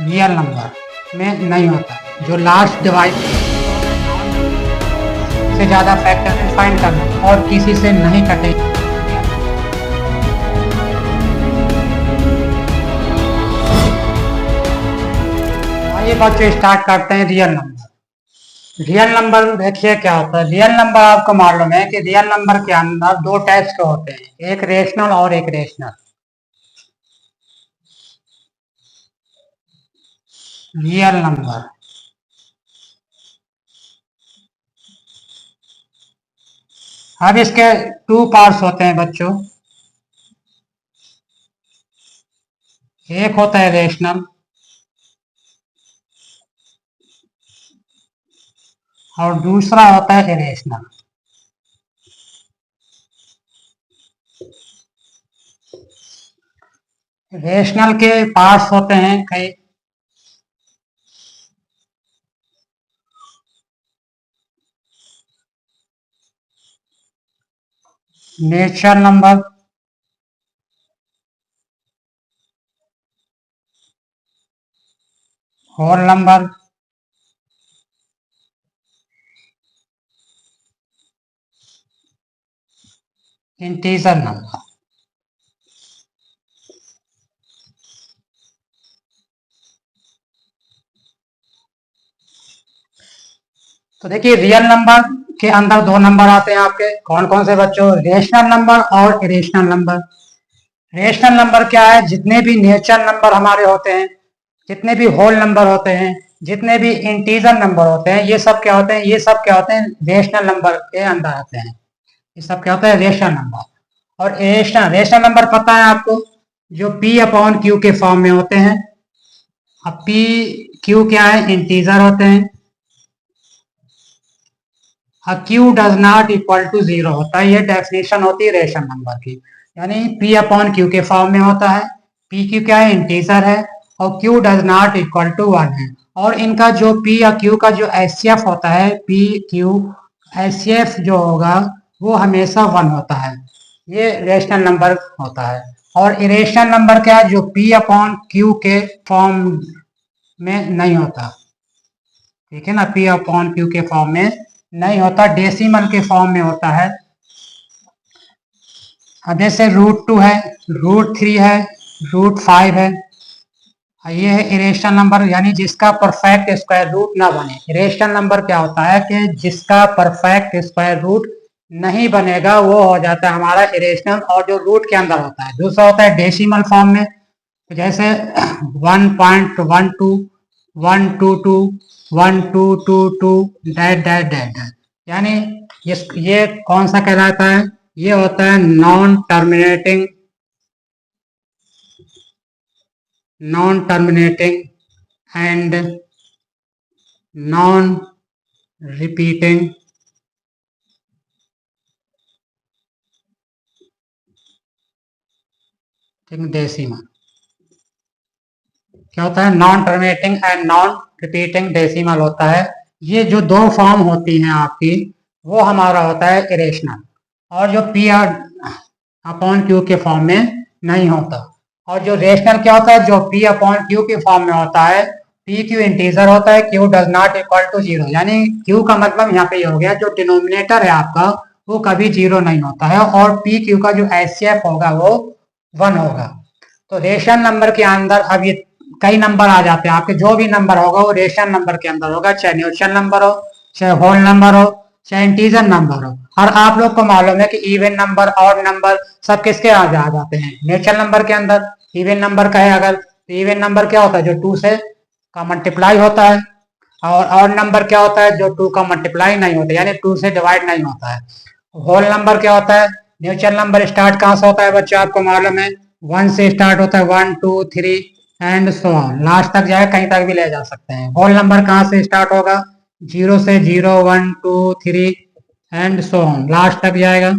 Real number में नहीं होता। जो लास्ट डिवाइस से ज़्यादा फैक्टर फाइंड करना और किसी से नहीं कटे। आइए बच्चों स्टार्ट करते हैं रियल नंबर। रियल नंबर देखिए क्या होता है। रियल नंबर आपको मालूम है कि रियल नंबर के अंदर दो टाइप्स के होते हैं, एक रेशनल और एक रेशनल। रियल नंबर अब इसके टू पार्ट्स होते हैं बच्चों। एक होता है रेशनल और दूसरा होता है इरेशनल। रेशनल के पार्ट्स होते हैं कई। Natural number, whole number, integer number. तो देखिए रियल नंबर के अंदर दो नंबर आते हैं आपके, कौन कौन से बच्चों? रेशनल नंबर और इरेशनल नंबर। रेशनल नंबर क्या है? जितने भी नेचुरल नंबर हमारे होते हैं, जितने भी होल नंबर होते हैं, जितने भी इंटीजर नंबर होते हैं, ये सब क्या होते हैं? ये सब क्या होते हैं? रेशनल नंबर के अंदर आते हैं। ये सब क्या होता है? Rational number. और रेशनल रेशनल नंबर पता है आपको, जो पी अपॉन क्यू के फॉर्म में होते हैं। अब पी क्यू क्या है? इंटीजर होते हैं। Q does not equal to zero होता है। ये डेफिनेशन होती है रेशनल नंबर की, यानी पी अपॉन क्यू के फॉर्म में होता है। पी क्यू क्या है? इंटीजर है और Q does not equal to one है। और इनका जो पी या क्यू का जो एचसीएफ होता है, पी क्यू एचसीएफ जो होगा वो हमेशा वन होता है। ये रेशनल नंबर होता है। और इरेशनल नंबर क्या है? जो पी अपॉन क्यू के फॉर्म में नहीं होता। ठीक है ना, पी अपॉन क्यू के फॉर्म में नहीं होता, डेसिमल के फॉर्म में होता है। अब जैसे √2 है, √3 है, √5 है। ये है इरेशनल नंबर, यानी जिसका परफेक्ट स्क्वायर रूट ना बने। इरेशनल नंबर क्या होता है कि जिसका परफेक्ट स्क्वायर रूट नहीं बनेगा वो हो जाता है हमारा इरेशनल, और जो रूट के अंदर होता है। दूसरा होता है डेसिमल फॉर्म में, तो जैसे 1.12, 122, 1222 डैट डैट डैट, यानी ये कौन सा कहलाता है? ये होता है non terminating and non repeating decimal. क्या होता है? Non terminating and non repeating decimal होता है। ये जो दो फॉर्म होती हैं आपकी, वो हमारा होता है इरेशनल, और जो पी आर अपॉन क्यू के फॉर्म में नहीं होता। और जो रेशनल क्या होता है? जो पी अपॉन क्यू के फॉर्म में होता है। पी क्यू इंटीजर होता है, Q does not equal to zero, यानी क्यू का मतलब यहाँ पे ये हो गया, जो डिनोमिनेटर है आपका वो कभी जीरो नहीं होता है, और पी क्यू का जो एचसीएफ होगा वो वन होगा। तो रेशनल नंबर के अंदर अब ये कई नंबर आ जाते हैं आपके। जो भी नंबर होगा वो रेशनल नंबर के अंदर होगा, चाहे नेचुरल नंबर हो, चाहे होल नंबर हो, चाहे इंटीजर नंबर हो। और आप लोग को मालूम है कि इवन नंबर और नंबर सब किसके आ जाते हैं? नेचुरल नंबर के अंदर। इवन नंबर का है अगर, तो इवन नंबर क्या होता है? जो टू से का मल्टीप्लाई होता है। और नंबर क्या होता है? जो टू का मल्टीप्लाई नहीं होता, यानी टू से डिवाइड नहीं होता है। होल नंबर क्या होता है? नेचुरल नंबर स्टार्ट कहाँ से होता है बच्चों? आपको मालूम है, वन से स्टार्ट होता है, 1 2 3 एंड सो ऑन, लास्ट तक जाए, कहीं तक भी ले जा सकते हैं। होल नंबर कहाँ से स्टार्ट होगा? जीरो से, 0 1 2 3 एंड सो ऑन, लास्ट तक जाएगा।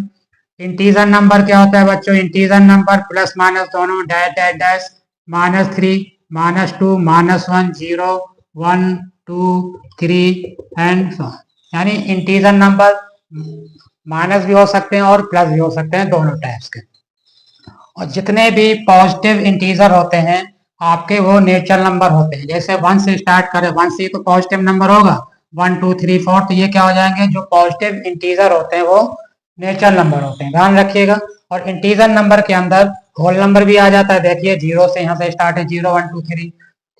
इंटीजर नंबर क्या होता है बच्चों? इंटीजर नंबर प्लस माइनस दोनों, dash dash dash, -3 -2 -1 0 1 2 3 and so on, यानी इंटीजर नंबर माइनस भी हो सकते हैं और प्लस भी हो सकते हैं, दोनों टाइप्स के। और जितने भी पॉजिटिव इंटीजर होते हैं आपके वो नेचुरल नंबर होते हैं। जैसे 1 से स्टार्ट करें, 1 से तो पॉजिटिव नंबर होगा, 1 2 3 4, तो ये क्या हो जाएंगे, जो पॉजिटिव इंटीजर होते हैं वो नेचुरल नंबर होते हैं, ध्यान रखिएगा। और इंटीजर नंबर के अंदर होल नंबर भी आ जाता है, देखिए 0 से यहाँ से स्टार्ट है, 0 1 2 3,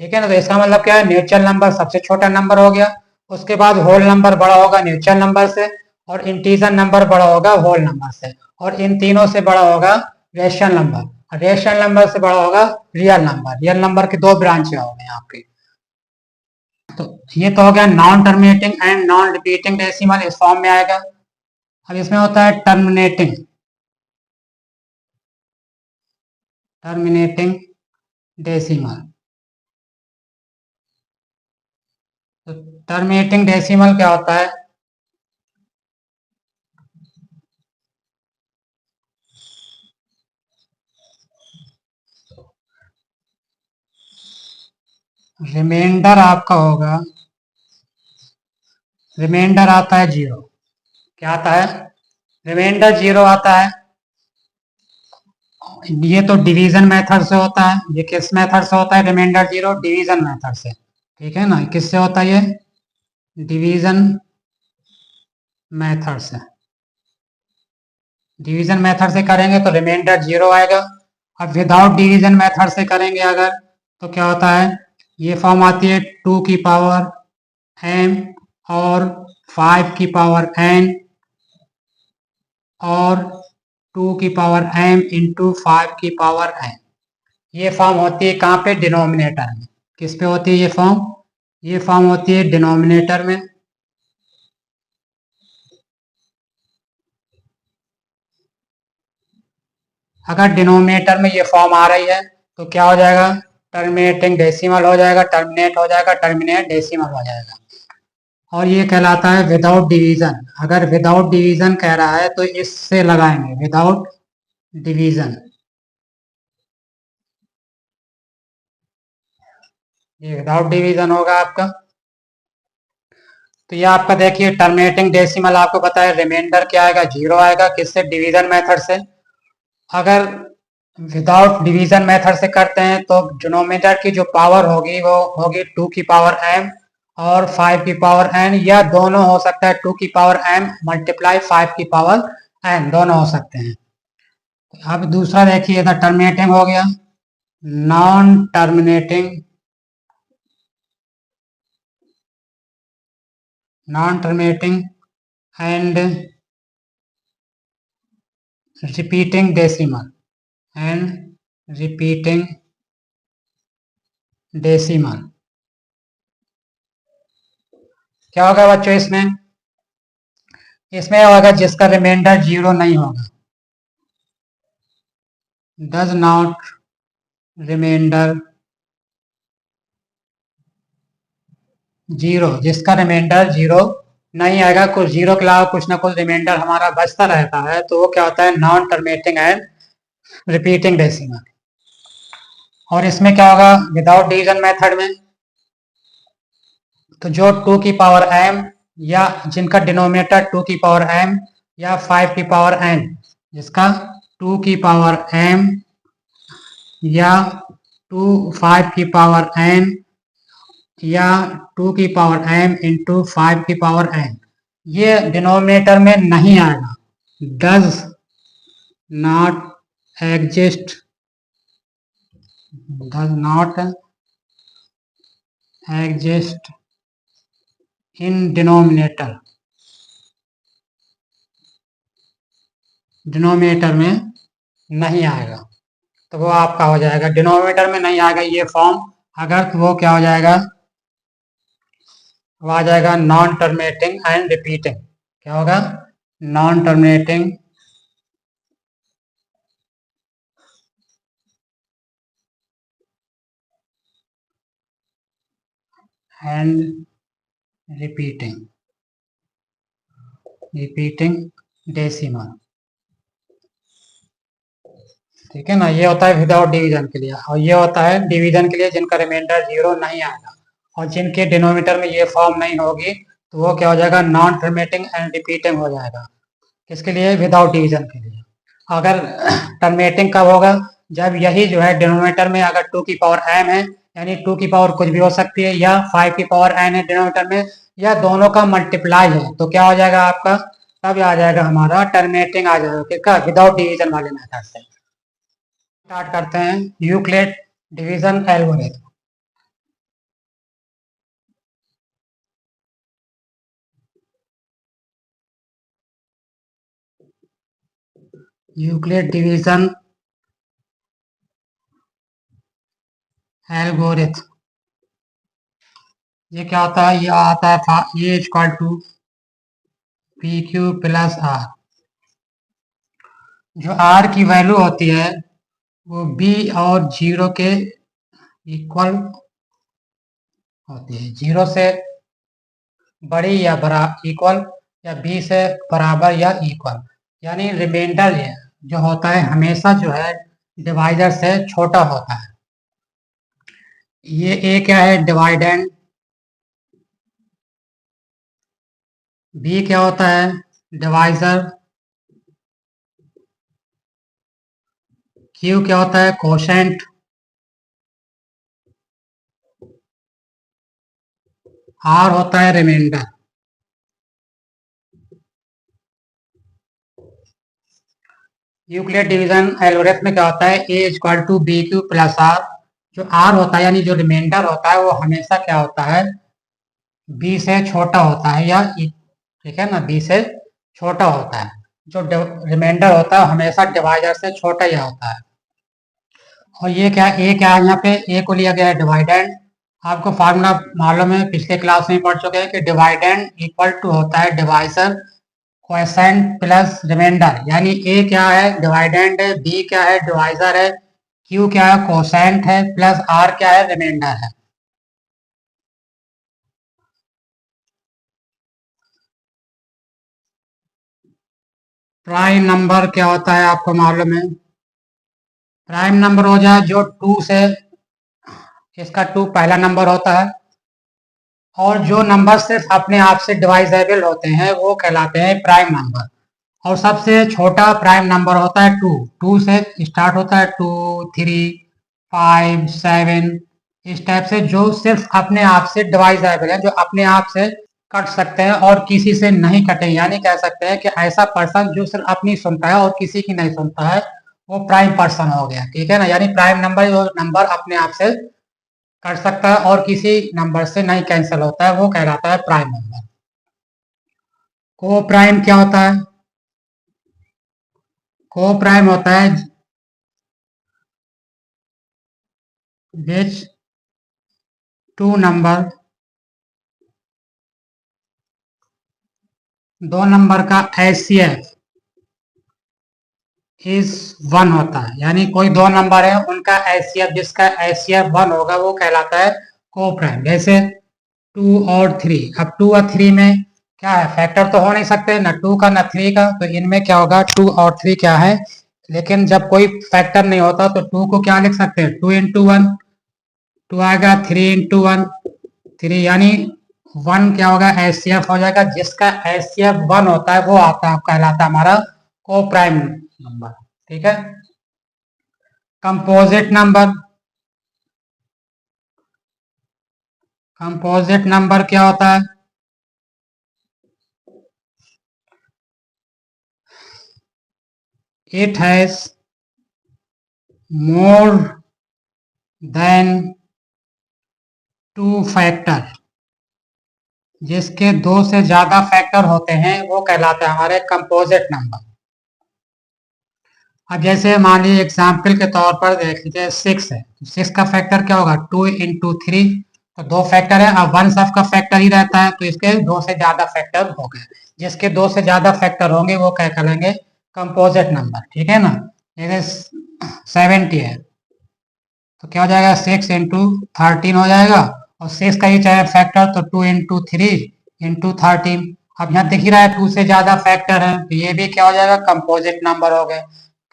ठीक है ना। तो इसका मतलब क्या है, नेचुरल नंबर सबसे छोटा नंबर हो गया, उसके बाद होल नंबर बड़ा होगा नेचुरल नंबर से, और इंटीजर नंबर बड़ा होगा होल नंबर से, और इन तीनों से बड़ा होगा रेशनल नंबर, रेशनल नंबर से बड़ा होगा रियल नंबर। रियल नंबर की 2 ब्रांचें हो गई आपकी। तो ये तो हो गया non terminating and non repeating decimal, इस फॉर्म में आएगा। अब इसमें होता है टर्मिनेटिंग, टर्मिनेटिंग डेसिमल। तो टर्मिनेटिंग डेसिमल क्या होता है, रिमाइंडर आपका होगा, रिमाइंडर आता है 0। क्या आता है, रिमाइंडर 0 आता है। ये तो डिवीजन मेथड से होता है। ये किस मेथड से होता है, रिमाइंडर 0 डिवीजन मेथड से, ठीक है ना। किससे होता है, ये डिवीजन मेथड से। डिवीजन मेथड से करेंगे तो रिमाइंडर 0 आएगा। अब विदाउट डिवीजन मेथड से करेंगे अगर, तो क्या होता है, ये फॉर्म आती है 2 की पावर m और 5 की पावर n और 2 की पावर m इंटू 5 की पावर n। ये फॉर्म होती है कहाँ पे, डिनोमिनेटर में। किस पे होती है ये फॉर्म, ये फॉर्म होती है डिनोमिनेटर में। अगर डिनोमिनेटर में ये फॉर्म आ रही है तो क्या हो जाएगा, टर्मिनेटिंग डेसिमल हो जाएगा, टर्मिनेट हो जाएगा, टर्मिनेट डेसिमल हो जाएगा। और ये कहलाता है विदाउट डिवीजन। अगर विदाउट डिवीजन कह रहा है तो इससे लगाएंगे विदाउट डिवीजन, ये विदाउट डिवीजन होगा आपका। तो ये आपका देखिए टर्मिनेटिंग डेसिमल, आपको पता है रिमाइंडर क्या आएगा, 0 आएगा, किससे, डिवीजन मेथड से। अगर विदाउट डिवीजन मेथड से करते हैं तो डिनोमिनेटर की जो पावर होगी वो होगी 2 की पावर m और 5 की पावर n, या दोनों हो सकता है 2 की पावर m मल्टीप्लाई 5 की पावर n, दोनों हो सकते हैं। अब दूसरा देखिए, इधर टर्मिनेटिंग हो गया, non terminating, non terminating and repeating decimal, and repeating decimal. क्या होगा बच्चों इसमें, इसमें होगा जिसका रिमाइंडर 0 नहीं होगा, डज नॉट रिमाइंडर 0, जिसका रिमाइंडर 0 नहीं आएगा, कुछ 0 के अलावा कुछ ना कुछ रिमाइंडर हमारा बचता रहता है, तो वो क्या होता है, non terminating and repeating decimal. और इसमें क्या होगा, विदाउट डिवीजन मेथड में, तो जो 2 की पावर m या जिनका डिनोमिनेटर 2 की पावर m या 5 की पावर n, जिसका 2 की पावर m या 5 की पावर n या 2 की पावर m इंटू 5 की पावर n, ये डिनोमिनेटर में नहीं आएगा, does not exist, does not exist in denominator, denominator में नहीं आएगा, तो वो आपका हो जाएगा, डिनोमिनेटर में नहीं आएगा ये फॉर्म अगर, तो वो क्या हो जाएगा, वो आ जाएगा नॉन टर्मिनेटिंग एंड रिपीटिंग। क्या होगा, non terminating and repeating, repeating decimal, ठीक है ना। ये होता है विदाउट डिवीजन के लिए, और ये होता है डिवीजन के लिए जिनका रिमाइंडर 0 नहीं आएगा, और जिनके डिनोमिनेटर में ये फॉर्म नहीं होगी तो वो क्या हो जाएगा, नॉन टर्मिनेटिंग एंड रिपीटिंग हो जाएगा। किसके लिए, विदाउट डिवीजन के लिए। अगर टर्मिनेटिंग कब होगा, जब यही जो है डिनोमिनेटर में अगर 2 की पावर m है, यानी 2 की पावर कुछ भी हो सकती है, या 5 की पावर n है डिनोमिनेटर में, या दोनों का मल्टीप्लाई है, तो क्या हो जाएगा आपका, तब आ जाएगा हमारा टर्मिनेटिंग आ जाएगा किसका, विदाउट डिवीजन वाले मेथड से। स्टार्ट करते हैं Euclid division algorithm. Euclid division algorithm, ये क्या होता है, ये आता है ये equal to P Q plus R. जो आर की वैल्यू होती है वो बी और जीरो के इक्वल होती है, जीरो से बड़ी या बरा इक्वल, या बी से बराबर या इक्वल, यानी रिमाइंडर जो होता है हमेशा जो है डिवाइडर से छोटा होता है। ये ए क्या है, डिवाइडेंड, बी क्या होता है, डिवाइजर, क्यू क्या होता है, कोशेंट, आर होता है रिमाइंडर। यूक्लिड डिवीजन एल्गोरिथम में क्या होता है, A equal to B Q plus R. जो आर होता है यानी जो रिमाइंडर होता है वो हमेशा क्या होता है, बी से छोटा होता है, या ठीक है ना, बी से छोटा होता है। जो रिमाइंडर होता है हमेशा डिवाइडर से छोटा ही होता है। और ये क्या, ए क्या है, यहाँ पे ए को लिया गया है डिवाइडेंड। आपको फार्मूला मालूम है, पिछले क्लास में पढ़ चुके हैं कि डिवाइडेंड इक्वल टू होता है डिवाइजर क्वोशेंट प्लस रिमाइंडर, यानी ए क्या है, डिवाइडेंड है, बी क्या है, डिवाइजर है, क्यू क्या है, कोशेंट है, प्लस आर क्या है, रिमाइंडर है। प्राइम नंबर क्या होता है आपको मालूम है, प्राइम नंबर हो जाए जो 2 से, इसका 2 पहला नंबर होता है, और जो नंबर सिर्फ अपने आप से डिवाइजेबल होते हैं वो कहलाते हैं प्राइम नंबर। और सबसे छोटा प्राइम नंबर होता है 2, 2 से स्टार्ट होता है, 2, 3, 5, 7, इस टाइप से जो सिर्फ अपने आप से डिवाइजेबल है, जो अपने आप से कट सकते हैं और किसी से नहीं कटे, यानी कह सकते हैं कि ऐसा पर्सन जो सिर्फ अपनी सुनता है और किसी की नहीं सुनता है, वो प्राइम पर्सन हो गया, ठीक है ना। यानी प्राइम नंबर जो नंबर अपने आप से कट सकता है और किसी नंबर से नहीं कैंसिल होता है वो कहलाता है प्राइम नंबर। को प्राइम क्या होता है, को प्राइम होता है विच टू नंबर, दो नंबर का एचसीएफ इज 1 होता है, यानी कोई दो नंबर है उनका एचसीएफ, जिसका एचसीएफ 1 होगा वो कहलाता है को प्राइम। जैसे 2 और 3, अब 2 और 3 में क्या है, फैक्टर तो हो नहीं सकते ना 2 का ना 3 का, तो इनमें क्या होगा 2 और 3 क्या है, लेकिन जब कोई फैक्टर नहीं होता तो 2 को क्या लिख सकते हैं, 2 इंटू 1, 2 आएगा, 3 इंटू 1, 3, यानी 1 क्या होगा, एचसीएफ हो जाएगा, जिसका एचसीएफ 1 होता है वो आता है कहलाता है हमारा को प्राइम नंबर, ठीक है। कंपोजिट नंबर, कंपोजिट नंबर क्या होता है, it has more than 2 factor, जिसके 2 से ज्यादा फैक्टर होते हैं वो कहलाते हैं हमारे कंपोजिट नंबर। अब जैसे मान लीजिए एग्जाम्पल के तौर पर देख लीजिए 6 है, तो 6 का फैक्टर क्या होगा, 2 इंटू 3, तो 2 फैक्टर है, अब 1 सबका फैक्टर ही रहता है, तो इसके 2 से ज्यादा फैक्टर हो गए, जिसके 2 से ज्यादा फैक्टर होंगे वो क्या कहलाएंगे, कंपोजिट नंबर, ठीक है ना। जैसे 70 है तो क्या हो जाएगा, 6 इंटू 13 हो जाएगा, और 6 का ही चाहे फैक्टर तो 2 इंटू 3 इंटू 13। अब यहाँ दिख ही रहा है 2 से ज्यादा फैक्टर है, तो ये भी क्या हो जाएगा, कंपोजिट नंबर हो गए।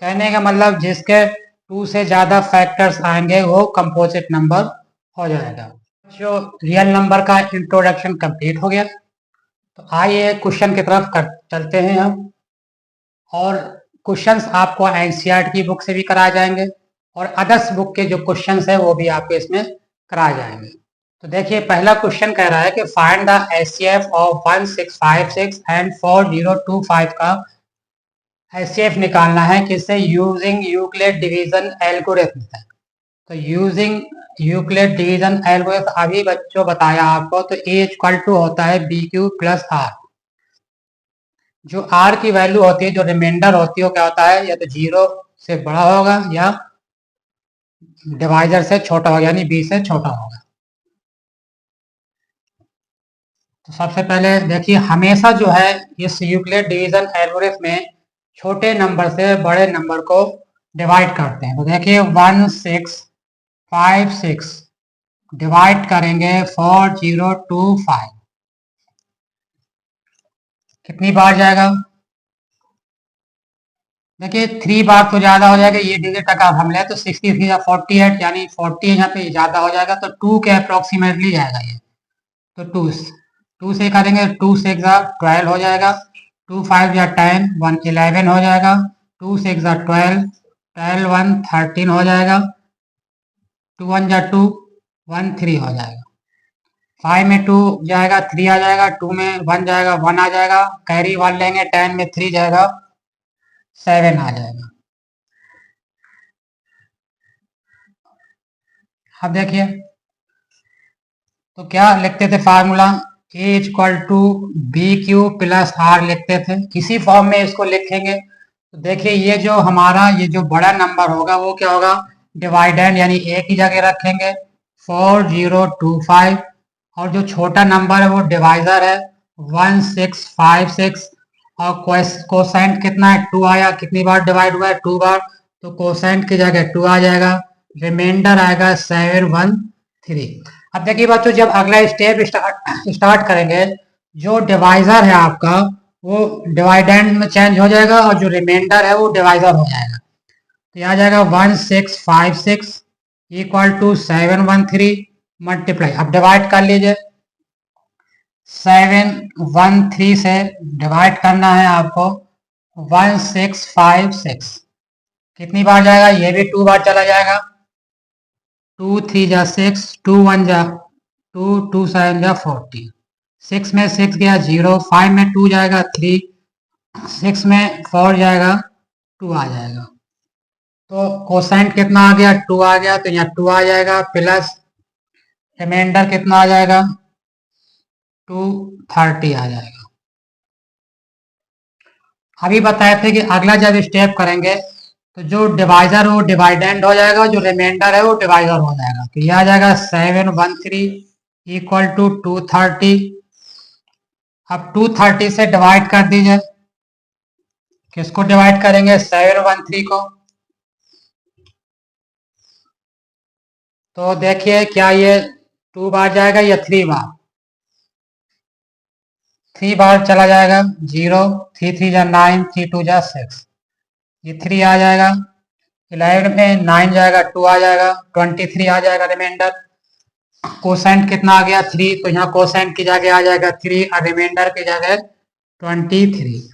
कहने का मतलब जिसके 2 से ज्यादा फैक्टर्स आएंगे वो कंपोजिट नंबर हो जाएगा। जो रियल नंबर का इंट्रोडक्शन कंप्लीट हो गया, तो आइए क्वेश्चन की तरफ चलते हैं हम। और क्वेश्चंस आपको एनसीईआरटी की बुक से भी कराए जाएंगे, और अदर्स बुक के जो क्वेश्चंस है वो भी आपके इसमें कराए जाएंगे। तो देखिए पहला क्वेश्चन कह रहा है कि find the HCF of 1656 and 4025 का एचसीएफ निकालना है किससे, यूजिंग यूक्लिड डिवीजन एल्गोरिथम है। तो यूजिंग यूक्लिड डिवीजन एल्गोरिथम अभी बच्चों बताया आपको, तो ए इक्वल टू होता है बी क्यू प्लस आर। जो आर की वैल्यू होती है, जो रिमाइंडर होती है, वो क्या होता है, या तो जीरो से बड़ा होगा या डिवाइजर से छोटा होगा, यानी बी से छोटा होगा। तो सबसे पहले देखिए हमेशा जो है इस यूक्लिड डिवीजन एल्गोरिथम में छोटे नंबर से बड़े नंबर को डिवाइड करते हैं। तो देखिए 1656 डिवाइड करेंगे 4025, कितनी बार जाएगा, देखिए 3 बार तो ज्यादा हो जाएगा, ये डिजिट तक आप हम ले तो 63 या 48 यानी 40 यहाँ पे ज्यादा हो जाएगा, तो 2 के अप्रोक्सीमेटली जाएगा ये। तो 2 से करेंगे, 2 से 12 हो जाएगा, 2 5 या 10 1 11 हो जाएगा, 2 6 12 12 1 13 हो जाएगा, 2 1 या 2 1 3 हो जाएगा, 5 में 2 जाएगा 3 आ जाएगा, 2 में 1 जाएगा 1 आ जाएगा, कैरी 1 लेंगे, 10 में 3 जाएगा 7 आ जाएगा। अब देखिए तो क्या लिखते थे formula, A equal to B Q plus R लिखते थे, इसी फॉर्म में इसको लिखेंगे। तो देखिए ये जो हमारा ये जो बड़ा नंबर होगा वो क्या होगा, डिवाइडेंड यानी ए की जगह रखेंगे 4025, और जो छोटा नंबर है वो डिवाइजर है 1656, और कोसेंट कितना है 2 आया, कितनी बार डिवाइड हुआ है 2 बार, तो कोसेंट की जगह 2 आ जाएगा, रिमाइंडर आएगा 713। अब देखिए बच्चों जब अगला स्टेप स्टार्ट करेंगे, जो डिवाइजर है आपका वो डिवाइडेंड में चेंज हो जाएगा और जो रिमाइंडर है वो डिवाइजर हो जाएगा। तो यहाँ जाएगा 1656 इक्वल टू 713 मल्टीप्लाई, अब डिवाइड कर लीजिए, 713 से डिवाइड करना है आपको 1656, कितनी बार जाएगा, ये भी 2 बार चला जाएगा, 2 3 जा 6, 2 1 जा 2, 2 7 जा 14, 6 में 6 गया 0, 5 में 2 जाएगा 3, 6 में 4 जाएगा 2 आ जाएगा। तो कोसाइन कितना आ गया 2 आ गया, तो यहाँ 2 आ जाएगा, प्लस रिमाइंडर कितना आ जाएगा 230 आ जाएगा। अभी बताए थे कि अगला जब स्टेप करेंगे तो जो डिवाइजर वो डिवाइडेंड हो जाएगा, जो रिमाइंडर है वो डिवाइजर हो जाएगा। तो यह आ जाएगा 713 इक्वल टू 230। अब 230 से डिवाइड कर दीजिए, किसको डिवाइड करेंगे 713 को। तो देखिए क्या ये 2 बार जाएगा या 3 बार, 3 बार चला जाएगा, 0 3 3 जा 9, 3 2 जा 6, ये 3 आ जाएगा, 11 में 9 जाएगा 2 आ जाएगा, 23 आ जाएगा रिमाइंडर। कोसेंट कितना आ गया 3, तो यहाँ कोसेंट की जगह आ जाएगा 3 और रिमाइंडर की जगह 23।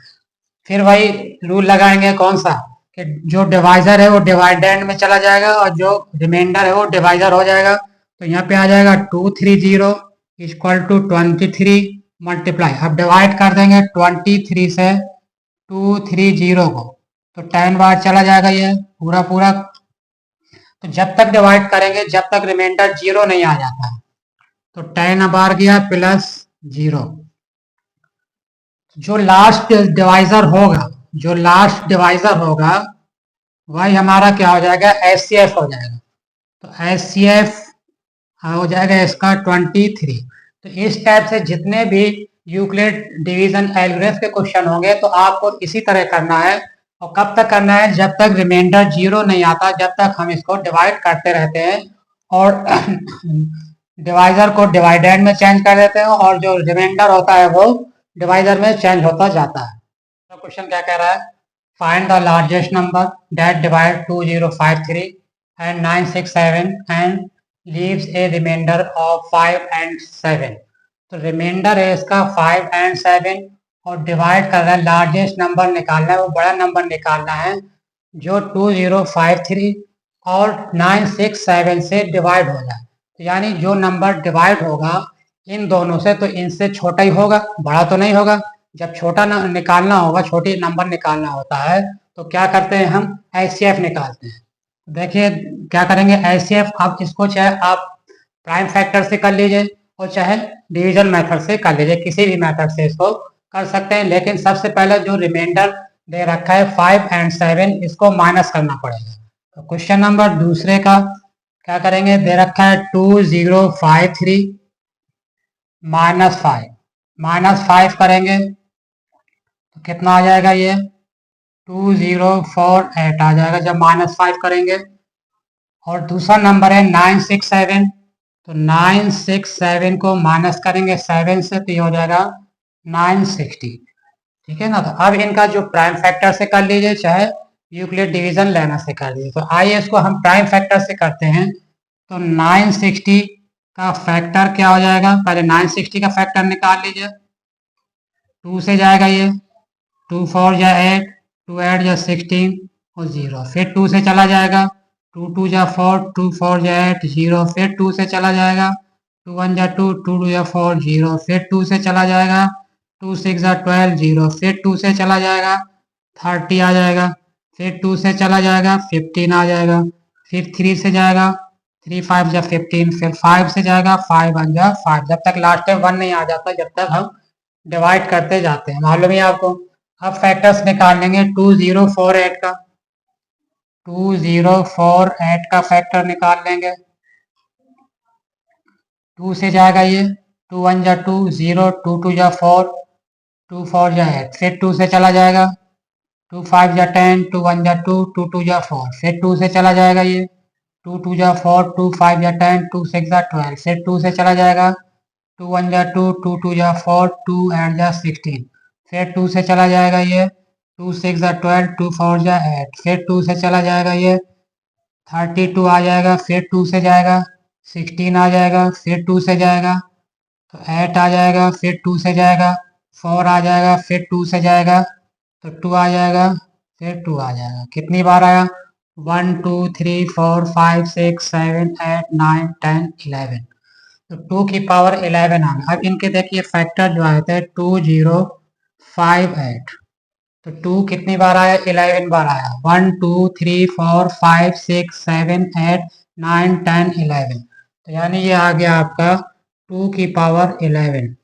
फिर वही रूल लगाएंगे कौन सा, कि जो डिवाइजर है वो डिवाइडेंड में चला जाएगा और जो रिमाइंडर है वो डिवाइजर हो जाएगा। तो यहाँ पे आ जाएगा 230 इक्वल टू 23 मल्टीप्लाई, अब डिवाइड कर देंगे 23 से 230 को, तो 10 बार चला जाएगा ये पूरा पूरा। तो जब तक डिवाइड करेंगे जब तक रिमाइंडर 0 नहीं आ जाता, तो 10 बार गया प्लस 0, जो लास्ट डिवाइजर होगा, जो लास्ट डिवाइजर होगा वही हमारा क्या हो जाएगा एचसीएफ हो जाएगा। तो एचसीएफ हो जाएगा इसका 23। तो इस टाइप से जितने भी यूक्लिड डिवीजन एल्गोरिथम के क्वेश्चन होंगे तो आपको इसी तरह करना है, और कब तक करना है, जब तक रिमाइंडर 0 नहीं आता, जब तक हम इसको डिवाइड करते रहते हैं और डिवाइजर को डिवाइडेंड में चेंज कर देते हैं और जो रिमाइंडर होता है वो डिवाइजर में चेंज होता जाता है। तो क्वेश्चन क्या कह रहा है, find the largest number that divide 2053 and 967 and leaves a remainder of 5 and 7। तो रिमाइंडर है इसका 5 and 7 और डिवाइड कर रहा है, लार्जेस्ट नंबर निकालना है, वो बड़ा नंबर निकालना है जो 2053 और 967 से डिवाइड हो जाए, तो यानी जो नंबर डिवाइड होगा इन दोनों से तो इनसे छोटा ही होगा, बड़ा तो नहीं होगा। जब छोटा निकालना होगा, छोटी नंबर निकालना होता है तो क्या करते हैं, हम एचसीएफ निकालते हैं। देखिए क्या करेंगे, एचसीएफ आप इसको चाहे आप प्राइम फैक्टर से कर लीजिए और चाहे डिवीजन मेथड से कर लीजिए, किसी भी मेथड से इसको कर सकते हैं। लेकिन सबसे पहले जो रिमाइंडर दे रखा है 5 एंड 7, इसको माइनस करना पड़ेगा। तो क्वेश्चन नंबर दूसरे का क्या करेंगे, दे रखा है 2053 -5 करेंगे तो कितना आ जाएगा, ये 2048 आ जाएगा जब -5 करेंगे। और दूसरा नंबर है 967, तो 967 को माइनस करेंगे 7 से तो ये हो जाएगा 960। ठीक है ना। तो अब इनका जो प्राइम फैक्टर से कर लीजिए चाहे यूक्लिड डिवीजन लेना से कर लीजिए। तो आइए इसको हम प्राइम फैक्टर से करते हैं। तो 960 का फैक्टर क्या हो जाएगा, पहले 960 का फैक्टर निकाल लीजिए। 2 से जाएगा ये, 2 4 जा 8, 2 8 जा 16 और 0, फिर 2 से चला जाएगा, 2 2 जा 4, 2 4 जा 8 0, फिर 2 से चला जाएगा, 2 1 जा 2, 2 2 जा 4 0, फिर 2 से चला जाएगा, 2 6 जा 12 0, फिर 2 से चला जाएगा 30 आ जाएगा, फिर 2 से चला जाएगा 15 आ जाएगा, फिर 3 से जाएगा 3 5 जा 15, फिर 5 से जाएगा 5 1 जा 5, जब तक लास्ट में 1 नहीं आ जाता जब तक हम डिवाइड करते जाते हैं, मालूम है आपको। अब फैक्टर्स निकाल लेंगे 2048 का, 2048 का फैक्टर निकाल लेंगे। 2 से जाएगा ये, 2 1 जा 2 0, 2 2 जा 4, 2 4 जा 8, फिर 2 से चला जाएगा, 2 5 जा 10, 2 1 जा 2, 2 2 जा 4, फिर 2 से चला जाएगा ये, 2 2 जा 4, 2 5 जा 10, 2 6 जा 12, फिर 2 से चला जाएगा, 2 1 जा 2, 2 2 जा 4, 2 8 जा 16, फिर 2 से चला जाएगा ये, 2 6 जा 12, 2 4 जा 8, फिर 2 से चला जाएगा ये 32 आ जाएगा, फिर 2 से जाएगा 16 आ जाएगा, फिर 2 से जाएगा तो 8 आ जाएगा, फिर 2 से जाएगा 4 आ जाएगा, फिर 2 से जाएगा तो 2 आ जाएगा, फिर 2 आ जाएगा। कितनी बार आया, 1 2 3 4 5 6 7 8 9 10 11, तो 2 की पावर 11 आ गया। अब इनके देखिए फैक्टर जो आए थे 2058, तो 2 कितनी बार आया, 11 बार आया, 1 2 3 4 5 6 7 8 9 10 11, तो यानी ये आ गया आपका 2 की पावर 11।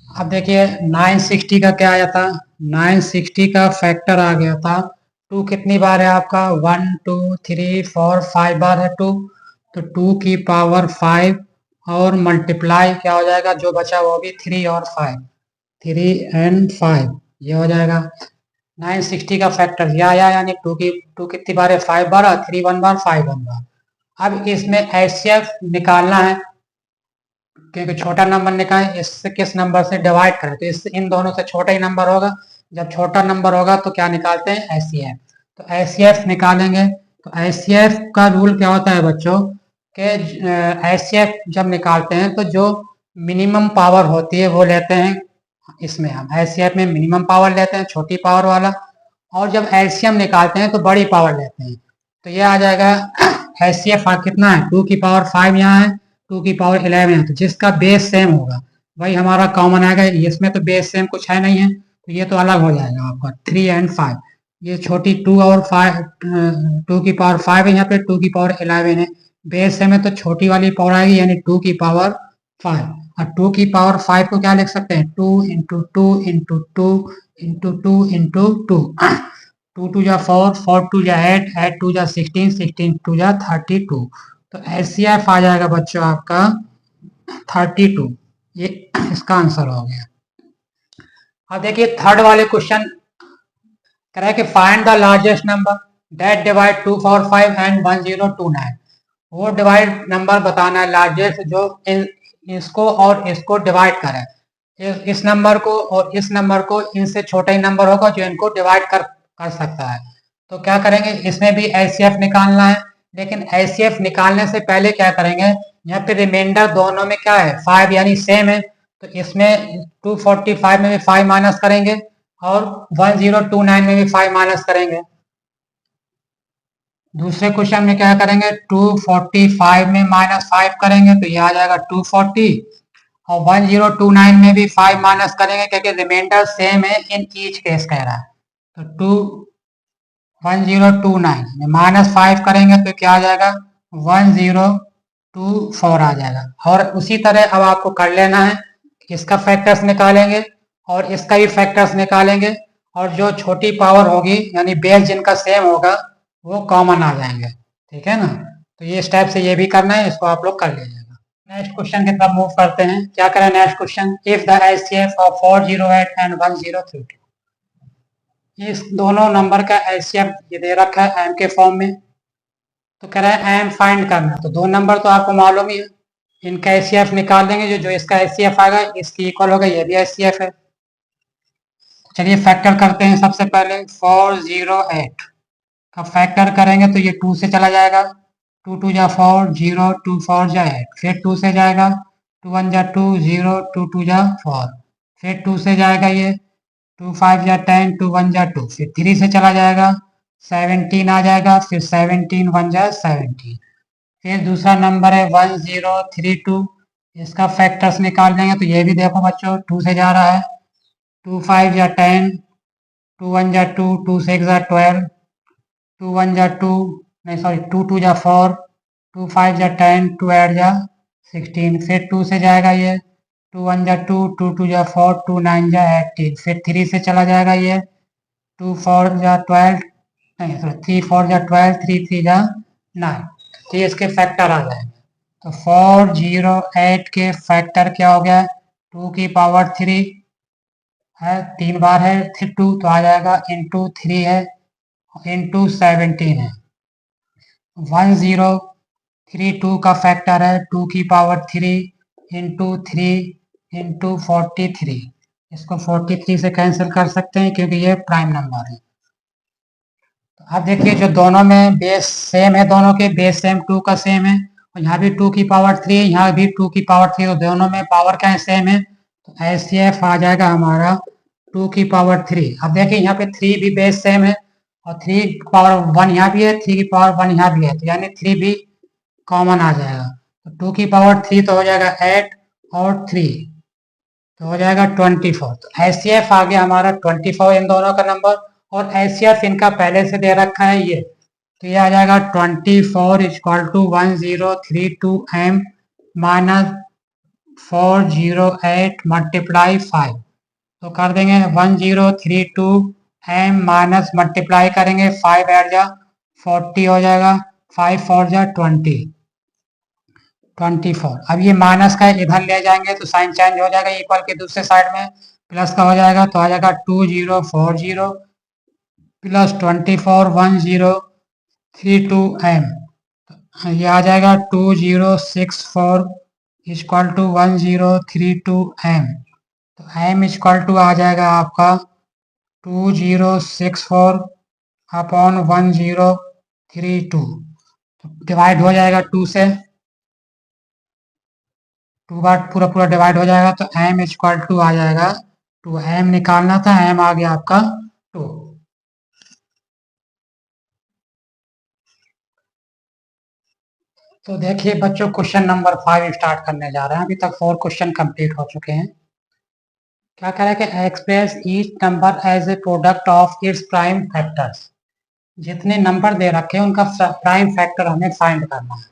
अब देखिए 960 का क्या आया था, 960 का फैक्टर आ गया था 2 कितनी बार है आपका, 1 2 3 4 5 बार है 2, तो 2 की पावर 5 और मल्टीप्लाई क्या हो जाएगा, जो बचा वो भी 3 और 5, 3 एंड 5 ये हो जाएगा। 960 का फैक्टर यह आया, यानी 2 कितनी बार है, 5 बार, 3 1 बार 5 1 बार। अब इसमें एचसीएफ निकालना है क्योंकि छोटा नंबर निकालें, इससे किस नंबर से डिवाइड करें, तो इससे इन दोनों से छोटा ही नंबर होगा। जब छोटा नंबर होगा तो क्या निकालते हैं, एचसीएफ। तो एचसीएफ निकालेंगे, तो एचसीएफ का रूल क्या होता है बच्चों के, एचसीएफ जब निकालते हैं तो जो मिनिमम पावर होती है वो लेते हैं, इसमें हम एचसीएफ में मिनिमम पावर लेते हैं छोटी पावर वाला, और जब एलसीएम निकालते हैं तो बड़ी पावर लेते हैं। तो ये आ जाएगा एचसीएफ कितना है, 2 की पावर 5 यहाँ है, 2 की पावर 11 है, तो जिसका बेस सेम होगा वही हमारा कॉमन आएगा। इसमें तो बेस सेम कुछ है नहीं है तो ये तो अलग हो जाएगा आपका 3 एंड 5। ये छोटी 2 और 5, 2 की पावर 5 है, यहाँ पे 2 की पावर 11 है, बेस सेम है तो छोटी वाली पावर आएगी यानी 2 की पावर 5। और 2 की पावर 5 को क्या लिख सकते हैं, 2 इंटू 2 इंटू 2 इंटू 2 इंटू 2, 2 2 जा 4, 4 2 जा 8, 8 2 जा 16, 16 2 जा 32, तो एचसीएफ आ जाएगा बच्चों आपका 32। ये इसका आंसर हो गया। अब देखिए थर्ड वाले क्वेश्चन कह रहा है कि find the largest number that divide 2 4 5 and 1029, वो डिवाइड नंबर बताना है लार्जेस्ट जो इसको और इसको डिवाइड करे, इस नंबर को और इस नंबर को, इनसे छोटा ही नंबर होगा जो इनको डिवाइड कर सकता है। तो क्या करेंगे, इसमें भी एचसीएफ निकालना है, लेकिन एचसीएफ निकालने से पहले क्या करेंगे, यहाँ पे रिमाइंडर दोनों में क्या है 5 यानी सेम है, तो इसमें 245 में भी 5 माइनस करेंगे और 1029 में भी 5 माइनस करेंगे। दूसरे क्वेश्चन में क्या करेंगे, 245 में -5 करेंगे तो ये आ जाएगा 240, और 1029 में भी 5 माइनस करेंगे क्योंकि रिमाइंडर सेम है इन ईच केस कह रहा है। तो 1029 में -5 करेंगे तो क्या आ जाएगा, 1024 आ जाएगा। और उसी तरह अब आपको कर लेना है, इसका फैक्टर्स निकालेंगे और इसका भी फैक्टर्स निकालेंगे, और जो छोटी पावर होगी यानी बेस जिनका सेम होगा वो कॉमन आ जाएंगे, ठीक है ना। तो ये स्टेप से ये भी करना है, इसको आप लोग कर लीजिएगा। नेक्स्ट क्वेश्चन की तरफ मूव करते हैं। क्या करें next question, if the HCF of 408 and 1032, इस दोनों नंबर का एचसीएफ ये दे रखा है एम के फॉर्म में, तो कह रहा है एम फाइंड करना। तो दो नंबर तो आपको मालूम ही है, इनका एचसीएफ निकाल देंगे, जो जो इसका एचसीएफ आएगा इसकी इक्वल होगा, ये भी एचसीएफ है। चलिए फैक्टर करते हैं। सबसे पहले 408 का फैक्टर करेंगे तो ये 2 से चला जाएगा, 2 2 जा 4, 0 2 4 जा 8, फिर 2 से जाएगा, 2 1 जा 2, 0 2 2 जा 4, फिर 2 से जाएगा ये, 2 5 जा 10, 2 1 जा 2, फिर 3 से चला जाएगा, 17 आ जाएगा, फिर 17 1 जा 17, फिर दूसरा नंबर है 1032, इसका फैक्टर्स निकाल देंगे तो ये भी देखो बच्चों 2 से जा रहा है, 2 5 जा 10, 2 1 जा 2, 2 6 जा 12, 2 1 जा 2, नहीं सॉरी 2 2 जा 4, 2 5 जा 10, 2 8 जा 16, फिर 2 से जाएगा ये, 2 1 जा 2, 2 2 जा 4, 2 9 जा 18, फिर 3 से चला जाएगा ये, 2 4 जा 12, नहीं सॉरी 3 4 जा 12, 3 3 जा 9, तो ये इसके फैक्टर आ जाएंगे। तो 408 के फैक्टर क्या हो गया, 2 की पावर 3 है, 3 बार है 2 तो आ जाएगा इंटू 3 है इंटू 17 है। 1032 का फैक्टर है 2 की पावर 3 इंटू 3 इंटू 43, इसको 43 से कैंसिल कर सकते हैं क्योंकि ये प्राइम नंबर है। तो अब देखिए जो दोनों में बेस सेम है, दोनों के बेस सेम 2 का सेम है, और यहाँ भी 2 की पावर 3 है, यहाँ भी 2 की पावर 3, तो दोनों में पावर क्या है, सेम है। तो एचसीएफ आ जाएगा हमारा 2 की पावर 3। अब देखिए यहाँ पे 3 भी बेस सेम है, और 3 की पावर 1 यहाँ भी है, 3 की पावर 1 यहाँ भी है, तो यानी 3 भी कॉमन आ जाएगा। तो 2 की पावर 3 तो हो जाएगा 8, और 3 तो हो जाएगा 24। तो एचसीएफ आ गया हमारा 24 इन दोनों का नंबर, और एचसीएफ इनका पहले से दे रखा है ये, तो ये आ जाएगा 24 equal to 1032 m minus 408 multiply 5। तो कर देंगे 1032 m माइनस मल्टीप्लाई करेंगे 5 ऐड जा 40 हो जाएगा, 5 4 जा 24। अब ये माइनस का इधर ले जाएंगे तो साइन चेंज हो जाएगा, इक्वल के दूसरे साइड में प्लस का हो जाएगा, तो आ जाएगा 2040 प्लस 241032m, ये आ जाएगा 2064 इक्वल टू 1032m। तो m इक्वल टू आ जाएगा आपका 2064 अपॉन 1032, तो डिवाइड हो जाएगा 2 से, 2 बार पूरा पूरा डिवाइड हो जाएगा, तो m इक्वल टू आ जाएगा 2, m निकालना था, m आ गया आपका 2। तो देखिए बच्चों क्वेश्चन नंबर 5 स्टार्ट करने जा रहे हैं। अभी तक 4 क्वेश्चन कंप्लीट हो चुके हैं। क्या कह रहा है कि express each number as a product of its prime factors. जितने नंबर दे रखे हैं उनका प्राइम फैक्टर हमें फाइंड करना है।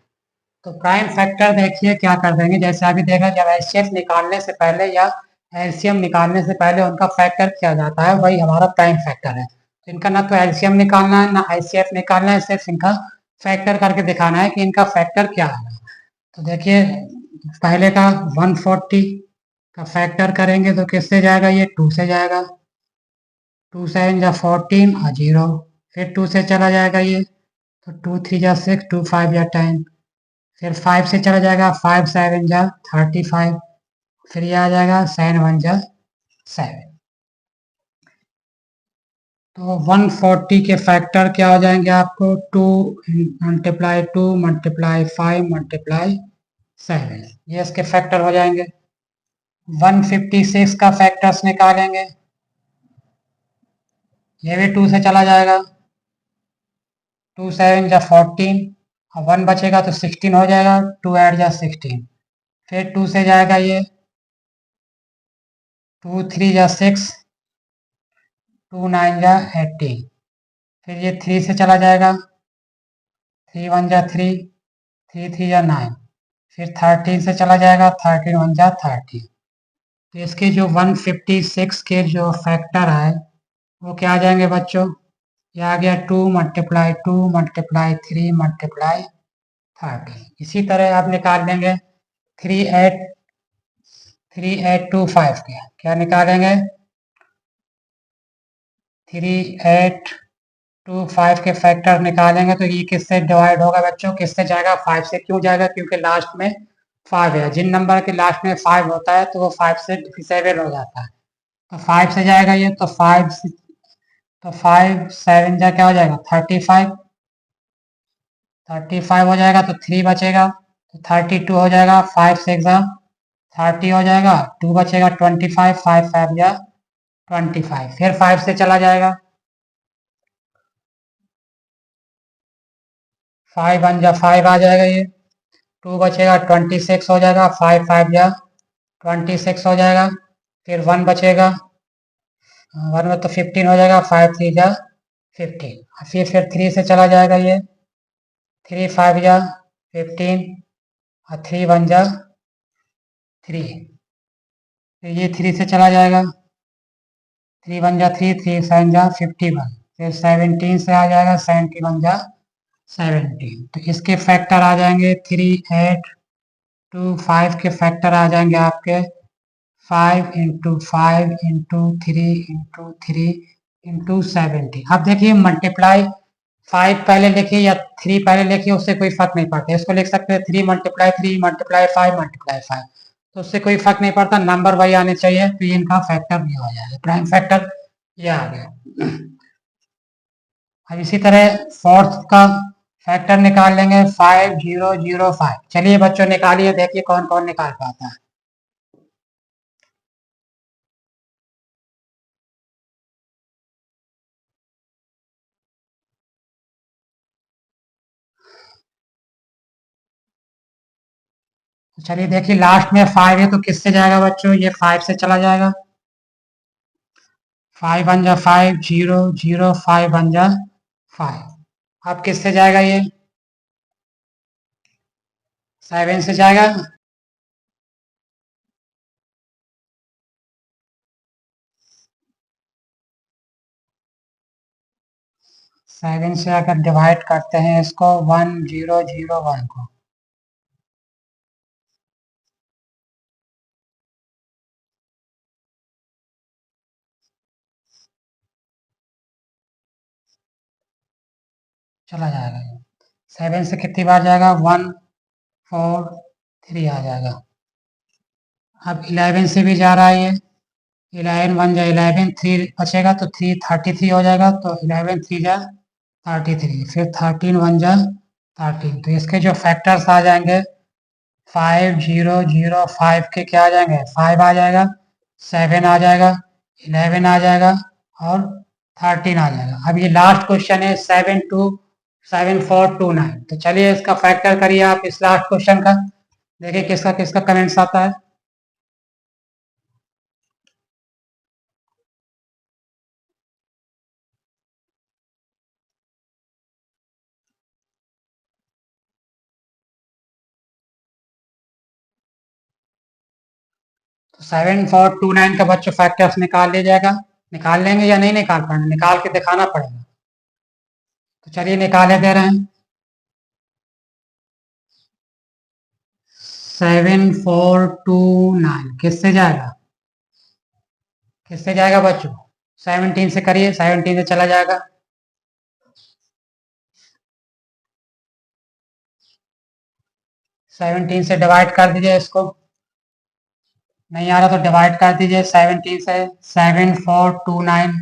तो प्राइम फैक्टर देखिए क्या कर देंगे, जैसे अभी देखा जब एचसीएफ निकालने से पहले या एलसीएम निकालने से पहले उनका फैक्टर किया जाता है, वही हमारा प्राइम फैक्टर है। तो इनका ना तो एलसीएम निकालना है ना एचसीएफ निकालना है, सिर्फ इनका फैक्टर करके दिखाना है कि इनका फैक्टर क्या है। तो देखिए पहले का 140 का फैक्टर करेंगे तो किससे जाएगा, ये 2 से जाएगा, 2 7 जा 14 और 0, फिर 2 से चला जाएगा ये, तो 2 3 जा 6, 2 5 जा 10, फिर 5 से चला जाएगा, 5 7 जा 35, फिर ये आ जाएगा 7 1 जा 7। तो 140 के फैक्टर क्या हो जाएंगे आपको, 2 मल्टीप्लाई 2 मल्टीप्लाई 5 मल्टीप्लाई 7, ये इसके फैक्टर हो जाएंगे। 156 का फैक्टर्स निकालेंगे, ये भी 2 से चला जाएगा, 2 7 जा 14 और 1 बचेगा तो 16 हो जाएगा। 2 8 जा 16, फिर 2 से जाएगा ये 2 3 जा 6, 2 9 जा 18, फिर ये 3 से चला जाएगा, 3 1 जा 3, 3 3 जा 9, फिर 13 से चला जाएगा, 13 1 जा 13। तो इसके जो 156 के जो फैक्टर है वो क्या आ जाएंगे बच्चों, ये आ गया 2 मल्टीप्लाई 2 मल्टीप्लाई 3 मल्टीप्लाई 13। इसी तरह आप निकाल लेंगे 3825 के, क्या निकालेंगे 3825 के फैक्टर निकालेंगे तो ये किससे डिवाइड होगा बच्चों, किससे जाएगा, 5 से। क्यों जाएगा, क्योंकि लास्ट में 5 है, जिन नंबर के लास्ट में 5 होता है तो वो 5 से डिविजिबल हो जाता है। तो 5 से जाएगा ये, तो 5 7 जा क्या हो जाएगा 35, 35 हो जाएगा तो 3 बचेगा, तो 32 हो जाएगा। 5 6 जा 30 हो जाएगा, 2 बचेगा 25, 5 5 जा 25, फिर 5 से चला जाएगा, 5 1 जा 5 आ जाएगा ये, 2 बचेगा 26 हो जाएगा, 5 5 जा 26 हो जाएगा, फिर 1 बचेगा, 1 में तो 15 हो जाएगा, 5 3 जा 15, फिर 3 से चला जाएगा ये, 3 5 जा 15 और 3 1 जा 3, फिर ये 3 से चला जाएगा, 3 1 जा 3, 3 7 जा 51, फिर 17 से आ जाएगा, 71 जा 17। तो इसके फैक्टर आ जाएंगे 3 8 2 5 के फैक्टर आ जाएंगे आपके 5 इंटू 5 इंटू 3 इंटू 3 इंटू 70। अब देखिए मल्टीप्लाई 5 पहले लिखिए या 3 पहले लिखिए, उससे कोई फर्क नहीं पड़ता। इसको लिख सकते हैं 3 मल्टीप्लाई 3 मल्टीप्लाई 5 मल्टीप्लाई 5, तो उससे कोई फर्क नहीं पड़ता, नंबर वही आने चाहिए। तो ये इनका फैक्टर ये हो जाएगा, प्राइम फैक्टर ये आ गया। अब इसी तरह फोर्थ का फैक्टर निकाल लेंगे 5005। चलिए बच्चों निकालिए, देखिए कौन कौन निकाल पाता है। तो चलिए देखिए लास्ट में 5 है तो किससे जाएगा बच्चों, ये 5 से चला जाएगा, 5 1 जा 5 0 0 5 1 जा 5। अब किससे जाएगा ये 7 से जाएगा, 7 से अगर डिवाइड करते हैं इसको 1 0 0 1 को, चला जाएगा ये। 7 से कितनी बार जाएगा 1 4 3 आ जाएगा। अब 11 से भी जा रहा है ये, 11 1 जा 11, 3 बचेगा तो 3 33 हो जाएगा, तो 11 3 जा 33, फिर 13 1 जा 13। तो इसके जो फैक्टर्स आ जाएंगे 5 0 0 5 के क्या आ जाएंगे 5 आ जाएगा, 7 आ जाएगा, 11 आ जाएगा और 13 आ जाएगा। अब ये लास्ट क्वेश्चन है 7429। तो चलिए इसका फैक्टर करिए आप इस लास्ट क्वेश्चन का, देखिए किसका किसका कमेंट्स आता है। तो 7429 का बच्चों फैक्टर्स निकाल लिया जाएगा, निकाल लेंगे या नहीं निकाल पाएंगे, निकाल के दिखाना पड़ेगा। तो चलिए निकाले दे रहे हैं, 7429 किससे जाएगा, किससे जाएगा बच्चों 17 से करिए, 17 से चला जाएगा, 17 से डिवाइड कर दीजिए इसको, नहीं आ रहा तो डिवाइड कर दीजिए 17 से, 7429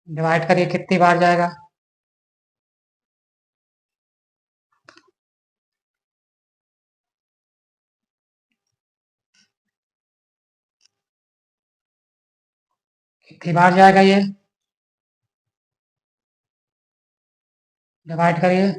डिवाइड करिए कितनी बार जाएगा, कितनी बार जाएगा ये डिवाइड करिए।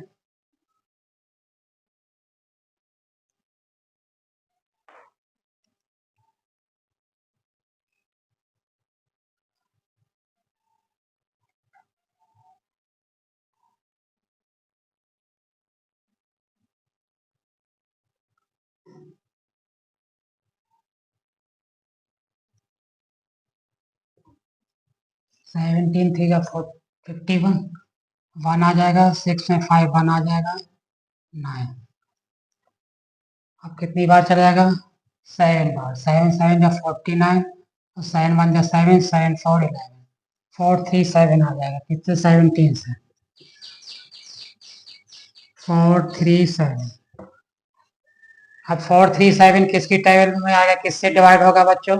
सेवनटीन थ्री का 51, 1 आ जाएगा, 6 में 5 1 आ जाएगा, 9। अब कितनी बार चला जाएगा? 7 बार। 7 7 जा 49, और 7 1 जा 7, 7 4 11, 437 आ जाएगा। कितने? 17 से 437। अब 437 किसकी टेबल में आएगा? किससे डिवाइड होगा बच्चों?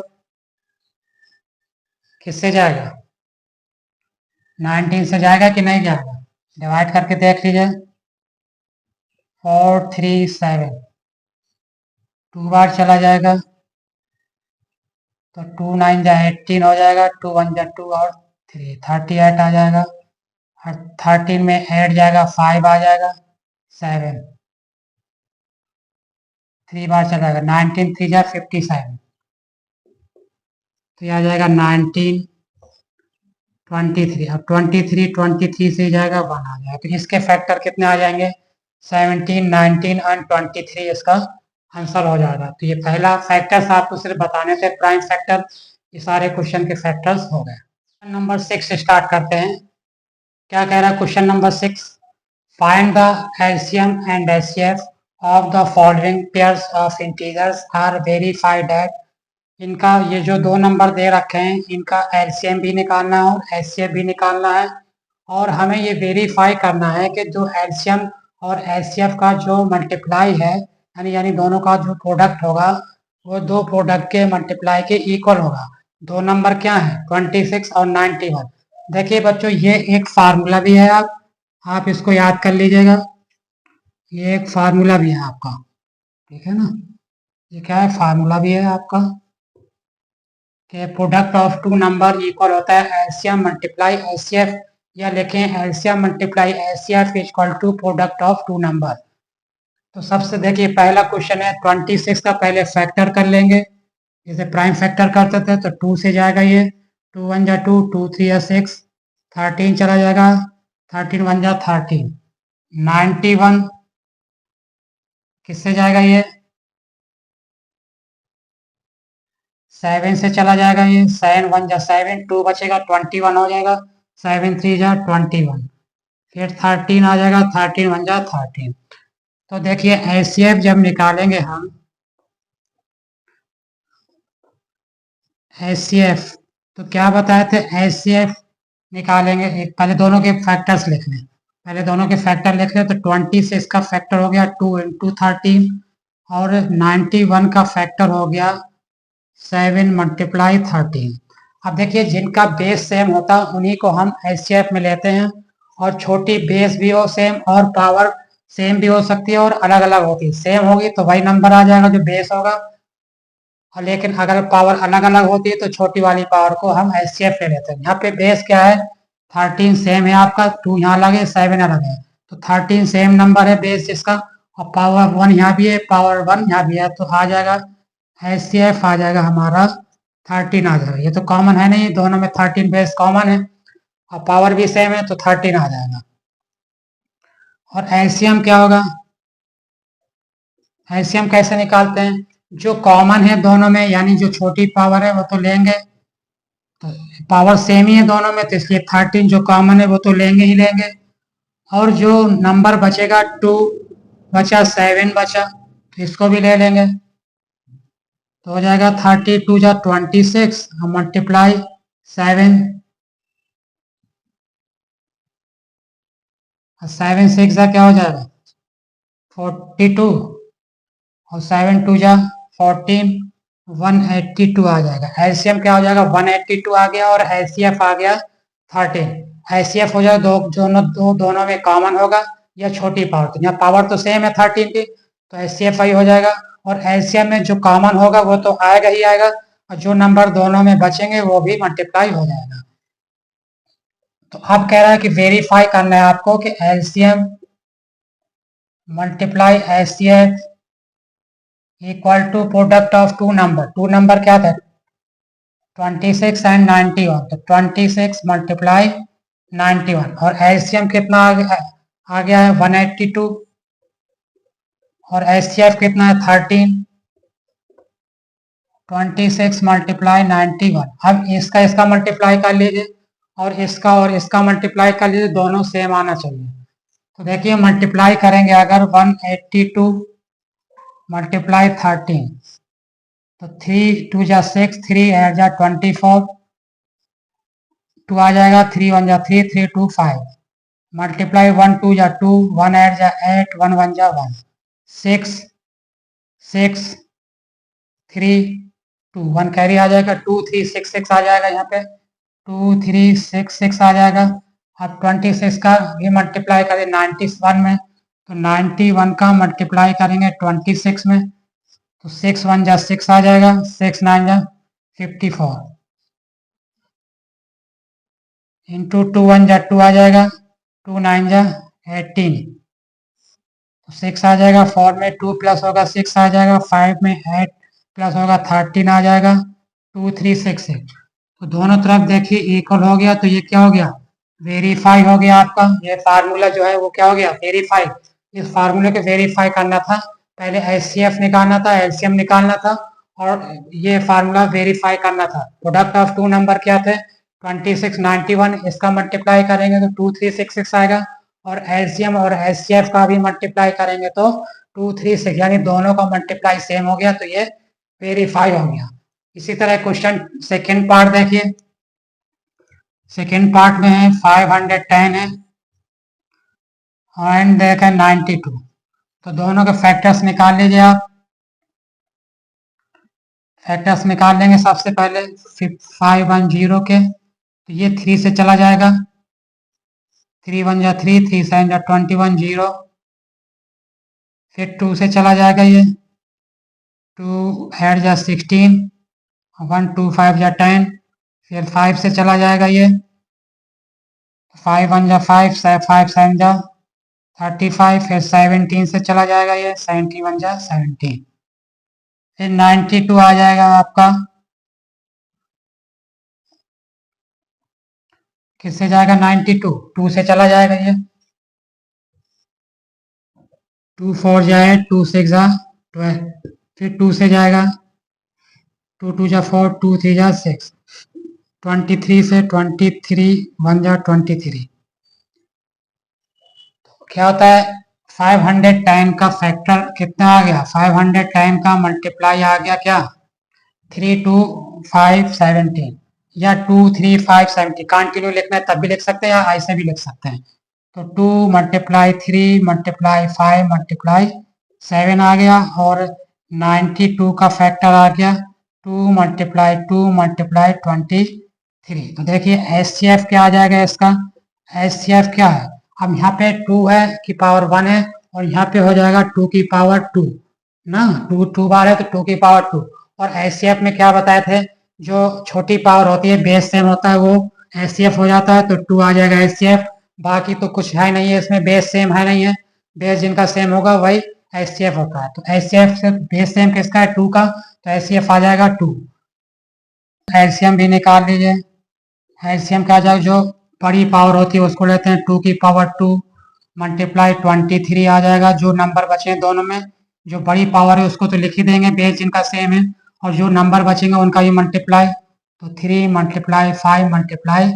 किससे जाएगा? 19 से जाएगा कि नहीं जाएगा? डिवाइड करके देख लीजिए। 437 2 बार चला जाएगा, तो 2 9 जा 18 हो जाएगा, 2 1 जा 2 और 3 38 आ जाएगा। और 13 में 8 जाएगा, 5 आ जाएगा, 7 3 बार चला जाएगा। 19 3 जा 57, तो यह आ जाएगा 19 23। अब 23 से जाएगा 1 आ जाएगा। तो इसके फैक्टर कितने आ जाएंगे? 17 19 एंड 23 इसका आंसर हो जाएगा। तो ये पहला फैक्टर्स आपको सिर्फ बताने थे, प्राइम फैक्टर। ये सारे क्वेश्चन के फैक्टर्स हो गए। नंबर 6 स्टार्ट करते हैं। क्या कह रहा है question number 6? Find the LCM and HCF of the following pairs of integers are verified at. इनका ये जो दो नंबर दे रखे हैं, इनका एलसीएम भी निकालना है और एचसीएफ भी निकालना है। और हमें ये वेरीफाई करना है कि जो एलसीएम और एचसीएफ का जो मल्टीप्लाई है, यानी दोनों का जो प्रोडक्ट होगा, वो दो प्रोडक्ट के मल्टीप्लाई के इक्वल होगा। दो नंबर क्या है? 26 और 91। देखिए बच्चों, ये एक फार्मूला भी है, आप इसको याद कर लीजिएगा। ये एक फार्मूला भी है आपका, ठीक है ना? ये क्या है? फार्मूला भी है आपका कि product of two number equal होता है एलसीएम मल्टीप्लाई एचसीएफ, या लिखें LCM multiply HCF equal to product of two number. तो सबसे देखिए, पहला क्वेश्चन है 26 का पहले फैक्टर कर लेंगे। जैसे प्राइम फैक्टर करते थे तो 2 से जाएगा, ये 2 1 जा 2, 2 3 या 6, 13 चला जाएगा, 13 1 जा 13, 91 किससे जाएगा? ये 7 से चला जाएगा, ये 7 1 जा 7, 2 बचेगा, 21 हो जाएगा, 7 3 जा 21। फिर 13 आ जाएगा, 13 1 जा 13। तो देखिए एचसीएफ जब निकालेंगे हम, एचसीएफ तो क्या बताए थे? एचसीएफ निकालेंगे, एक पहले दोनों के फैक्टर्स लिख लें। पहले दोनों के फैक्टर लिख लें, तो 20 से इसका फैक्टर हो गया 2 इंटू 13, और 91 का फैक्टर हो गया 7 मल्टीप्लाई 13। अब देखिए, जिनका बेस सेम होता है उन्हीं को हम एचसीएफ में लेते हैं, और छोटी बेस भी हो सेम, और पावर सेम भी हो सकती है और अलग अलग होती है। सेम होगी तो वही नंबर आ जाएगा जो बेस होगा, और लेकिन अगर पावर अलग अलग होती है तो छोटी वाली पावर को हम एचसीएफ ले लेते हैं। यहाँ पे बेस क्या है? 13 सेम है आपका, 2 यहाँ अलग है, 7 अलग है, तो 13 सेम नंबर है बेस जिसका, और पावर 1 यहाँ भी है, पावर 1 यहाँ भी है, तो आ जाएगा एचसीएफ आ जाएगा हमारा 13 आ जाएगा। ये तो कॉमन है नहीं, दोनों में 13 बेस कॉमन है, और पावर भी सेम है, तो 13 आ जाएगा। और एलसीएम क्या होगा? एलसीएम कैसे निकालते हैं? जो कॉमन है दोनों में, यानी जो छोटी पावर है वो तो लेंगे, तो पावर सेम ही है दोनों में, तो इसलिए 13 जो कॉमन है वो तो लेंगे ही लेंगे। और जो नंबर बचेगा 2 बचा, 7 बचा, तो इसको भी ले लेंगे। तो हो जाएगा 32 जा 26 मल्टीप्लाई 7, 7 6 जा क्या हो जाएगा? 42, और 7 2 जा 14, 182 आ जाएगा। एलसीएम क्या हो जाएगा? 182 आ गया, और एचसीएफ आ गया 13। एचसीएफ हो जाएगा दोनों में कॉमन होगा, या छोटी पावर, तो यहाँ पावर तो सेम है 13 की, तो एचसीएफ ही हो जाएगा। और एलसीएम में जो कॉमन होगा वो तो आएगा ही आएगा, और जो नंबर दोनों में बचेंगे वो भी मल्टीप्लाई हो जाएगा। तो अब कह रहा है कि वेरीफाई करना है आपको कि LCM multiply HCF equal to product of two number क्या था 26 एंड 91, तो 26 मल्टीप्लाई 91 और एलसीएम कितना आ गया है 182 और एचसीएफ कितना है 13, 26 मल्टीप्लाई 91। अब इसका इसका मल्टीप्लाई कर लीजिए और इसका मल्टीप्लाई कर लीजिए, दोनों सेम आना चाहिए। तो देखिए मल्टीप्लाई करेंगे अगर 182 मल्टीप्लाई 13, तो 3 2 जा 6, 3 8 जा 24, 2 आ जाएगा, 3 1 जा 3, 3 2 5 मल्टीप्लाई 1 2 जा 2, 1 8 जा 8, 1 1 जा 1, 6 6 3 2 1 कैरी आ जाएगा, 2 3 6 6 आ जाएगा, यहाँ पे 2 3 6 6 आ जाएगा। अब 26 का भी मल्टीप्लाई करें 91 में, तो 91 का मल्टीप्लाई करेंगे 26 में, तो 6 1 जा 6 आ जाएगा, 6 9 जा 54 इंटू 2 1 जा 2 आ जाएगा, 2 9 जा 18, तो 6 आ जाएगा, 4 में 2 प्लस होगा 6 आ जाएगा, 5 में 8 प्लस होगा 13 आ जाएगा, 2 3 6 6। तो दोनों तरफ देखिए इक्वल हो गया, तो ये क्या हो गया वेरीफाई हो गया आपका। ये फार्मूला जो है वो क्या हो गया वेरीफाई। इस फार्मूले को वेरीफाई करना था, पहले एचसीएफ निकालना था, एलसीएम निकालना था और ये फार्मूला वेरीफाई करना था। प्रोडक्ट ऑफ टू नंबर क्या थे 26 91, इसका मल्टीप्लाई करेंगे तो 2366 आएगा और एलसीएम और एचसीएफ का भी मल्टीप्लाई करेंगे तो 236, यानी दोनों का मल्टीप्लाई सेम हो गया, तो ये वेरीफाई हो गया। इसी तरह क्वेश्चन सेकेंड पार्ट देखिए। सेकेंड पार्ट में है 510 है एंड देखा 92, तो दोनों के फैक्टर्स निकाल लीजिए आप। फैक्टर्स निकाल लेंगे सबसे पहले 510 के, तो ये 3 से चला जाएगा, 3 1 जा 3, 3 7 जा 21 0, फिर 2 से चला जाएगा, ये 2 8 जा 16, 1 2 5 जा 10, फिर 5 से चला जाएगा, ये 5 1 जा 5, 5 7 जा 35, फिर 17 से चला जाएगा, ये 71 जा 17, फिर 92 आ जाएगा आपका, किससे जाएगा 92, 2 से चला जाएगा, ये 2 4 जाए 2 6 जा 12, फिर 2 से जाएगा, 2 2 जा 4, 2 3 जा 6, 23 से 23 1 जा 23। क्या होता है 510 का फैक्टर कितना आ गया 510 का मल्टीप्लाई आ गया क्या 3 2 5 17 या 2 3 5 70, कंटिन्यू लिखना है तब भी लिख सकते हैं या ऐसे भी लिख सकते हैं। तो 2 मल्टीप्लाई 3 मल्टीप्लाई 5 मल्टीप्लाई 7 आ गया और 92 का फैक्टर आ गया 2 मल्टीप्लाई 2 मल्टीप्लाई 23। तो देखिए एचसीएफ क्या आ जाएगा इसका, एचसीएफ क्या है, अब यहाँ पे 2 है की पावर 1 है और यहाँ पे हो जाएगा 2 की पावर 2 ना, 2 बार है तो 2 की पावर 2। और एचसीएफ में क्या बताए थे, जो छोटी पावर होती है बेस सेम होता है वो एचसीएफ हो जाता है, तो 2 आ जाएगा एचसीएफ। बाकी तो कुछ है नहीं है इसमें, बेस सेम है नहीं है, बेस जिनका सेम होगा वही एचसीएफ होता है। तो एचसीएफ से बेस सेम किसका है 2 का, तो एचसीएफ आ जाएगा 2। एलसीएम भी निकाल लीजिए, एलसीएम क्या आ जाएगा, जो बड़ी पावर होती है उसको लेते हैं 2 की पावर 2 मल्टीप्लाई 23 आ जाएगा। जो नंबर बचे हैं दोनों में, जो बड़ी पावर है उसको तो लिख ही देंगे बेस जिनका सेम है, और जो नंबर बचेंगे उनका भी मल्टीप्लाई, तो 3 मल्टीप्लाई 5 मल्टीप्लाई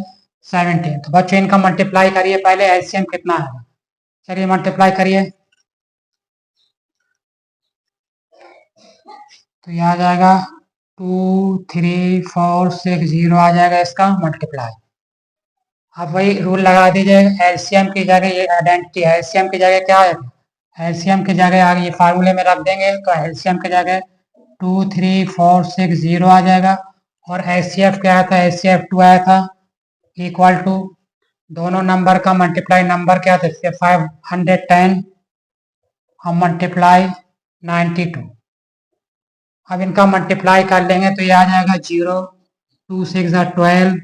17। तो बच्चों इनका मल्टीप्लाई करिए पहले, एलसीएम कितना है, चलिए मल्टीप्लाई करिए, तो ये आ जाएगा 2 3 4 6 0 आ जाएगा इसका मल्टीप्लाई। अब वही रूल लगा दीजिए, एलसीएम की जगह ये आइडेंटिटी है, एलसीएम की जगह क्या है, एलसीएम की जगह आगे ये फार्मूले में रख देंगे, तो एलसीएम की जगह 2 3 4 6 0 आ जाएगा और एचसीएफ क्या आया था, एचसीएफ 2 आया था, इक्वल टू दोनों नंबर का मल्टीप्लाई, नंबर क्या था 510 और मल्टीप्लाई 92। अब इनका मल्टीप्लाई कर लेंगे तो ये आ जाएगा 0 2 6 12,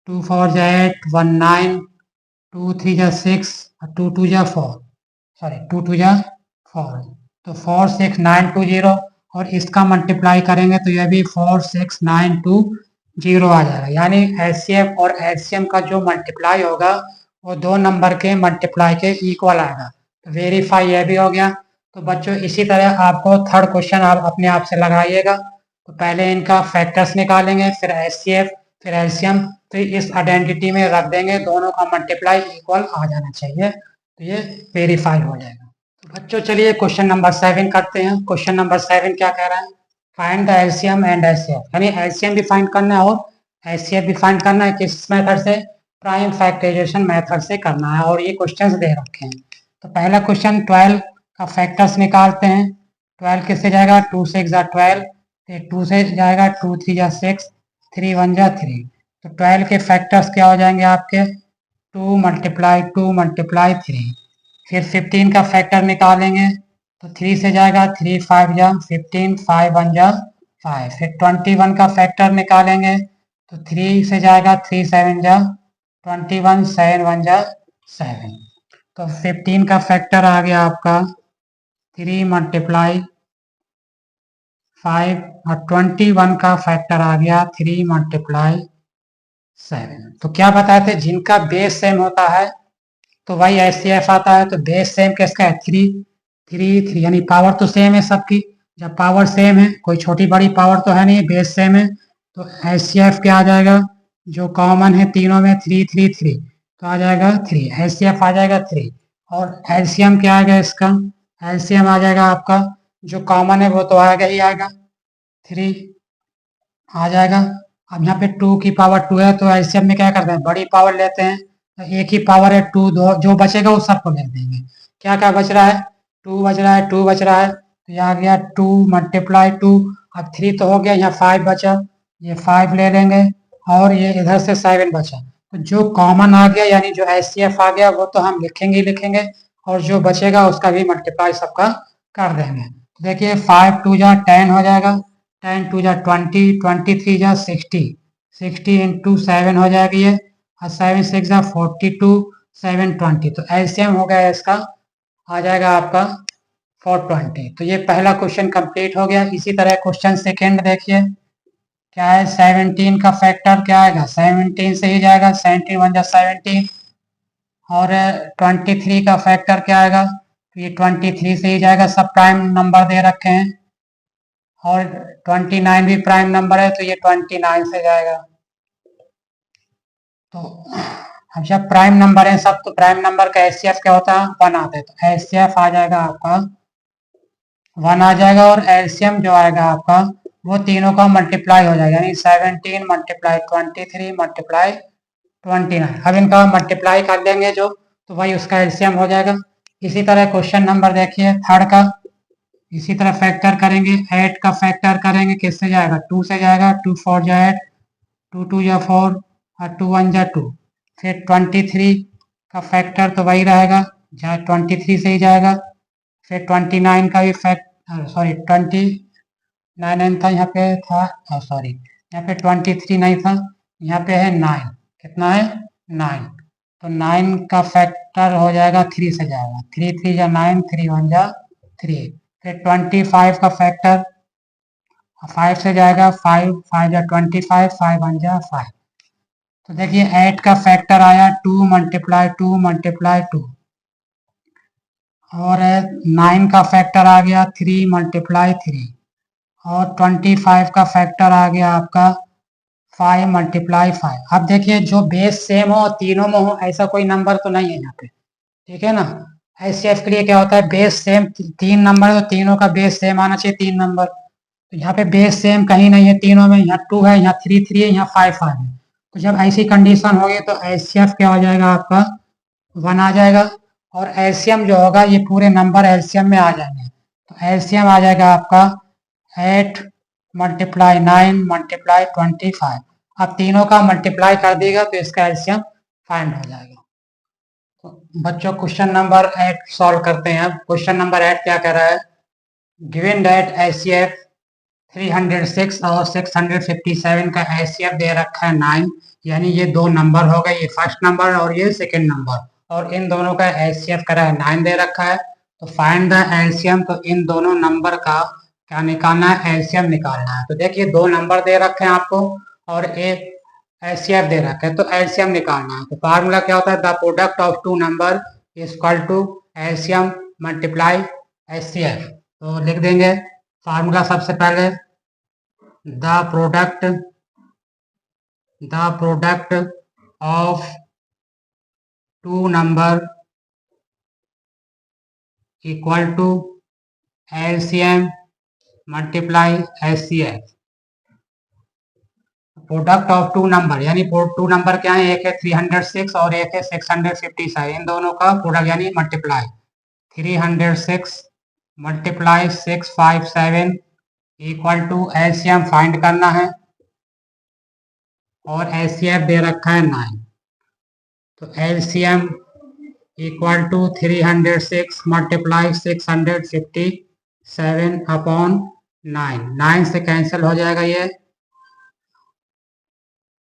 2 4 जा 8, 1 9, 2 3 जा 6 और 2 2 जा 4, सॉरी 2 2 जा 4, तो 4 6 9 2 0 और इसका मल्टीप्लाई करेंगे तो यह भी 4 6 9 2 0 आ जाएगा। यानी एचसीएफ और एचसीएम का जो मल्टीप्लाई होगा वो दो नंबर के मल्टीप्लाई के इक्वल आएगा। तो वेरीफाई यह भी हो गया। तो बच्चों इसी तरह आपको थर्ड क्वेश्चन आप अपने आप से लगाइएगा। तो पहले इनका फैक्टर्स निकालेंगे, फिर एचसीएफ, फिर एलसीएम, तो इस आइडेंटिटी में रख देंगे, दोनों का मल्टीप्लाई इक्वल आ जाना चाहिए, तो ये वेरीफाई हो जाएगा। तो बच्चों चलिए क्वेश्चन नंबर 7 करते हैं। क्वेश्चन नंबर 7 क्या कह रहा है? Find the LCM and HCF, यानी एलसीएम भी फाइंड करना है और एचसीएफ भी फाइंड करना है। किस मेथड से? प्राइम फैक्टराइजेशन मेथड से करना है और ये क्वेश्चंस दे रखे हैं। तो पहला क्वेश्चन 12 का फैक्टर्स निकालते हैं। 12 किससे जाएगा? 2 6 जा 12, 2 से जाएगा 2 3 जा 6, 3 1 जा 3। तो 12 के फैक्टर्स क्या हो जाएंगे आपके? 2 मल्टीप्लाई 2 मल्टीप्लाई 3। फिर 15 का फैक्टर निकालेंगे तो 3 से जाएगा 3 5 जा 15, 5 1 जा 5। फिर 21 का फैक्टर निकालेंगे तो 3 से जाएगा 3 7 जा 21, 7 1 जा 7। तो 15 का फैक्टर आ गया आपका 3 मल्टीप्लाई 5 और 21 का फैक्टर आ गया 3 मल्टीप्लाई 7। तो क्या बताए थे? जिनका बेस सेम होता है तो वही एचसीएफ आता है। तो बेस सेम किसका है? 3 3 3, यानी पावर तो सेम है सबकी। जब पावर सेम है, कोई छोटी बड़ी पावर तो है नहीं, बेस सेम है, तो एचसीएफ क्या आ जाएगा? जो कॉमन है तीनों में 3 3 3, तो आ जाएगा 3, एचसीएफ आ जाएगा 3। और एलसीएम क्या आएगा इसका? एलसीएम आ जाएगा आपका, जो कॉमन है वो तो आएगा ही आएगा, 3 आ जाएगा। अब यहाँ पे 2 की पावर 2 है तो एलसीएम में क्या करते हैं? बड़ी पावर लेते हैं। तो एक ही पावर है 2, दो जो बचेगा वो सबको ले देंगे। क्या क्या बच रहा है? 2 बच रहा है, 2 बच रहा है, तो यहाँ आ गया 2 मल्टीप्लाई 2। अब 3 तो हो गया, यहाँ 5 बचा, ये 5 ले लेंगे और ये इधर से 7 बचा। तो जो कॉमन आ गया यानी जो एचसीएफ आ गया वो तो हम लिखेंगे ही लिखेंगे, और जो बचेगा उसका भी मल्टीप्लाई सबका कर देंगे। तो देखिए 5 2 जा 10 हो जाएगा, 10 2 जा 20, 23 जा 60, 60 इंटू 7 हो जाएगी ये, और 7 6 जा 42, 7 20। तो एलसीएम हो गया इसका, आ जाएगा आपका 420। तो ये पहला क्वेश्चन कंप्लीट हो गया। इसी तरह क्वेश्चन सेकेंड देखिए क्या है? 17 का फैक्टर क्या आएगा? 17 से ही जाएगा, 17 1 जा 17। और 23 का फैक्टर क्या आएगा? तो ये 23 से ही जाएगा, सब प्राइम नंबर दे रखे हैं। और 29 भी प्राइम नंबर है तो ये 29 से जाएगा। तो अब जब प्राइम नंबर है सब, तो प्राइम नंबर का एचसीएफ क्या होता है? 1 आता है। तो एचसीएफ आ जाएगा आपका 1 आ जाएगा, और एलसीएम जो आएगा आपका वो तीनों का मल्टीप्लाई हो जाएगा, यानी 17 मल्टीप्लाई 23 मल्टीप्लाई 29। अब इनका मल्टीप्लाई कर देंगे जो, तो वही उसका एलसीएम हो जाएगा। इसी तरह क्वेश्चन नंबर देखिए थर्ड का, इसी तरह फैक्टर करेंगे। 8 का फैक्टर करेंगे, किससे जाएगा? 2 से जाएगा, 2 4 जा 8, 2 2 जा 4 और 2 1 जा 2। फिर 23 का फैक्टर तो वही रहेगा, जहाँ 23 से ही जाएगा। फिर 29 का भी सॉरी 29 था, यहाँ पे था, सॉरी यहाँ पे 23 नहीं था, यहाँ पे है 9। कितना है? 9। तो 9 का फैक्टर हो जाएगा 3 से जाएगा, 3 3 जा 9, 3 1 जा 3। फिर 25 का फैक्टर 5 से जाएगा, 5 5 जा 25, 5 1 जा 5। तो देखिए 8 का फैक्टर आया 2 मल्टीप्लाई 2 मल्टीप्लाई 2। और 9 का फैक्टर आ गया 3 मल्टीप्लाई 3। और 25 का फैक्टर आ गया आपका 5 मल्टीप्लाई 5। अब देखिए जो बेस सेम हो तीनों में हो, ऐसा कोई नंबर तो नहीं है यहाँ पे, ठीक है ना। एचसीएफ के लिए क्या होता है? बेस सेम, 3 नंबर है तो तीनों का बेस सेम आना चाहिए, 3 नंबर। तो यहाँ पे बेस सेम कहीं नहीं है तीनों में, यहाँ 2 है, यहाँ 3 3 है, यहाँ 5 5 है। तो जब ऐसी कंडीशन होगी तो एचसीएफ क्या हो जाएगा आपका? 1 आ जाएगा। और एलसीएम जो होगा ये पूरे नंबर एलसीएम में आ जाएंगे। तो एलसीएम आ जाएगा आपका 8 मल्टीप्लाई 9 मल्टीप्लाई 25। अब तीनों का मल्टीप्लाई कर देगा तो इसका एलसीएम फाइंड हो जाएगा। तो बच्चों क्वेश्चन नंबर 8 सॉल्व करते हैं। अब क्वेश्चन नंबर 8 क्या कह रहा है? गिवन दैट एचसीएफ 306 और 657 का एचसीएफ दे रखा है 9, यानी ये दो नंबर हो गए, ये फर्स्ट नंबर और ये सेकंड नंबर, और इन दोनों का एचसीएफ करा है 9 दे रखा है। तो फाइंड द एलसीएम, तो इन दोनों नंबर का क्या निकालना है, एलसीएम निकालना है। तो देखिए दो नंबर दे रखे हैं आपको और एक एचसीएफ दे रखा है, तो एलसीएम निकालना है। तो फार्मूला क्या होता है, the product of two number is equal to LCM multiply HCF. तो लिख देंगे फार्मूला सबसे पहले, the product of two number equal to LCM multiply HCF. Product of two number यानी टू नंबर क्या है, एक है 306 और एक है 657, इन दोनों का प्रोडक्ट यानी multiply 306 multiply 657 equal to LCM find करना है और एचसीएफ दे रखा है 9। तो LCM equal to 306 multiply 657 upon 9, 9 से कैंसिल हो जाएगा, ये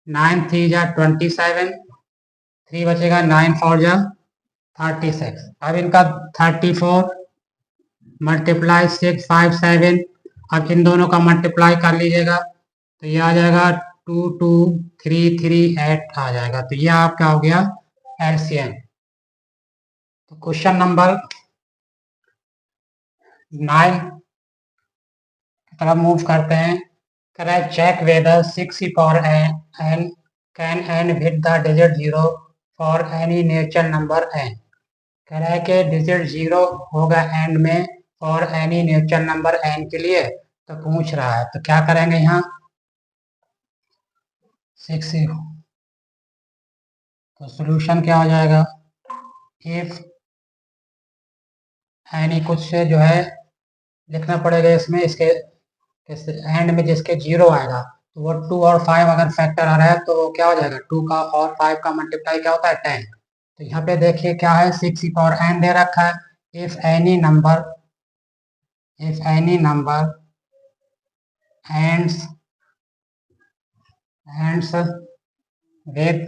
9 3 जा 27, 3 बचेगा, 9 4 जा 36। अब इनका 34 मल्टीप्लाई 657, अब इन दोनों का मल्टीप्लाई कर लीजिएगा तो ये आ जाएगा 22338 आ जाएगा। तो ये आपका हो गया एलसीएम। तो क्वेश्चन नंबर 9 की तरफ मूव करते हैं। करें check whether 6 power n can end with the digit 0 for any natural number n। कह रहा है कि डिजिट 0 होगा एंड में और एनी नेचुरल नंबर n के लिए, तो पूछ रहा है तो क्या करेंगे यहाँ 6, तो सॉल्यूशन क्या हो जाएगा, इफ एनी कुछ से जो है लिखना पड़ेगा इसमें, इसके एंड में जिसके 0 आएगा तो वो 2 और 5 अगर फैक्टर आ रहा है तो वो क्या हो जाएगा, 2 का और 5 का मल्टीप्लाई क्या होता है 10। तो यहाँ पे देखिए क्या है 6 की पावर n दे रखा है, if any number ends with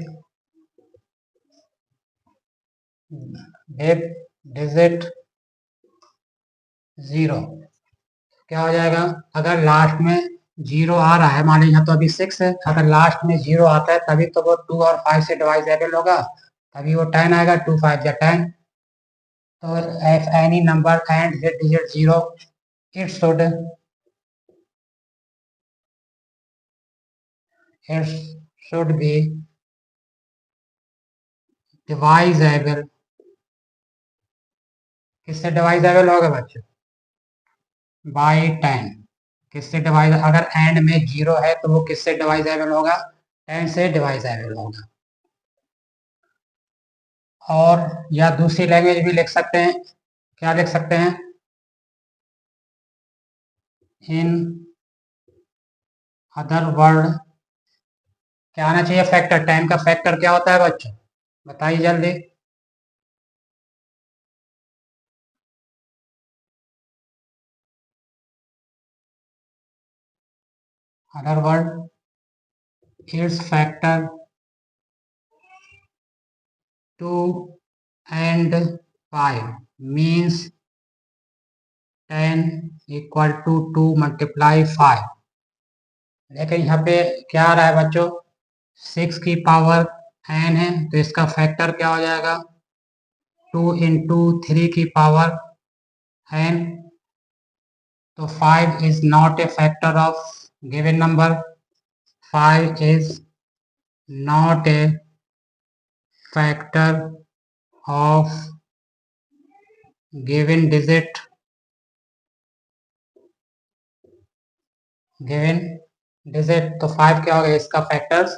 digit 0, क्या हो जाएगा, अगर लास्ट में 0 आ रहा है, मान लीजिए यहाँ तो अभी 6 है, अगर लास्ट में 0 आता है तभी तो वो 2 और 5 से डिवाइजेबल होगा, तभी वो 10 आएगा, 2 5 या 10। तो if any number ends with digit 0 it should be divisible, किससे डिवाइजेबल होगा बच्चों, बाई 10। किससे डिवाइज, अगर एंड में 0 है तो वो किससे डिवाइजेबल होगा, 10 से डिवाइजेबल होगा। और या दूसरी लैंग्वेज भी लिख सकते हैं, क्या लिख सकते हैं, इन अदर वर्ड क्या आना चाहिए, फैक्टर 10 का फैक्टर क्या होता है बच्चों, बताइए जल्दी। Other word its factor 2 and 5 means 10 equal to 2 multiply 5। लेकिन यहाँ पे क्या आ रहा है बच्चों, 6 की पावर n है तो इसका फैक्टर क्या हो जाएगा, 2 इंटू 3 की पावर n। तो 5 is not A factor of given number, 5 is not A factor of given digit, तो 5 क्या होगा, इसका फैक्टर्स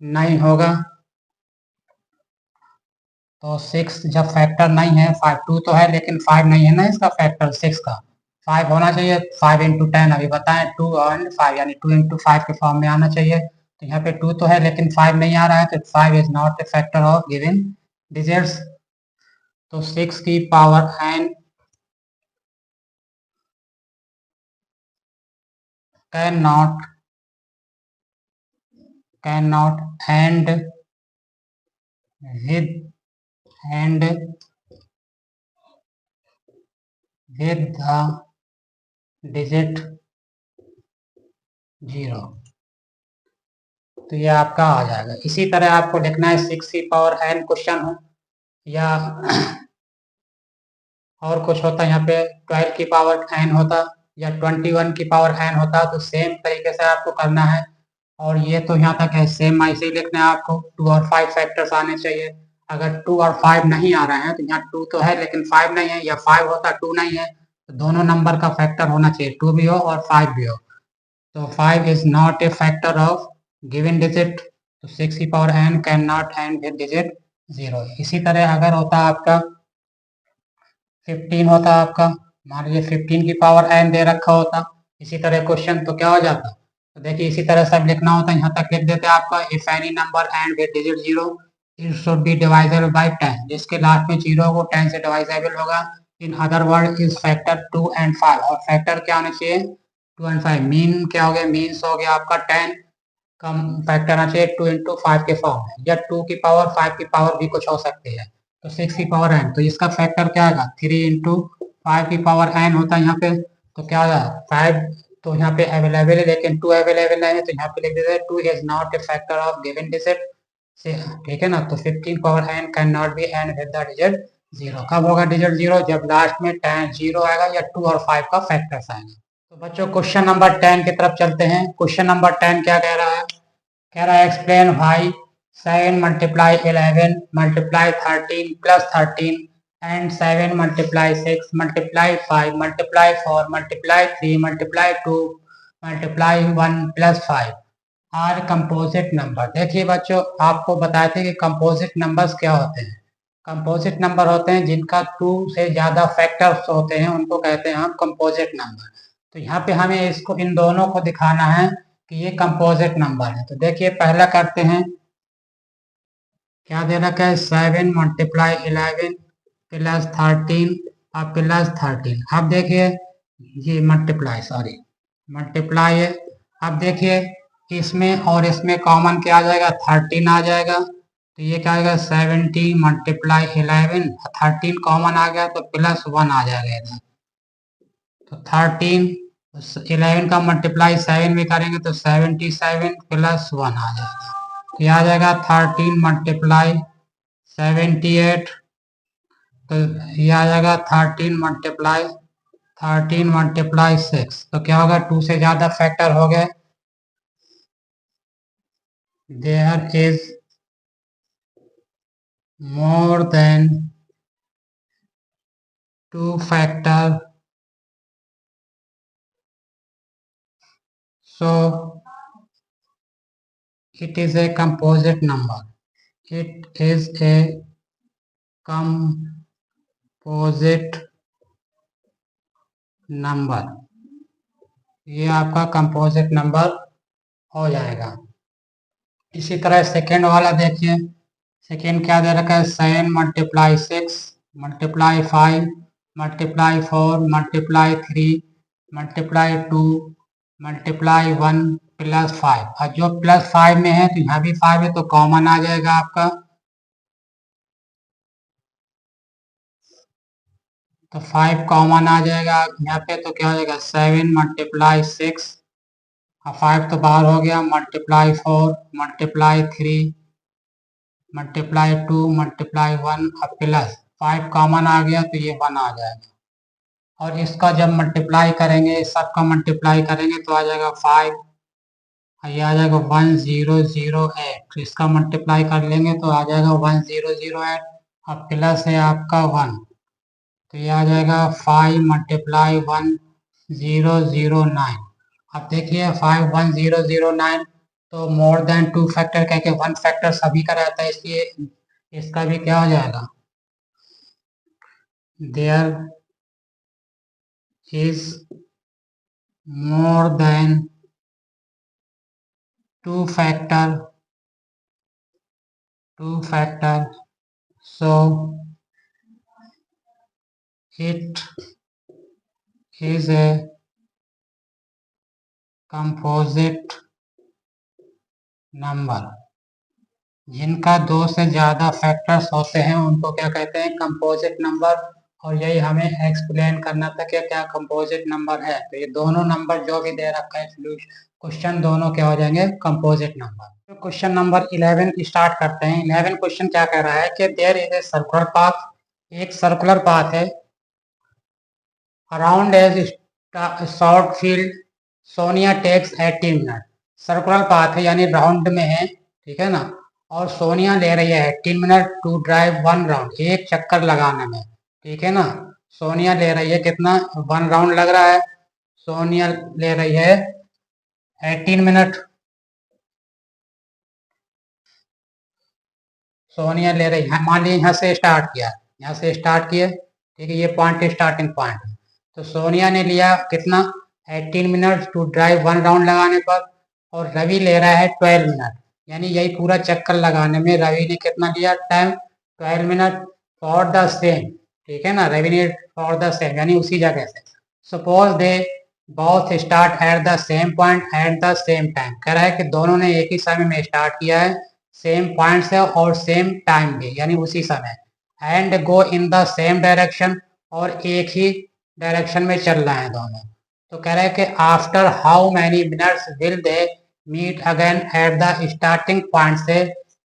नहीं होगा। तो 6 जब फैक्टर नहीं है, 5 2 तो है लेकिन 5 नहीं है ना इसका फैक्टर 6 का, 5 होना चाहिए। 5 इंटू 10 अभी बताएं, 2 और 5 यानी 2 इंटू 5 के फॉर्म में आना चाहिए। तो यहाँ पे 2 तो है लेकिन 5 नहीं आ रहा है, तो 5 is not A factor of given digits. तो 6 की power n can not and with and with the digit 0। तो ये आपका आ जाएगा। इसी तरह आपको लिखना है 6 की पावर n क्वेश्चन हो या और कुछ होता है यहाँ पे 12 की पावर n होता या 21 की पावर n होता, तो सेम तरीके से आपको करना है। और ये तो यहाँ तक है, सेम ऐसे ही लिखना है आपको। 2 और 5 फैक्टर्स आने चाहिए। अगर 2 और 5 नहीं आ रहे हैं तो यहाँ 2 तो है लेकिन 5 नहीं है, या 5 होता 2 नहीं है, तो दोनों नंबर का फैक्टर होना चाहिए, 2 भी हो और 5 भी हो। तो 5 is not A factor of given digit, तो 6 की power n can not and with digit 0। इसी तरह अगर होता आपका 15 होता आपका, मान लीजिए 15 की पावर n दे रखा होता इसी तरह क्वेश्चन, तो क्या हो जाता। तो देखिए इसी तरह सब लिखना होता है, यहाँ तक लिख देते हैं आपका if any number end with digit 0 it should be divisible by 10, जिसके लास्ट में 0 को 10 से डिवाइजेबल होगा। In other word is factor 2 and 5, और फैक्टर क्या होने चाहिए 2 एंड 5। मीन क्या हो गया, मीन्स हो गया आपका 10, कम फैक्टर आना चाहिए 2 इंटू 5 के फॉर्म में, या 2 की पावर 5 की पावर भी कुछ हो सकती है। तो 6 की पावर n, तो इसका फैक्टर क्या आएगा 3 इंटू 5 की पावर n होता है यहाँ पे। तो क्या होगा 5 तो यहाँ पे अवेलेबल है लेकिन 2 अवेलेबल नहीं है, तो यहाँ पे लिख देते हैं 2 is not A factor of given digit से, ठीक है ना। तो 15 power n can not be n with the digit 0। कब होगा डिजिट 0, जब लास्ट में 10 0 आएगा या 2 और 5 का फैक्टर्स आएगा। तो बच्चों क्वेश्चन नंबर 10 की तरफ चलते हैं। क्वेश्चन नंबर 10 क्या कह रहा है, कह रहा है explain why 7 multiply 11 multiply 13 plus 13 and 7 multiply 6 multiply 5 multiply 4 multiply 3 multiply 2 multiply 1 plus 5 are composite number. देखिए बच्चों आपको बताए थे कि कंपोजिट नंबर्स क्या होते हैं। कंपोजिट नंबर होते हैं जिनका 2 से ज्यादा फैक्टर्स होते हैं, उनको कहते हैं हम कंपोजिट नंबर। तो यहाँ पे हमें इसको इन दोनों को दिखाना है कि ये कंपोजिट नंबर है। तो देखिए पहला करते हैं, क्या दे रखा है 7 मल्टीप्लाई 11 प्लस 13 और प्लस 13। अब देखिए ये मल्टीप्लाई है। अब देखिए इसमें और इसमें कॉमन क्या आ जाएगा 13 आ जाएगा, तो ये क्या आएगा 70 मल्टीप्लाई 11, 13 कॉमन आ गया तो प्लस 1 आ जाएगा इधर। तो 13 11 का मल्टीप्लाई 7 में करेंगे तो 77 प्लस 1 आ जाएगा, तो ये आ जाएगा 13 मल्टीप्लाई 78। तो ये आ जाएगा 13 मल्टीप्लाई 6, तो क्या होगा 2 से ज्यादा फैक्टर हो गए। There is more than 2 factor, so it is a composite number, it is a composite number, ये आपका कंपोजिट नंबर हो जाएगा। इसी तरह सेकेंड वाला देखिए, सेकेंड क्या दे रखा है 7 multiply 6 multiply 5 multiply 4 multiply 3 multiply 2 multiply 1 plus 5। और जो प्लस 5 में है तो यहाँ भी 5 है तो कॉमन आ जाएगा आपका, तो 5 कॉमन आ जाएगा यहाँ पे। तो क्या हो जाएगा 7 मल्टीप्लाई 6, 5 तो बाहर हो गया, मल्टीप्लाई 4 मल्टीप्लाई 3 मल्टीप्लाई 2 मल्टीप्लाई 1 और प्लस 5 कॉमन आ गया तो ये 1 आ जाएगा। और इसका जब मल्टीप्लाई करेंगे, सबका मल्टीप्लाई करेंगे तो आ जाएगा 5, ये आ जाएगा 1008। तो इसका मल्टीप्लाई कर लेंगे तो आ जाएगा 1008 और प्लस है आपका 1, तो ये आ जाएगा 5 मल्टीप्लाई 1009। अब देखिए 51009, तो मोर देन 2 फैक्टर कह के 1 फैक्टर सभी का रहता है, इसलिए इसका भी क्या हो जाएगा there is more than 2 factor so it is a composite number, जिनका दो से ज्यादा फैक्टर्स होते हैं उनको क्या कहते हैं, कंपोजिट नंबर। और यही हमें एक्सप्लेन करना था कि क्या कंपोजिट नंबर है। तो ये दोनों नंबर जो भी दे रखा है क्वेश्चन, दोनों क्या हो जाएंगे, कंपोजिट नंबर। तो क्वेश्चन नंबर 11 स्टार्ट करते हैं। 11 क्वेश्चन क्या कह रहा है कि there is a circular path, एक सर्कुलर पाथ है, around as short field, Sonia takes 18 minute. Circular path है यानी राउंड में है, ठीक है ना, और सोनिया ले रही है 18 minute to drive one round, एक चक्कर लगाने में, ठीक है ना। सोनिया ले रही है कितना, 1 राउंड लग रहा है। सोनिया ले रही है 18 मिनट, सोनिया ले रही है, मान लीजिए यहाँ से स्टार्ट किया, यहाँ से स्टार्ट किए, ठीक है, ये पॉइंट स्टार्टिंग पॉइंट है। तो सोनिया ने लिया कितना, 18 मिनट टू ड्राइव 1 राउंड लगाने पर, और रवि ले रहा है 12 मिनट, यानी यही पूरा चक्कर लगाने में रवि ने कितना लिया time, 12 minute for the same, ठीक है ना। रवि ने फॉर द सेम यानी उसी जगह से। Suppose they both start at the same point at the same time, कह रहा है कि दोनों ने एक ही समय में स्टार्ट किया है, सेम पॉइंट से और सेम टाइम भी, यानी उसी समय, and go in the same direction, और एक ही डायरेक्शन में चल रहे हैं दोनों। तो कह रहे हैं कि after how many minutes will they meet again at the starting point, से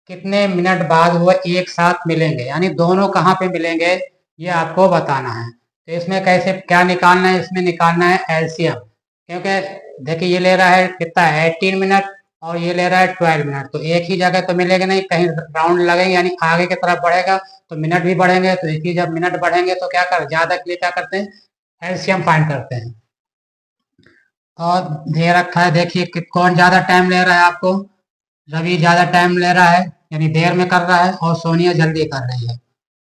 कितने मिनट बाद वो एक साथ मिलेंगे, यानी दोनों कहाँ पे मिलेंगे ये आपको बताना है। तो इसमें कैसे क्या निकालना है, इसमें निकालना है एलसीएम, क्योंकि देखिए ये ले रहा है कितना, 18 मिनट, और ये ले रहा है 12 मिनट, तो एक ही जगह तो मिलेगा नहीं, कहीं राउंड लगेंगे, यानी आगे की तरफ बढ़ेगा तो मिनट भी बढ़ेंगे, तो एक ही जब मिनट बढ़ेंगे तो क्या कर, ज्यादा के लिए क्या करते हैं, एलसीएम फाइंड करते हैं। और दे रखा है, देखिए कि कौन ज्यादा टाइम ले रहा है आपको, रवि ज्यादा टाइम ले रहा है यानी देर में कर रहा है, और सोनिया जल्दी कर रही है।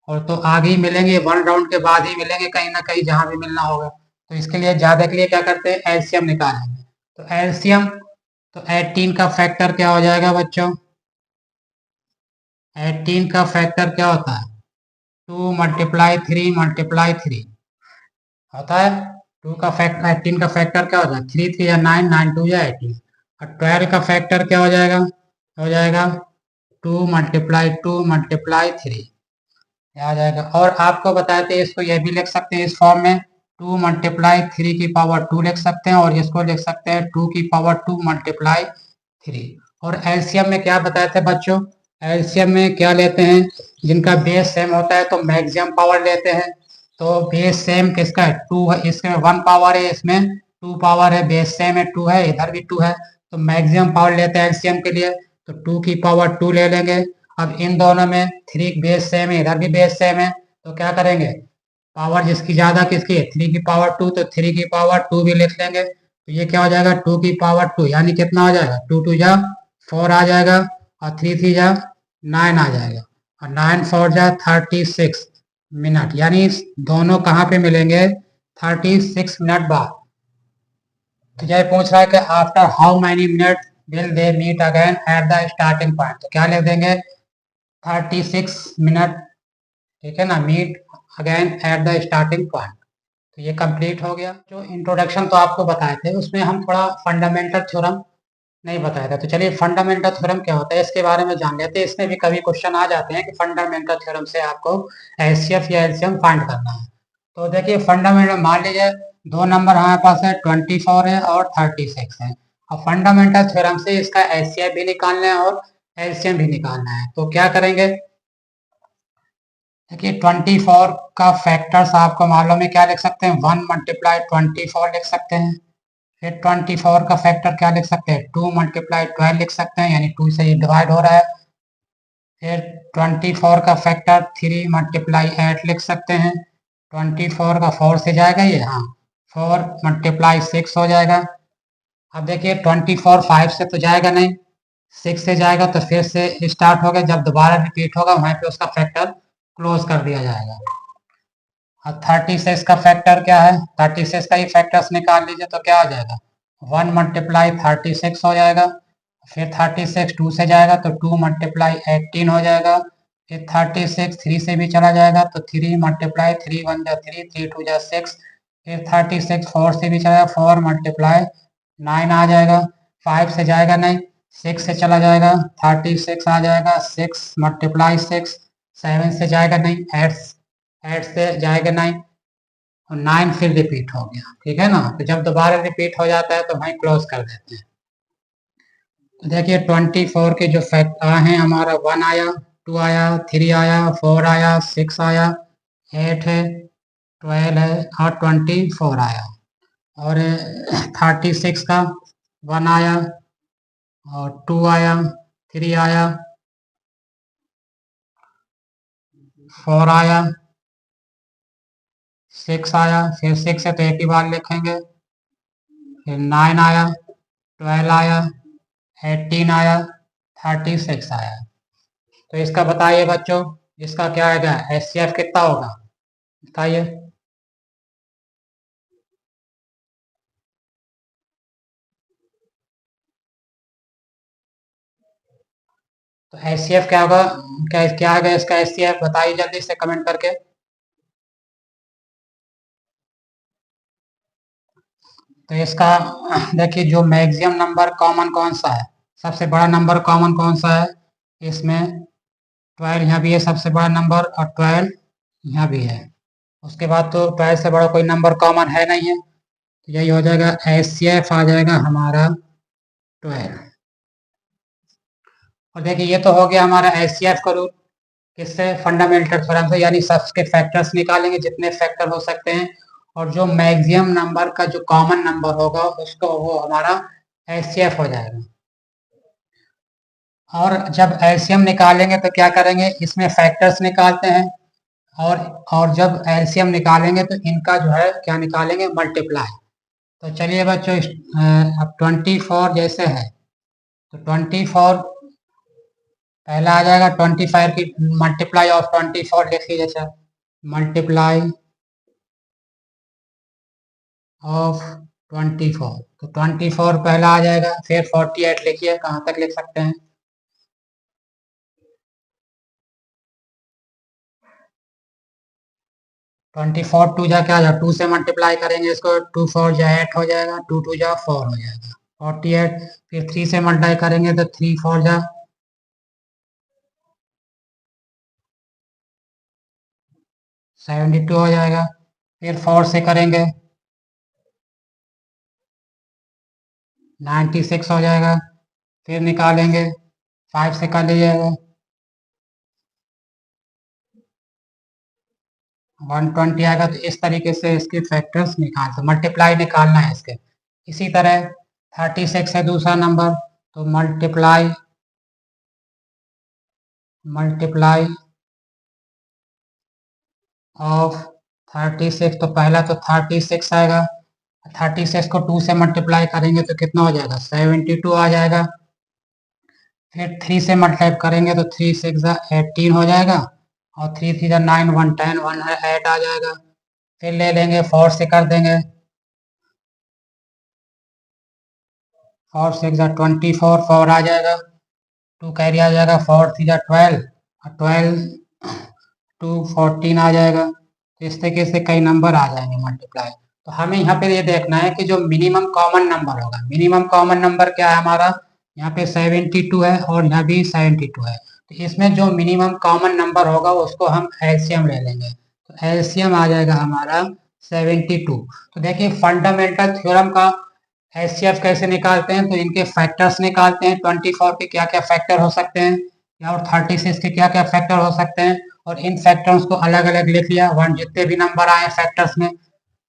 और तो आगे ही मिलेंगे, 1 राउंड के बाद ही मिलेंगे कहीं ना कहीं जहां भी मिलना होगा। तो इसके लिए ज्यादा के लिए क्या करते हैं, एलसीएम निकालेंगे। तो एलसीएम, तो 18 का फैक्टर क्या हो जाएगा बच्चों, 18 का फैक्टर क्या होता है, 2 मल्टीप्लाई 3 मल्टीप्लाई 3 होता है। 2 का फैक्टर, 18 का फैक्टर क्या होता है, 3 3 या 9, 9 2 या 18। और 12 का फैक्टर क्या हो जाएगा 2 मल्टीप्लाई 2 मल्टीप्लाई 3, आ जाएगा। और आपको बताए थे इसको ये भी लिख सकते हैं इस फॉर्म में, 2 मल्टीप्लाई 3 की पावर 2 लिख सकते हैं, और इसको लिख सकते हैं 2 की पावर 2 मल्टीप्लाई 3। और एलसीएम में क्या बताए थे बच्चों, एलसीएम में क्या लेते हैं, जिनका बेस सेम होता है तो मैक्सिमम पावर लेते हैं। तो बेस सेम किसका है, 2 है, इसमें 1 पावर है, इसमें 2 पावर है, बेस सेम है 2 है, इधर भी 2 है, तो मैक्सिमम पावर लेते हैं एलसीएम के लिए, तो 2 की पावर 2 ले लेंगे। अब इन दोनों में 3 बेस सेम है, इधर भी बेस सेम है, तो क्या करेंगे, पावर जिसकी ज्यादा किसकी है, 3 की पावर 2, तो 3 की पावर 2 भी लिख लेंगे। तो ये क्या हो जाएगा, 2 की पावर 2, यानी कितना हो जाएगा, 2 2 जा 4 आ जाएगा, और 3 3 जा 9 आ जाएगा, और 9 4 जा 36 मिनट, यानी दोनों कहाँ पे मिलेंगे, 36 मिनट बाद। तो यह पूछ रहा है कि after how many minute will they meet again at the starting point, तो क्या लिख देंगे, 36 मिनट, ठीक है ना, meet again at the starting point. तो ये कंप्लीट हो गया। जो इंट्रोडक्शन तो आपको बताए थे उसमें हम थोड़ा फंडामेंटल थ्योरम नहीं बताया था, तो चलिए फंडामेंटल थ्योरम क्या होता है इसके बारे में जान लेते हैं। इसमें भी कभी क्वेश्चन आ जाते हैं कि फंडामेंटल थ्योरम से आपको एचसीएफ या एलसीएम फाइंड करना है। तो देखिए फंडामेंटल, मान लीजिए दो नंबर हमारे पास है, 24 है और 36 है। अब फंडामेंटल थ्योरम से इसका एचसीएफ भी निकालना है और एलसीएम भी निकालना है। तो क्या करेंगे, देखिए 24 का फैक्टर्स आपको मालूम है, क्या लिख सकते हैं, 1 मल्टीप्लाई 24 लिख सकते हैं। फिर 24 का फैक्टर क्या लिख सकते हैं, 2 मल्टीप्लाई 12 लिख सकते हैं, यानी 2 से ये डिवाइड हो रहा है। फिर 24 का फैक्टर 3 मल्टीप्लाई 8 लिख सकते हैं, 24 का 4 से जाएगा ये, हाँ 4 मल्टीप्लाई 6 हो जाएगा। अब देखिए 24 5 से तो जाएगा नहीं, 6 से जाएगा, तो फिर से स्टार्ट होगा, जब दोबारा रिपीट होगा वहां पे उसका फैक्टर क्लोज कर दिया जाएगा। अब 36 का फैक्टर क्या है, 36 का ही फैक्टर्स निकाल लीजिए, तो क्या आ जाएगा, 1 मल्टीप्लाई 36 हो जाएगा। फिर 36 2 से जाएगा तो 2 मल्टीप्लाई 18 हो जाएगा। फिर 36 3 से भी चला जाएगा तो 3 मल्टीप्लाई 3 1 जा 3 3 2 जा 6। फिर 36 4 से भी चला, 4 मल्टीप्लाई 9 आ जाएगा, 5 से जाएगा नहीं, 6 से चला जाएगा, 36 आ जाएगा, 6 मल्टीप्लाई 6, 7 से जाएगा नहीं, 8 से जाएगा नहीं, और 9 फिर रिपीट हो गया, ठीक है ना। तो जब दोबारा रिपीट हो जाता है तो वहीं क्लोज कर देते हैं। तो देखिए 24 के जो फैक्ट आए हैं, हमारा 1 आया, 2 आया, 3 आया, 4 आया, 6 आया, 8 है, 12 है और 24 आया। और 36 का 1 आया और 2 आया, 3 आया, 4 आया, 6 आया, फिर 6 है तो एक ही बार लिखेंगे, फिर 9 आया, 12 आया, 18 आया, 36 आया। तो इसका बताइए बच्चों, इसका क्या आएगा, HCF कितना होगा बताइए। तो HCF क्या होगा, क्या क्या आएगा इसका HCF, बताइए जल्दी से कमेंट करके। तो इसका देखिए, जो मैक्सिमम नंबर कॉमन कौन सा है, सबसे बड़ा नंबर कॉमन कौन सा है इसमें, 12 यहाँ भी है सबसे बड़ा नंबर, और 12 यहाँ भी है। उसके बाद तो 12 से बड़ा कोई नंबर कॉमन है नहीं है, तो यही हो जाएगा, HCF आ जाएगा हमारा 12। और देखिए ये तो हो गया हमारा HCF का रूल, किससे, फंडामेंटल थ्योरम से, यानी सबके फैक्टर्स निकालेंगे जितने फैक्टर हो सकते हैं, और जो मैक्सिमम नंबर का जो कॉमन नंबर होगा उसको वो हमारा HCF हो जाएगा। और जब एलसीएम निकालेंगे तो क्या करेंगे, इसमें फैक्टर्स निकालते हैं, और और जब एलसीएम निकालेंगे तो इनका जो है क्या निकालेंगे, मल्टीप्लाई। तो चलिए बच्चों, अब 24 जैसे है, तो 24 पहला आ जाएगा, 25 की मल्टीप्लाई ऑफ 24 लिखिए, जैसा मल्टीप्लाई ऑफ 24, तो 24 पहला आ जाएगा, फिर 48 लिखिए, कहाँ तक लिख सकते हैं, 24 टू जा क्या, 2 से मल्टीप्लाई करेंगे इसको, 2 4 जा 8 हो जाएगा, 2 2 जा 4 हो जाएगा, 48, फिर 3 से मल्टीप्लाई करेंगे तो 3 4 जा 72 हो जाएगा, फिर 4 से करेंगे 96 हो जाएगा, फिर निकालेंगे 5 से कर लीजिएगा 120 आएगा। तो इस तरीके से इसके फैक्टर्स निकाल, तो मल्टीप्लाई निकालना है इसके। इसी तरह 36 है दूसरा नंबर, तो मल्टीप्लाई मल्टीप्लाई ऑफ 36, तो पहला तो 36 आएगा, 36 को 2 से मल्टीप्लाई करेंगे तो कितना हो जाएगा, 72 आ जाएगा, फिर 3 से मल्टीप्लाई करेंगे तो 3 6 18 हो जाएगा, और 3 3 9 1 10 108 आ जाएगा, फिर ले लेंगे 4 से कर देंगे, 4 6 24, 4 आ जाएगा, 2 कैरी आ जाएगा, 4 3 12, और 12 टू 14 आ जाएगा। तो इस तरीके से कई नंबर आ जाएंगे मल्टीप्लाई। तो हमें यहाँ पे ये देखना है कि जो मिनिमम कॉमन नंबर होगा, मिनिमम कॉमन नंबर क्या है हमारा, यहाँ पे 72 है और यहाँ भी 72 है, तो इसमें जो मिनिमम कॉमन नंबर होगा उसको हम एलसीएम ले लेंगे, तो एलसीएम आ जाएगा हमारा 72। तो देखिए फंडामेंटल थ्योरम का एचसीएफ कैसे निकालते हैं, तो इनके फैक्टर्स निकालते हैं, 24 के क्या क्या फैक्टर हो सकते हैं, या और 36 के क्या क्या फैक्टर हो सकते हैं, और इन फैक्टर्स को अलग अलग लिख लिया, वन जितने भी नंबर आए फैक्टर्स में,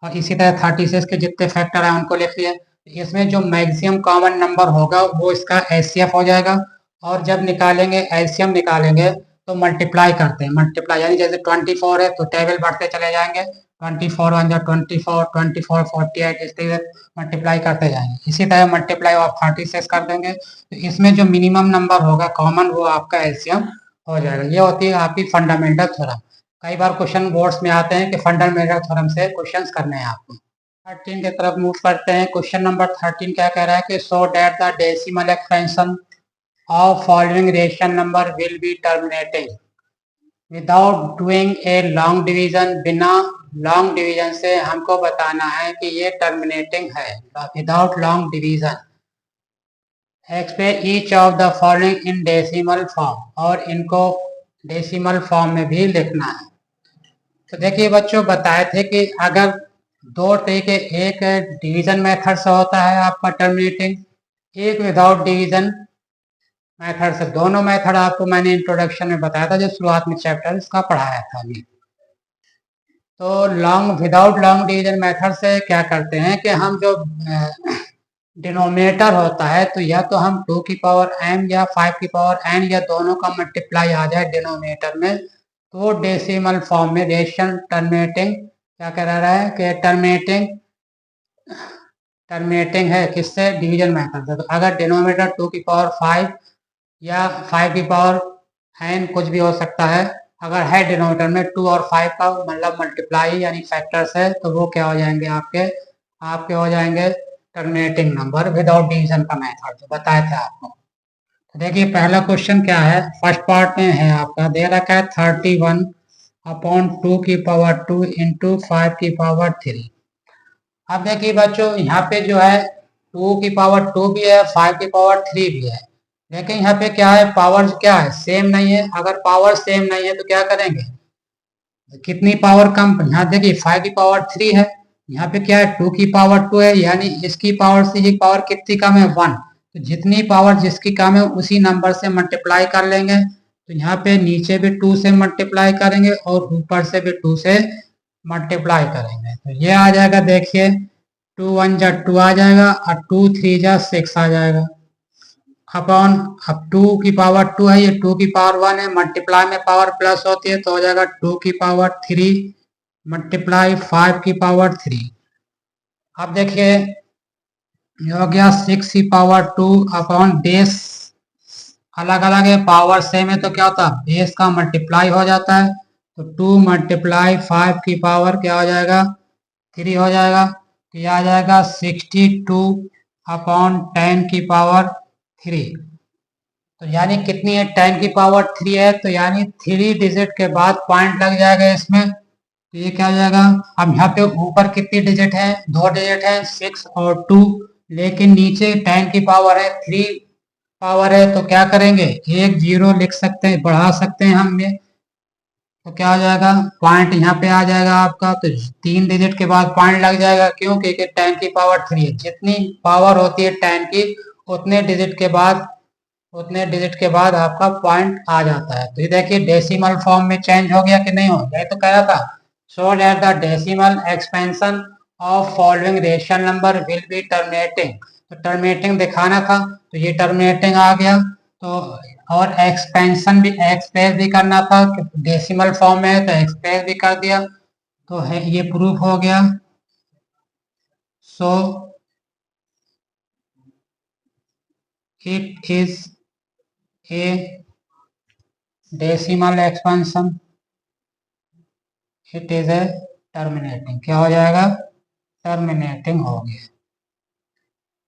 और इसी तरह 36 के जितने फैक्टर आए उनको लिख लिया। इसमें जो मैक्सिमम कॉमन नंबर होगा वो इसका एचसीएफ हो जाएगा, और जब निकालेंगे एलसीएम निकालेंगे तो मल्टीप्लाई करते हैं, मल्टीप्लाई यानी जैसे 24 है तो टेबल बढ़ते चले जाएंगे, 24 1 जा 24, 24 48, इस तरह मल्टीप्लाई करते जाएंगे। इसी तरह मल्टीप्लाई ऑफ 36 कर देंगे, तो इसमें जो मिनिमम नंबर होगा कॉमन वो आपका एलसीएम हो जाएगा। ये होती है आपकी फंडामेंटल थ्योरम। कई बार क्वेश्चन बोर्ड्स में आते हैं कि फंडामेंटल थ्योरम से क्वेश्चंस करने हैं आपको। 13 की तरफ मूव करते हैं। क्वेश्चन नंबर 13 क्या कह रहा है कि so that the decimal expansion of following rational number will be terminating. Without doing a long division, बिना लॉन्ग डिवीजन से हमको बताना है कि ये टर्मिनेटिंग है। Without long division express each of the following in decimal form, और इनको डेसिमल फॉर्म में भी लिखना है। तो देखिए बच्चों, बताए थे कि अगर दो तरीके, एक डिवीजन मेथड से होता है आपका टर्मिनेटिंग, एक विदाउट डिवीजन मेथड से। दोनों मेथड आपको मैंने इंट्रोडक्शन में बताया था, जब शुरुआत में चैप्टर इसका पढ़ाया था अभी। तो विदाउट लॉन्ग डिवीजन मेथड से क्या करते हैं कि हम जो डिनोमिनेटर होता है, तो या तो हम 2 की पावर m या 5 की पावर n या दोनों का मल्टीप्लाई आ जाए डिनोमिनेटर में, तो डेसिमल फॉर्म में रेशन टर्मिनेटिंग क्या कह रहा है कि टर्मिनेटिंग है किससे, डिवीजन मेथड से। तो अगर डिनोमिनेटर 2 की पावर 5 या 5 की पावर n कुछ भी हो सकता है, अगर है डिनोमिनेटर में 2 और 5 का मतलब मल्टीप्लाई यानी फैक्टर्स है, तो वो क्या हो जाएंगे, आपके हो जाएंगे टर्मिनेटिंग नंबर विदाउट डिवीजन का मेथड, जो बताए थे आपको। तो देखिए पहला क्वेश्चन क्या है, फर्स्ट पार्ट में है आपका दे रखा है 31/2 की पावर 2 इंटू 5 की पावर 3। अब देखिए बच्चों, यहाँ पे जो है 2 की पावर 2 भी है, 5 की पावर 3 भी है, लेकिन यहाँ पे क्या है, पावर क्या है, सेम नहीं है। अगर पावर सेम नहीं है तो क्या करेंगे, कितनी पावर कम, यहाँ देखिए 5 की पावर 3 है, यहाँ पे क्या है 2 की पावर 2 है, यानी इसकी पावर से ये पावर कितनी कम है, 1। तो जितनी पावर जिसकी कम है उसी नंबर से मल्टीप्लाई कर लेंगे। तो यहाँ पे नीचे भी 2 से मल्टीप्लाई करेंगे और ऊपर से भी 2 से मल्टीप्लाई करेंगे। तो ये आ जाएगा, देखिए 2 1 जा 2 आ जाएगा और 2 3 जा 6 आ जाएगा अपॉन, अब 2 की पावर 2 है, ये 2 की पावर 1 है, मल्टीप्लाई में पावर प्लस होती है तो हो जाएगा 2 की पावर 3 मल्टीप्लाई 5 की पावर 3। अब देखिए ये हो गया 6 की पावर 2 अपॉन बेस, अलग अलग है, पावर सेम है तो क्या होता है, बेस का मल्टीप्लाई हो जाता है। तो 2 मल्टीप्लाई 5 की पावर क्या हो जाएगा, 3 हो जाएगा। तो यह आ जाएगा 62 अपॉन 10 की पावर 3। तो यानी कितनी है, 10 की पावर 3 है, तो यानी 3 डिजिट के बाद पॉइंट लग जाएगा इसमें। तो ये क्या हो जाएगा, अब यहाँ पे ऊपर कितनी डिजिट है, 2 डिजिट है, 6 और 2, लेकिन नीचे 10 की पावर है, 3 पावर है, तो क्या करेंगे, एक जीरो लिख सकते हैं, बढ़ा सकते हैं हम ये। तो क्या हो जाएगा, पॉइंट यहाँ पे आ जाएगा आपका, तो 3 डिजिट के बाद पॉइंट लग जाएगा, क्यों, क्योंकि 10 की पावर 3 है, जितनी पावर होती है 10 की उतने डिजिट के बाद आपका पॉइंट आ जाता है। तो ये देखिए डेसिमल फॉर्म में चेंज हो गया कि नहीं हो गया, तो कह रहा था show that the decimal expansion of following rational number will be terminating. तो टर्मिनेटिंग दिखाना था, तो ये टर्मिनेटिंग आ गया। तो और एक्सपेंशन भी, एक्सप्रेस भी करना था, डेसिमल फॉर्म में है तो एक्सप्रेस भी कर दिया, तो है ये प्रूफ हो गया। So it is A decimal expansion, it is a terminating, क्या हो जाएगा, टर्मिनेटिंग हो गया।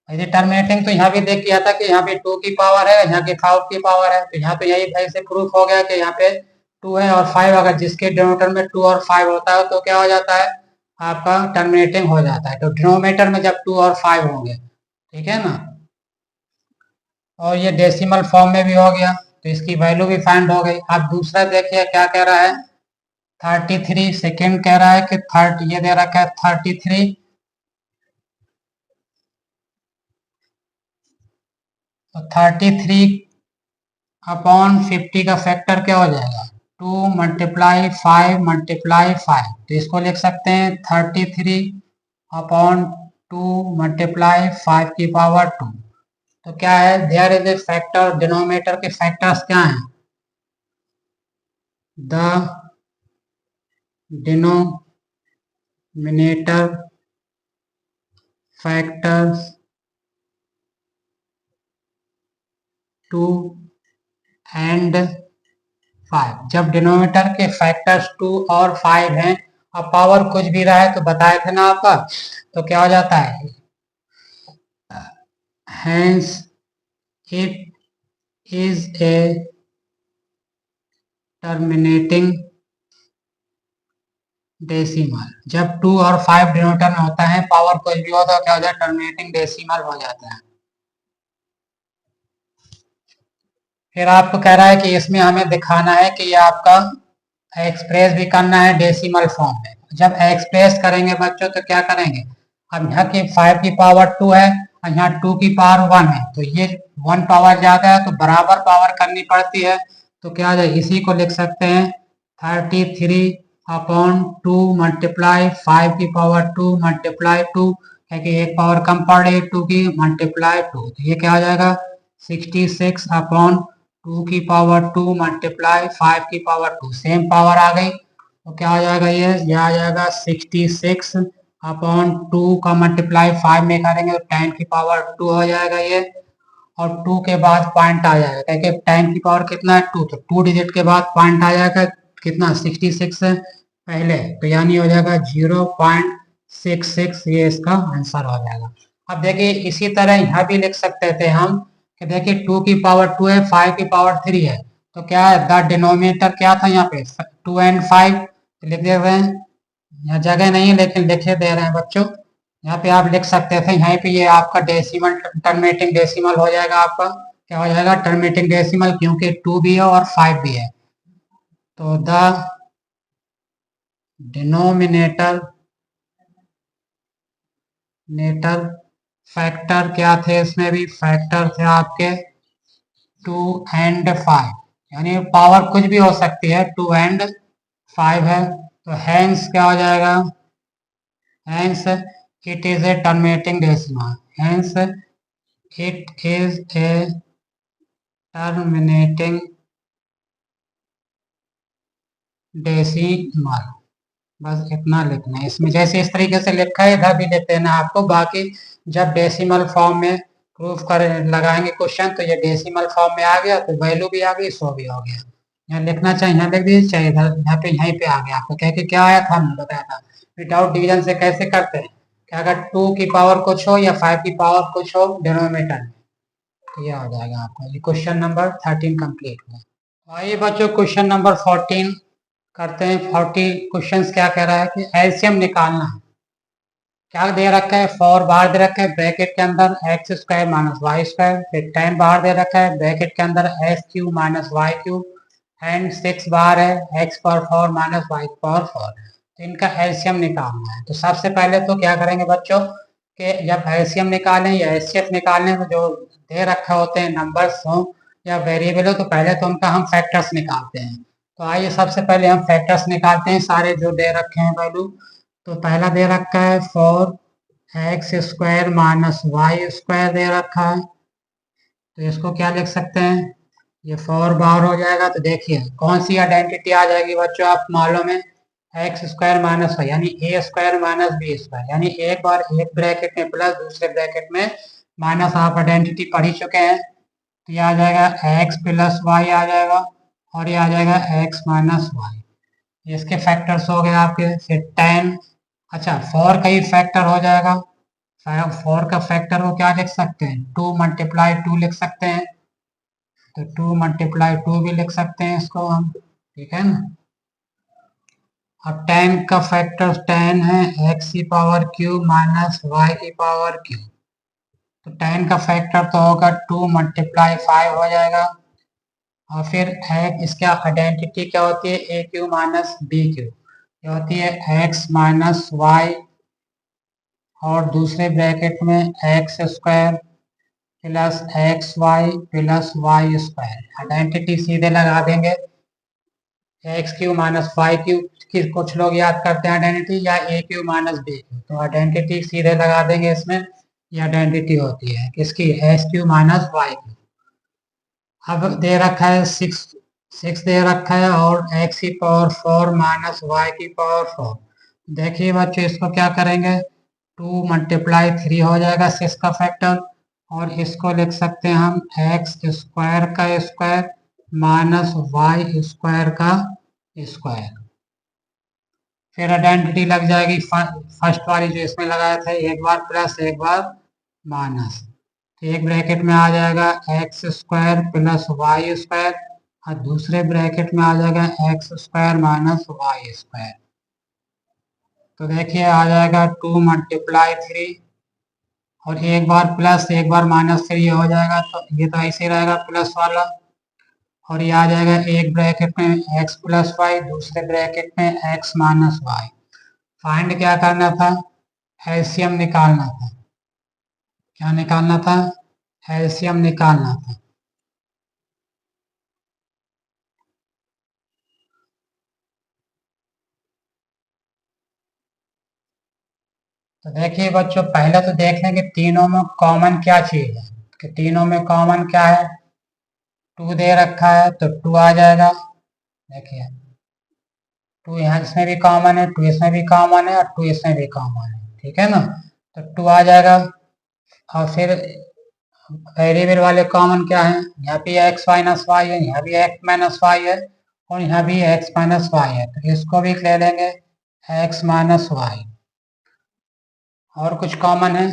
ये टर्मिनेटिंग तो यहाँ भी देख किया था कि यहाँ पे 2 की पावर है, यहाँ के 5 की पावर है, तो यहाँ पे यही ऐसे प्रूफ हो गया कि यहाँ पे 2 है और 5, अगर जिसके डिनोमिनेटर में 2 और 5 होता है तो क्या हो जाता है, आपका टर्मिनेटिंग हो जाता है। तो डिनोमिनेटर में जब 2 और 5 होंगे, ठीक है ना। और ये डेसिमल फॉर्म में भी हो गया, तो इसकी वैल्यू भी फाइंड हो गई। अब दूसरा देखिए क्या कह रहा है, 33 सेकेंड कह रहा है कि ये दे रखा है 33, तो 33 अपॉन 50 का फैक्टर क्या हो जाएगा, 2 मल्टीप्लाई 5 मल्टीप्लाई 5। तो इसको लिख सकते हैं 33 अपॉन 2 मल्टीप्लाई 5 की पावर 2। तो क्या है, there is a factor, denominator के फैक्टर्स क्या हैं, द डिनोमिनेटर फैक्टर्स 2 एंड 5। जब डिनोमिनेटर के फैक्टर्स 2 और 5 हैं, अब पावर कुछ भी रहा है तो बताए थे ना आपका, तो क्या हो जाता है, hence it is a terminating decimal. जब 2 और 5 डिनोमिनेटर में होता है, पावर कुछ भी हो तो क्या हो जाए, टर्मिनेटिंग डेसिमल हो जाता है। फिर आपको कह रहा है कि इसमें हमें दिखाना है कि ये आपका एक्सप्रेस भी करना है डेसिमल फॉर्म में। जब एक्सप्रेस करेंगे बच्चों तो क्या करेंगे, अब यहाँ की 5 की पावर 2 है और यहाँ 2 की पावर 1 है, तो ये 1 पावर ज्यादा है तो बराबर पावर करनी पड़ती है। तो क्या है, इसी को लिख सकते हैं 33/2 मल्टीप्लाई 5 की पावर 2 मल्टीप्लाई 2, क्योंकि एक पावर कम पड़ रही है 2 की, मल्टीप्लाई 2, तो ये क्या हो जाएगा 66/2 की पावर 2 मल्टीप्लाई 5 की पावर 2, सेम पावर आ गई तो क्या हो जाएगा, ये आ जाएगा 66/2 का मल्टीप्लाई 5 में करेंगे तो 10 की पावर 2 हो जाएगा ये, और 2 के बाद पॉइंट आ जाएगा क्योंकि 10 की पावर कितना है 2, तो 2 डिजिट के बाद पॉइंट आ जाएगा कितना 66 से पहले, तो यानी हो जाएगा 0.66, ये इसका आंसर हो जाएगा। अब देखिए इसी तरह यहाँ भी लिख सकते थे हम कि देखिए 2 की पावर 2 है, 5 की पावर 3 है, तो क्या है द डिनोमिनेटर क्या था यहाँ पे 2 and 5, तो लिख दे रहे हैं, यहाँ जगह नहीं है लेकिन लिखे दे रहे हैं बच्चों, यहाँ पे आप लिख सकते थे, यहाँ पे ये आपका डेसिमल टर्मिनेटिंग डेसिमल हो जाएगा, आपका क्या हो जाएगा टर्मिनेटिंग डेसिमल, क्योंकि 2 भी है और 5 भी है। तो द डिनोमिनेटर फैक्टर क्या थे, इसमें भी फैक्टर थे आपके 2 and 5, यानी पावर कुछ भी हो सकती है, 2 and 5 है, तो हैंस क्या हो जाएगा, hence it is a terminating decimal, hence it is a terminating decimal. बस इतना लिखना है इसमें, जैसे इस तरीके से लिखा है इधर भी लिख देना आपको, बाकी जब डेसिमल फॉर्म में प्रूफ कर लगाएंगे क्वेश्चन तो ये डेसिमल फॉर्म में आ गया तो वैल्यू भी आ गई, 100 भी हो गया, यहाँ लिखना चाहिए, यहाँ लिख दीजिए चाहे इधर, यहाँ पे यहीं पे आ गया आपको, कह के क्या आया था हमने बताया था विदाउट डिवीजन से कैसे करते हैं, कि अगर 2 की पावर कुछ हो या 5 की पावर कुछ हो डिनोमिनेटर में, तो ये आ जाएगा आपका, ये क्वेश्चन नंबर 13 कंप्लीट हुआ। आइए बच्चों क्वेश्चन नंबर 14 करते हैं। 40 क्वेश्चंस क्या कह रहा है कि एलसीएम निकालना है, क्या दे रखा है 4 बार दे रखा है ब्रैकेट के अंदर x square minus Y square, फिर 10 बार दे रखा है ब्रैकेट के अंदर x cube minus y cube, and 6 बार है x power 4 minus y power 4, तो इनका एलसीएम निकालना है। तो सबसे पहले तो क्या करेंगे बच्चों कि जब एलसीएम निकालें या एचसीएफ निकालें तो जो दे रखा होते हैं नंबर्स हो या वेरिएबल हो, तो पहले तो उनका हम फैक्टर्स निकालते हैं। तो आइए सबसे पहले हम फैक्टर्स निकालते हैं सारे जो दे रखे हैं वैल्यू। तो पहला दे रखा है 4x square minus Y square दे रखा है, तो इसको क्या लिख सकते हैं, ये 4 बार हो जाएगा। तो देखिए कौन सी आइडेंटिटी आ जाएगी बच्चों, आप मालूम है एक्स स्क्वायर माइनस वाई यानी ए स्क्वायर माइनस बी स्क्वायर, यानी एक बार एक ब्रैकेट में प्लस दूसरे ब्रैकेट में माइनस, आप आइडेंटिटी पढ़ ही चुके हैं। तो ये आ जाएगा एक्स प्लस वाई आ जाएगा, और ये आ जाएगा एक्स माइनस वाई, इसके फैक्टर्स हो गए आपके। फिर 10, अच्छा 4 का ही फैक्टर हो जाएगा, 4 का फैक्टर को क्या लिख सकते हैं 2 मल्टीप्लाई 2 लिख सकते हैं, तो 2 मल्टीप्लाई 2 भी लिख सकते हैं इसको हम, ठीक है ना। अब 10 का फैक्टर 10 है एक्स की पावर क्यू माइनस वाई की पावर क्यू, तो 10 का फैक्टर तो होगा 2 मल्टीप्लाई 5 हो जाएगा, और फिर इसका आइडेंटिटी क्या होती है ए क्यू माइनस बी क्यू, ये होती है एक्स माइनस वाई और दूसरे ब्रैकेट में x square plus x Y plus Y square, identity सीधे लगा देंगे, x cube minus y cube की कुछ लोग याद करते हैं आइडेंटिटी, या a cube minus b cube, तो आइडेंटिटी सीधे लगा देंगे इसमें, ये आइडेंटिटी होती है किसकी x cube minus y cube. अब दे रखा है 6 दे रखा है और एक्स की पावर 4 माइनस वाई की पावर 4, देखिए बच्चों इसको क्या करेंगे 2 मल्टीप्लाई 3 हो जाएगा 6 का फैक्टर, और इसको लिख सकते हैं हम एक्स स्क्वायर का स्क्वायर माइनस वाई स्क्वायर का स्क्वायर। फिर आइडेंटिटी लग जाएगी फर्स्ट वाली जो इसमें लगाया था, एक बार प्लस एक बार माइनस, तो एक ब्रैकेट में आ जाएगा x square plus Y square, और दूसरे ब्रैकेट में आ जाएगा x square minus Y square. तो देखिए आ जाएगा 2 मल्टीप्लाई 3 और एक बार प्लस एक बार माइनस 3 हो जाएगा, तो ये तो ऐसे ही रहेगा प्लस वाला। और ये आ जाएगा एक ब्रैकेट में x प्लस वाई, दूसरे ब्रैकेट में x माइनस वाई। फाइंड क्या करना था? एलसीएम निकालना था। क्या निकालना था? एलसीएम निकालना था। तो देखिए बच्चों, पहले तो देख लें कि तीनों में कॉमन क्या चीज है। कि तीनों में कॉमन क्या है? 2 दे रखा है तो 2 आ जाएगा। देखिए 2 यहाँ इसमें भी कॉमन है, 2 इसमें भी कॉमन है और 2 इसमें भी कॉमन है, ठीक है ना। तो 2 आ जाएगा। और फिर वेरिएबल वाले कॉमन क्या है? यहाँ भी x माइनस वाई है, यहाँ भी x माइनस वाई है और यहाँ भी x माइनस वाई है, तो इसको भी ले लेंगे x माइनस वाई। और कुछ कॉमन है?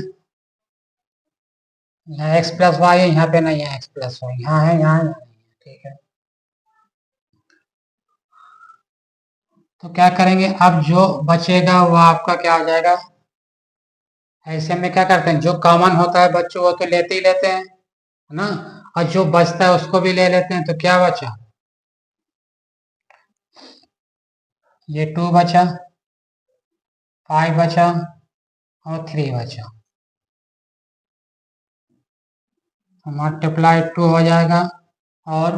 यहाँ x प्लस वाई है, यहाँ पे नहीं है x प्लस वाई, यहाँ है, यहाँ नहीं है, ठीक है। तो क्या करेंगे, अब जो बचेगा वो आपका क्या हो जाएगा? ऐसे में क्या करते हैं, जो कॉमन होता है बच्चों वो तो लेते ही लेते हैं, है ना। और जो बचता है उसको भी ले लेते हैं। तो क्या बचा? ये 2 बचा, 5 बचा और 3 बचा। मल्टीप्लाई 2 हो जाएगा और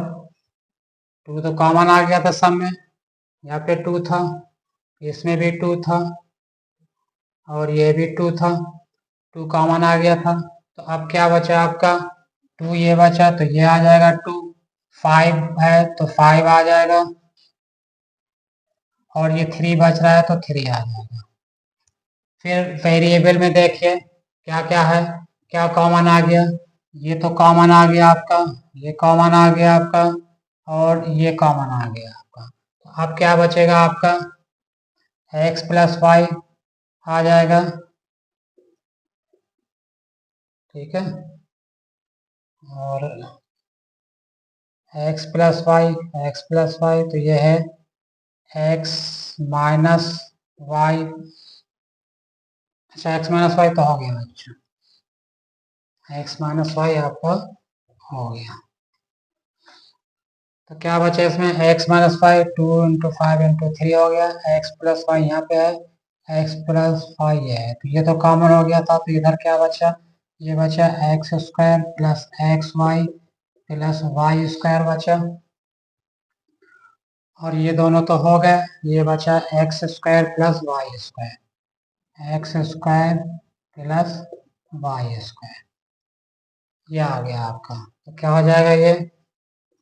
2 तो कॉमन आ गया था सब में, यहाँ पे 2 था, इसमें भी 2 था और ये भी 2 था, 2 कॉमन आ गया था। तो अब क्या बचा आपका? 2 ये बचा, तो ये आ जाएगा 2। 5 है तो 5 आ जाएगा और ये 3 बच रहा है तो 3 आ जाएगा। फिर वेरिएबल में देखिए क्या क्या है, क्या कॉमन आ गया। ये तो कॉमन आ गया आपका, ये कॉमन आ गया आपका और ये कॉमन आ गया आपका। तो अब क्या बचेगा आपका? x प्लस वाई आ जाएगा, ठीक है। और एक्स प्लस वाई तो ये है x माइनस वाई। अच्छा x माइनस वाई तो हो गया बच्चों, x माइनस वाई आपका हो गया। तो क्या बचे इसमें? x minus y 2 into 5 into 3 हो गया, x प्लस वाई यहाँ पे है, x प्लस वाई है, तो ये तो कॉमन हो गया था, तो इधर क्या बचा? ये बचा x square plus x Y plus Y square बचा। और ये दोनों तो हो गए, ये बचा x square plus Y square, x square plus Y square, ये आ गया आपका। तो क्या हो जाएगा ये?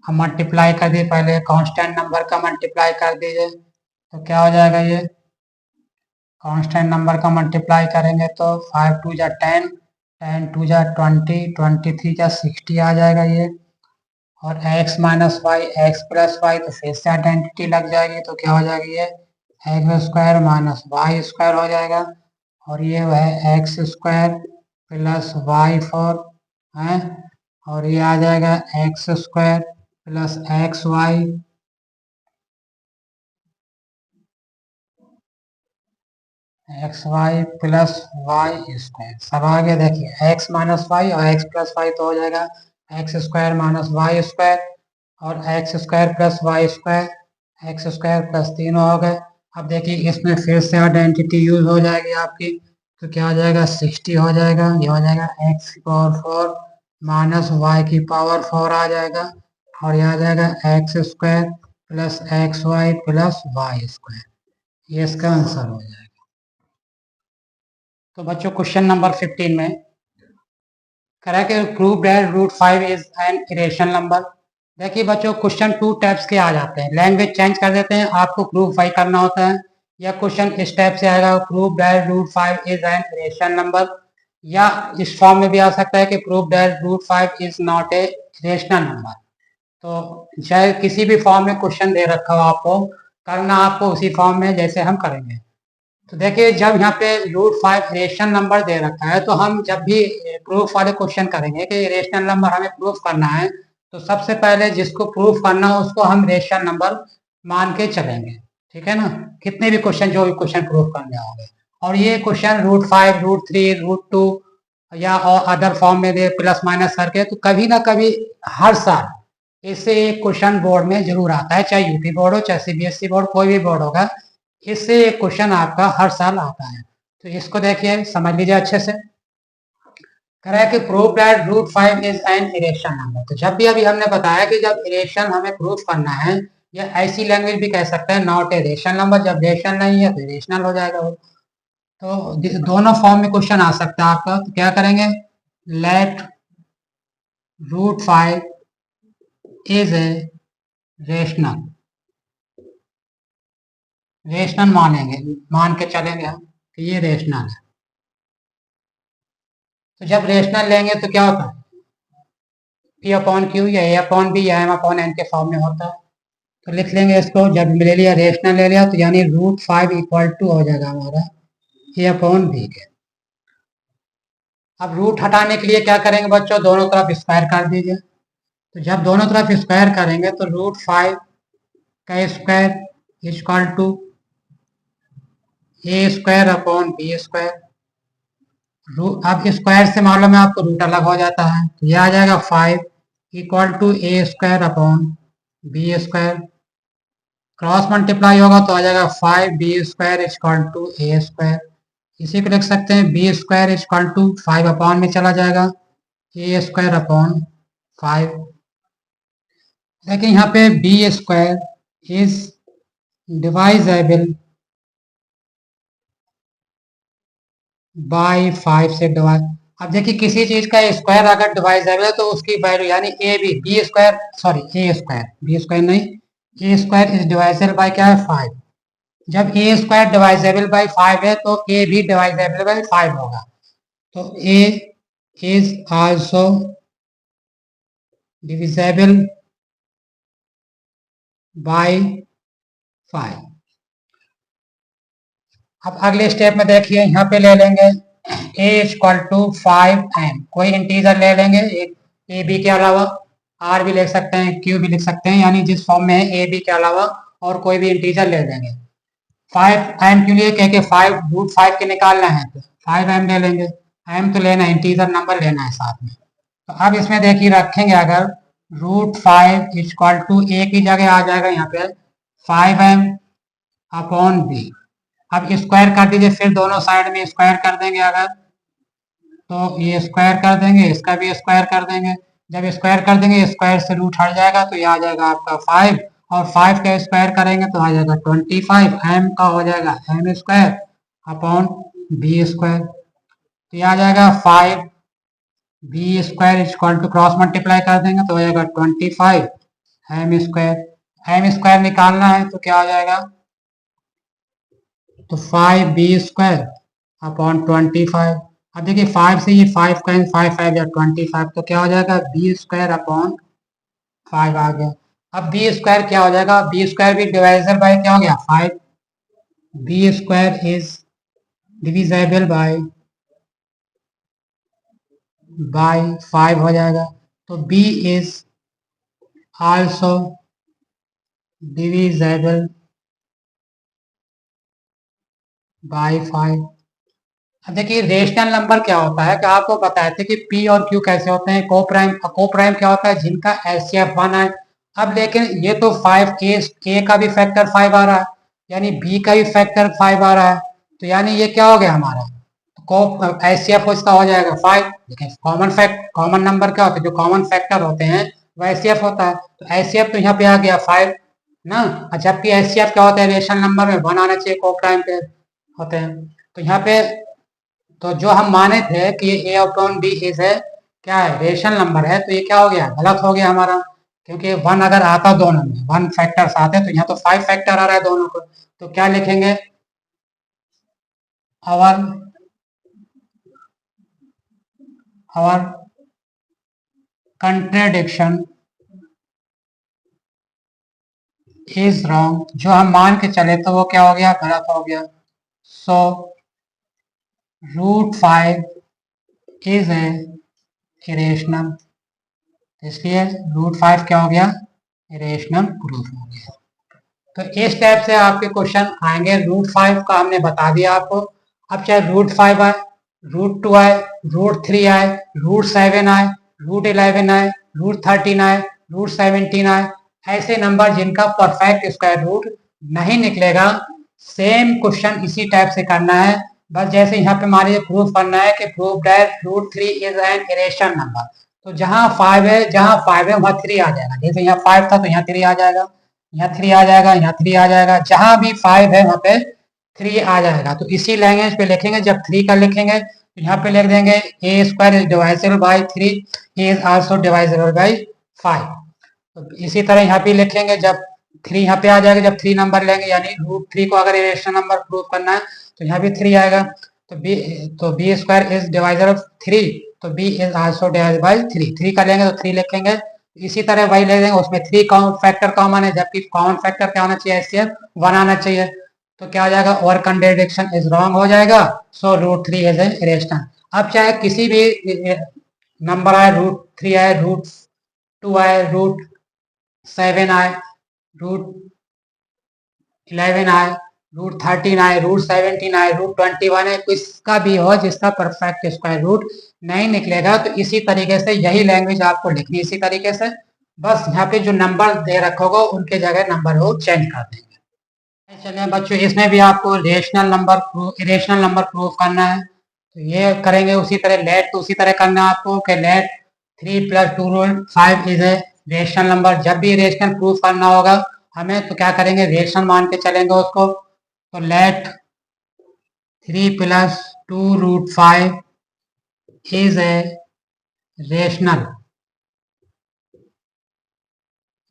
हम मल्टीप्लाई कर दिए, पहले कांस्टेंट नंबर का मल्टीप्लाई कर दीजिए, तो क्या हो जाएगा ये? कांस्टेंट नंबर का मल्टीप्लाई करेंगे तो 5 2 जा 10, 10 2 जा 20, 23 जा 60 आ जाएगा ये। और x minus y x plus Y तो फिर से आइडेंटिटी लग जाएगी, तो क्या हो जाएगी ये? X square minus Y square हो जाएगा। और ये है एक्स स्क्वायर प्लस वाई 4 है, और ये आ जाएगा x square plus x Y X Y plus Y square, सब आगे देखिए एक्स माइनस वाई और एक्स प्लस वाई तो हो जाएगा x square minus Y square और X square plus Y square, x square plus तीनों हो गए। अब देखिए इसमें फिर से आइडेंटिटी यूज हो जाएगी आपकी, तो क्या हो जाएगा? 60 हो जाएगा, ये हो जाएगा एक्स की पावर 4 माइनस वाई की पावर 4 आ जाएगा और यह आ जाएगा x square plus x Y plus Y square, ये इसका आंसर हो जाएगा। तो बच्चों क्वेश्चन नंबर 15 में करा के prove that root 5 is an irrational number. देखिए बच्चों, क्वेश्चन 2 टाइप्स के आ जाते हैं, लैंग्वेज चेंज कर देते हैं, आपको प्रूफ वाई करना होता है। या क्वेश्चन इस टाइप से आएगा, prove that root 5 is an irrational number, या इस फॉर्म में भी आ सकता है कि prove that root 5 is not a irrational number. तो चाहे किसी भी फॉर्म में क्वेश्चन दे रखा हो, आपको करना आपको उसी फॉर्म में जैसे हम करेंगे। तो देखिए जब यहाँ पे रूट 5 रेशनल नंबर दे रखा है, तो हम जब भी प्रूफ वाले क्वेश्चन करेंगे कि रेशनल नंबर हमें प्रूफ करना है, तो सबसे पहले जिसको प्रूफ करना हो उसको हम रेशनल नंबर मान के चलेंगे, ठीक है ना। कितने भी क्वेश्चन, जो भी क्वेश्चन प्रूफ करने होंगे, और ये क्वेश्चन √5, √3, √2 या और अदर फॉर्म में दे प्लस माइनस करके, तो कभी ना कभी हर साल इससे एक क्वेश्चन बोर्ड में जरूर आता है, चाहे यूपी बोर्ड हो, चाहे सीबीएसई बोर्ड, कोई भी बोर्ड होगा, इससे एक क्वेश्चन आपका हर साल आता है। तो इसको देखिए, समझ लीजिए अच्छे से। कह रहा है कि prove that √5 is an irrational number. तो जब भी अभी हमने बताया कि जब इरेशन हमें प्रूफ करना है, या ऐसी लैंग्वेज भी कह सकते हैं नॉट ए रेशनल नंबर, जब रेशनल नहीं है तो इरेशनल हो जाएगा वो। तो दोनों फॉर्म में क्वेश्चन आ सकता है आपका। तो क्या करेंगे, let √5 is a rational, rational मानेंगे, मान के चलेंगे हम कि ये रेशनल है। तो जब रेशनल लेंगे तो क्या होता है, P/Q या A/B या M/N के फॉर्म में होता है। तो लिख लेंगे इसको, जब ले लिया रेशनल ले लिया, तो यानी √5 इक्वल टू हो जाएगा हमारा A/B के। अब रूट हटाने के लिए क्या करेंगे बच्चों, दोनों तरफ स्क्वायर कर दीजिए। तो जब दोनों तरफ स्क्वायर करेंगे तो √5 का स्क्वायर इक्वल टू A²/B²। अब स्क्वायर से मालूम है आपको रूट अलग हो जाता है, तो यह आ जाएगा 5 equal to A²/B²। Cross multiply होगा तो आ जाएगा 5B² इक्वल टू A²। इसी को लिख सकते हैं B² इक्वल टू 5 अपॉन में चला जाएगा A²/5। देखिए यहाँ पे B² इज डिवाइजेबल बाई 5 से डिवाइड। अब देखिए किसी चीज का स्क्वायर अगर डिवाइजेबल है तो उसकी वैल्यू यानी B² नहीं, A² इज डिवाइजेबल बाई क्या है, 5। जब A² डिवाइजेबल बाई 5 है तो A भी डिवाइजेबल बाई 5 होगा। तो A is also divisible by 5। अब अगले स्टेप में देखिए, यहाँ पे ले लेंगे A इक्वल टू 5m, कोई इंटीजर ले लेंगे ए बी के अलावा, R भी लिख सकते हैं, Q भी लिख सकते हैं, यानी जिस फॉर्म में है ए बी के अलावा और कोई भी इंटीजर ले लेंगे। 5m के लिए कह के 5 के निकालना है तो 5m ले लेंगे। m तो लेना है, इंटीजर नंबर लेना है साथ में। तो अब इसमें देखिए रखेंगे अगर √5 इक्वल टू ए की जगह आ जाएगा यहाँ पे 5m अपॉन बी। अब स्क्वायर कर दीजिए, फिर दोनों साइड में स्क्वायर कर देंगे अगर, तो ये स्क्वायर कर देंगे, इसका भी स्क्वायर कर देंगे। जब स्क्वायर कर देंगे स्क्वायर से रूट हट जाएगा तो ये आ जाएगा आपका 5, और 5 का स्क्वायर करेंगे तो आ जाएगा 25। m का हो जाएगा m² अपॉन B²। तो ये आ जाएगा 5B² equal to cross multiply कर देंगे तो हो जाएगा 25 m²। निकालना है तो क्या हो जाएगा, तो 5B² अपॉन 25। अब देखिए 5 से ये 5 का 5 या 25, तो क्या हो जाएगा B² अपॉन 5 आ गया। अब B² क्या हो जाएगा, B² भी डिवाइजर बाय क्या हो गया 5। B² इज डिविजेबल बाय 5 हो जाएगा। तो B is also divisible by 5। अब देखिए रेशनल नंबर क्या होता है कि आपको बताए थे कि P और Q कैसे होते हैं, कोप्राइम क्या होता है, जिनका HCF 1 है। अब लेकिन ये तो 5 ए का भी फैक्टर 5 आ रहा है, यानी B का भी फैक्टर 5 आ रहा है, तो यानी ये क्या हो गया हमारा, HCF इसका हो जाएगा 5। लेकिन कॉमन नंबर क्या होता है, जो कॉमन फैक्टर होते हैं वो HCF होता है, तो HCF तो यहाँ पे आ गया 5 ना। जबकि HCF क्या होता है, रेशनल नंबर में 1 आना चाहिए, कोप्राइम पे होते हैं। तो यहाँ पे तो जो हम माने थे कि ए अपॉन बी इज है क्या है, रेशनल नंबर है, तो ये क्या हो गया, गलत हो गया हमारा। क्योंकि 1 अगर आता दोनों में, 1 फैक्टर्स आते तो यहाँ तो 5 फैक्टर आ रहा है दोनों को। तो क्या लिखेंगे, आवर कंट्रेडिक्शन इज रॉन्ग। जो हम मान के चले तो वो क्या हो गया, गलत हो गया। सो √5 इज ए इरेशनल। इसलिए √5 क्या हो गया, इरेशनल प्रूफ हो गया। तो इस टाइप से आपके क्वेश्चन आएंगे। √5 का हमने बता दिया आपको। अब चाहे √5 आए, √2 आए, √3 आए, √7 आए, √11 आए, √13 आए, √17 आए, ऐसे नंबर जिनका परफेक्ट स्क्वायर रूट नहीं निकलेगा, सेम क्वेश्चन इसी टाइप से करना है। बस जैसे यहाँ पे मान लीजिए प्रूफ करना है कि proof that √3 is an irrational number, तो जहाँ 5 है, जहाँ 5 है वहाँ 3 आ जाएगा। जैसे यहाँ 5 था तो यहाँ 3 आ जाएगा, यहाँ 3 आ जाएगा, यहाँ 3 आ जाएगा, जहां भी 5 है वहां पे 3 आ जाएगा। तो इसी लैंग्वेज पे लिखेंगे। जब 3 का लिखेंगे तो यहाँ पे लिख देंगे A square is divisible by 3 is also divisible by 5। तो इसी तरह यहाँ पे लिखेंगे, जब 3 यहाँ पे आ जाएगा, जब 3 नंबर लेंगे यानी √3 को अगर इरेशनल नंबर प्रूव करना है तो यहाँ भी 3 आएगा। तो बी स्क्वायर इज डिवाइजेबल 3, तो B is also divided by 3 का लेंगे तो 3 लिखेंगे। इसी तरह वही ले लेंगे, उसमें 3 फैक्टर कॉमन है, जबकि कॉमन फैक्टर क्या होना चाहिए, एचसीएफ 1 आना चाहिए। तो क्या हो जाएगा, और कंट्राडिक्शन इज रॉन्ग हो जाएगा। सो √3 इज ए इरेशनल। अब चाहे किसी भी नंबर आए, √3 आए, √2 आए, √7 आए, √11 आए, √13 आए, √17 आए, √21 आए, किसका भी हो जिसका परफेक्ट स्क्वायर रूट नहीं निकलेगा, तो इसी तरीके से यही लैंग्वेज आपको लिखनी इसी तरीके से। बस यहाँ पे जो नंबर दे रखा होगा उनके जगह नंबर वो चेंज कर देंगे। चलिए बच्चों, इसमें भी आपको इरेशनल नंबर प्रूफ करना है, तो ये करेंगे उसी तरह। लेट तो उसी तरह करना है आपको कि let 3 + 2√5 is a rational number. जब भी रेशनल प्रूफ करना होगा हमें तो क्या करेंगे, रेशनल मान के चलेंगे उसको। तो let 3 + 2√5 is a rational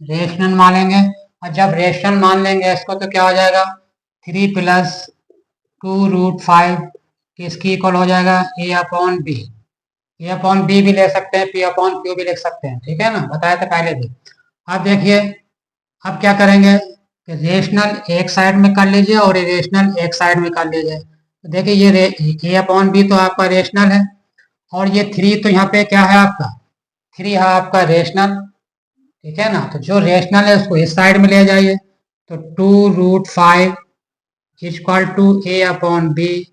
rational मानेंगे। और जब रेशनल मान लेंगे इसको तो क्या हो जाएगा, 3 + 2√5 किसकी इक्वल हो जाएगा, a/b। a/b भी ले सकते हैं, p/q भी लिख सकते हैं, ठीक है ना, बताया था पहले भी। अब देखिए, अब क्या करेंगे, रेशनल एक साइड में कर लीजिए और इरेशनल एक साइड में कर लीजिए। तो देखिए ये a/b तो आपका रेशनल है, और ये 3 तो यहाँ पे क्या है आपका, 3 है आपका रेशनल, ठीक है ना। तो जो रेशनल है उसको इस साइड में ले जाइए। तो 2√5 इक्वल टू a/b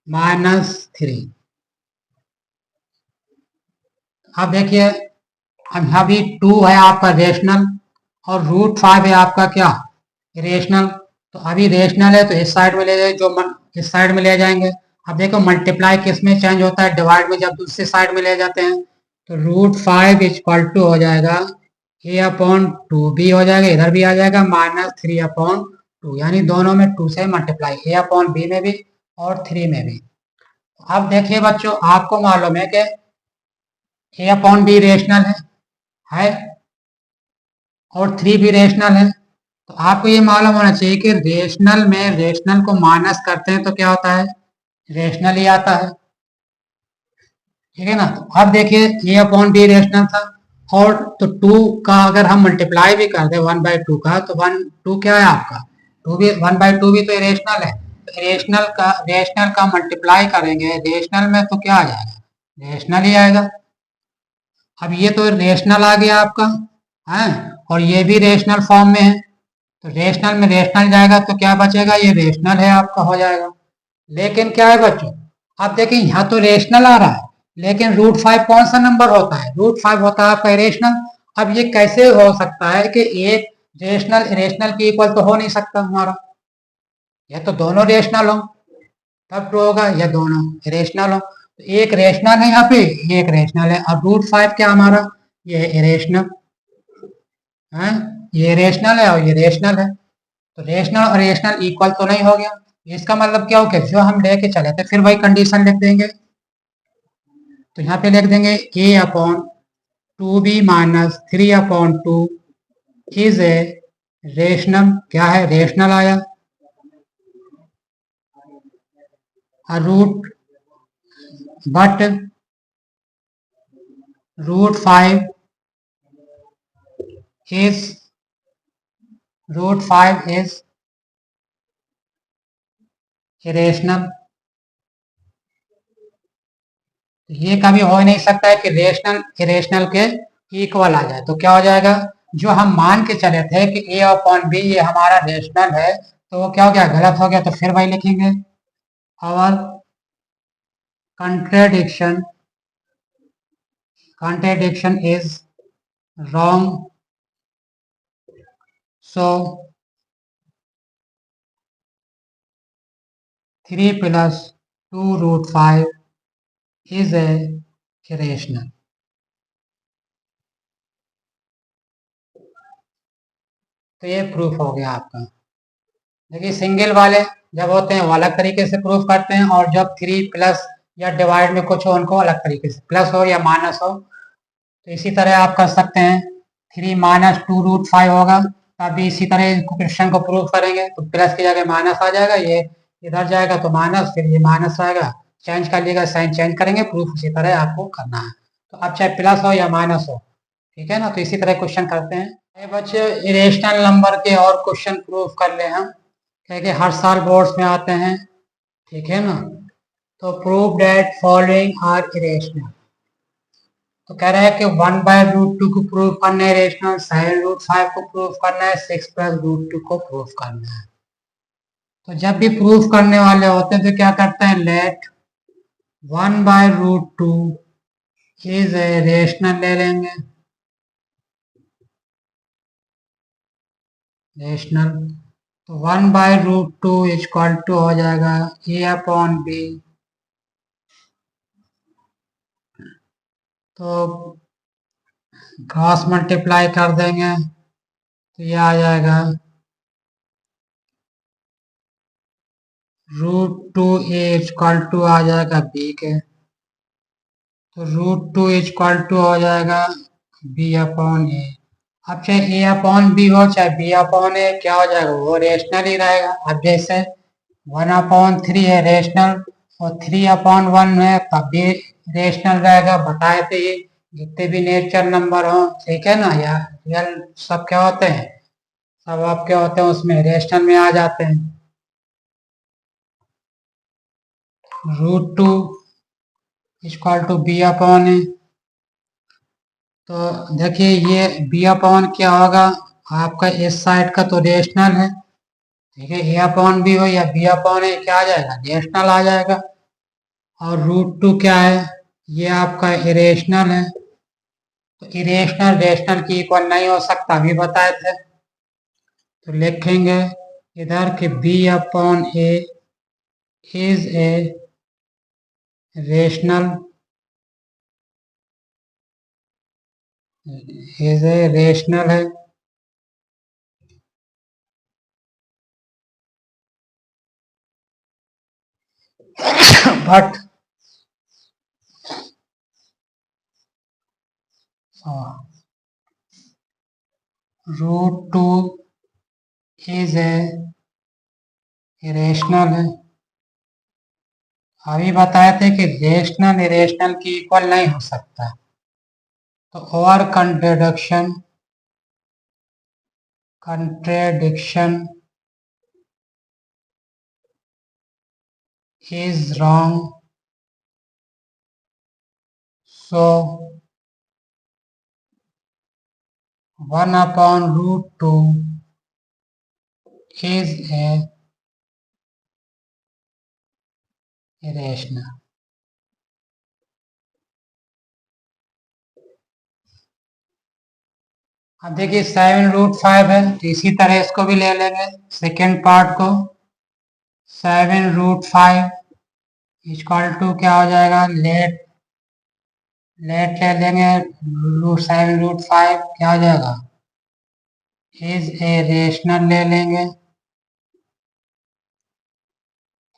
-3। अब देखिए, अब यहाँ भी 2 है आपका रेशनल और √5 है आपका क्या, रेशनल। तो अभी रेशनल है तो इस साइड में ले जाए, इस साइड में ले जाएंगे। अब देखो मल्टीप्लाई किस में चेंज होता है, डिवाइड में, जब दूसरी साइड में ले जाते हैं। तो √5 इक्वल टू हो जाएगा a/2 भी हो जाएगा, इधर भी आ जाएगा, -3/2, यानी दोनों में 2 से मल्टीप्लाई, a/b में भी और 3 में भी। अब देखिए बच्चों, आपको मालूम है कि a/b रेशनल है और 3 भी रेशनल है। तो आपको ये मालूम होना चाहिए कि रेशनल में रेशनल को माइनस करते हैं तो क्या होता है, रेशनल ही आता है, ठीक है ना। तो अब देखिए a/b रेशनल था, और तो 2 का अगर हम मल्टीप्लाई भी कर दे 1/2 का, तो 2 क्या है आपका, 1/2 भी तो रेशनल है। तो रेशनल का मल्टीप्लाई करेंगे रेशनल में तो क्या आ जाएगा, रेशनल ही आएगा। अब ये तो रेशनल आ गया आपका है, और ये भी रेशनल फॉर्म में है। तो रेशनल में रेशनल जाएगा तो क्या बचेगा, ये रेशनल है आपका हो जाएगा। लेकिन क्या है बच्चों, अब देखिए यहाँ तो रेशनल आ रहा है, लेकिन √5 कौन सा नंबर होता है, √5 होता है आपका इरेशनल। अब ये कैसे हो सकता है कि एक रेशनल इरेशनल की इक्वल तो हो नहीं सकता हमारा, या तो दोनों रेशनल हो तब ट्रू होगा, या दोनों इरेशनल हो। तो एक रेशनल है यहाँ पे, एक रेशनल है। अब √5 क्या हमारा, ये इरेशनल है, ये रेशनल है और ये रेशनल है। तो रेशनल और रेशनल इक्वल तो नहीं हो गया। इसका मतलब क्या हो गया, जो हम लेके चले थे फिर वही कंडीशन लिख देंगे। तो यहाँ पे लिख देंगे a/2b -3/2 इज ए रेशनल, क्या है, रेशनल आया। Root but √5 is √5 is irrational. ये कभी हो ही नहीं सकता है कि रेशनल इरेशनल के इक्वल आ जाए तो क्या हो जाएगा, जो हम मान के चले थे कि ए अपॉन बी ये हमारा रेशनल है, तो वो क्या हो गया, गलत हो गया, तो फिर वही लिखेंगे, और contradiction is wrong, so 3 plus 2 root 5 is a irrational। तो ये प्रूफ हो गया आपका। देखिए सिंगल वाले जब होते हैं वो अलग तरीके से प्रूफ करते हैं, और जब 3 प्लस या डिवाइड में कुछ हो उनको अलग तरीके से, प्लस हो या माइनस हो, तो इसी तरह आप कर सकते हैं। 3 माइनस 2 रूट 5 होगा, तब भी इसी तरह क्वेश्चन को प्रूफ करेंगे, तो प्लस की जगह माइनस आ जाएगा, ये इधर जाएगा तो माइनस, फिर ये माइनस आएगा, चेंज कर लीजिएगा, साइन चेंज करेंगे, प्रूफ उसी तरह आपको करना है। तो अब चाहे प्लस हो या माइनस हो, ठीक है ना, तो इसी तरह क्वेश्चन करते हैं। ये बच्चे इरेशनल नंबर के और क्वेश्चन प्रूफ कर ले हम, क्योंकि हर साल बोर्ड्स में आते हैं, ठीक है ना। तो prove that following are irrational, तो कह रहा है कि 1/√2 को प्रूव करना है रेशनल, 7√5 को प्रूव करना है, 6 + √2 को प्रूव करना है। तो जब भी प्रूफ करने वाले होते हैं तो क्या करते हैं, लेट 1/√2 इज ए रेशनल ले लेंगे, रेशनल। तो 1/√2 इक्वल टू हो जाएगा ए अपॉन बी, तो क्रॉस मल्टीप्लाई कर देंगे तो ये आ जाएगा √2a इक्वल टू आ जाएगा बी के, तो √2 इक्वल टू हो जाएगा बी अपॉन ए। अब चाहे ए अपॉन बी हो चाहे बी अपॉन ए, क्या हो जाएगा, वो रेशनल ही रहेगा। अब जैसे 1/3 है रेशनल, और 3/1 है तब भी रेशनल रहेगा। बताए थे ये जितने भी नेचर नंबर हो, ठीक है ना, या रियल, सब क्या होते हैं, सब आपके होते हैं उसमें रेशनल में आ जाते हैं। √2 इक्वल टू बी अपॉन ए, तो देखिए ये बी अपॉन क्या होगा, आपका इस साइड का तो रेशनल है, ठीक है, ए अपॉन बी हो या बी अपॉन ए, क्या आ जाएगा, रेशनल आ जाएगा। और √2 क्या है, ये आपका इरेशनल है, तो इरेशनल रेशनल की इक्वल नहीं हो सकता, अभी बताए थे। तो लिखेंगे इधर कि B upon A is a rational, is a rational है, बट √2 इज ए इरेशनल है। अभी बताए थे कि रेशनल इरेशनल की इक्वल नहीं हो सकता, तो और कंट्रेडिक्शन is wrong, so 1/√2 is a irrational। अब देखिए 7√5 है, तो इसी तरह इसको भी ले लेंगे, सेकेंड पार्ट को। 7√5 इक्वल टू क्या हो जाएगा, लेट लेट ले लेंगे, 7√5 क्या हो जाएगा, इज ए रेशनल ले लेंगे,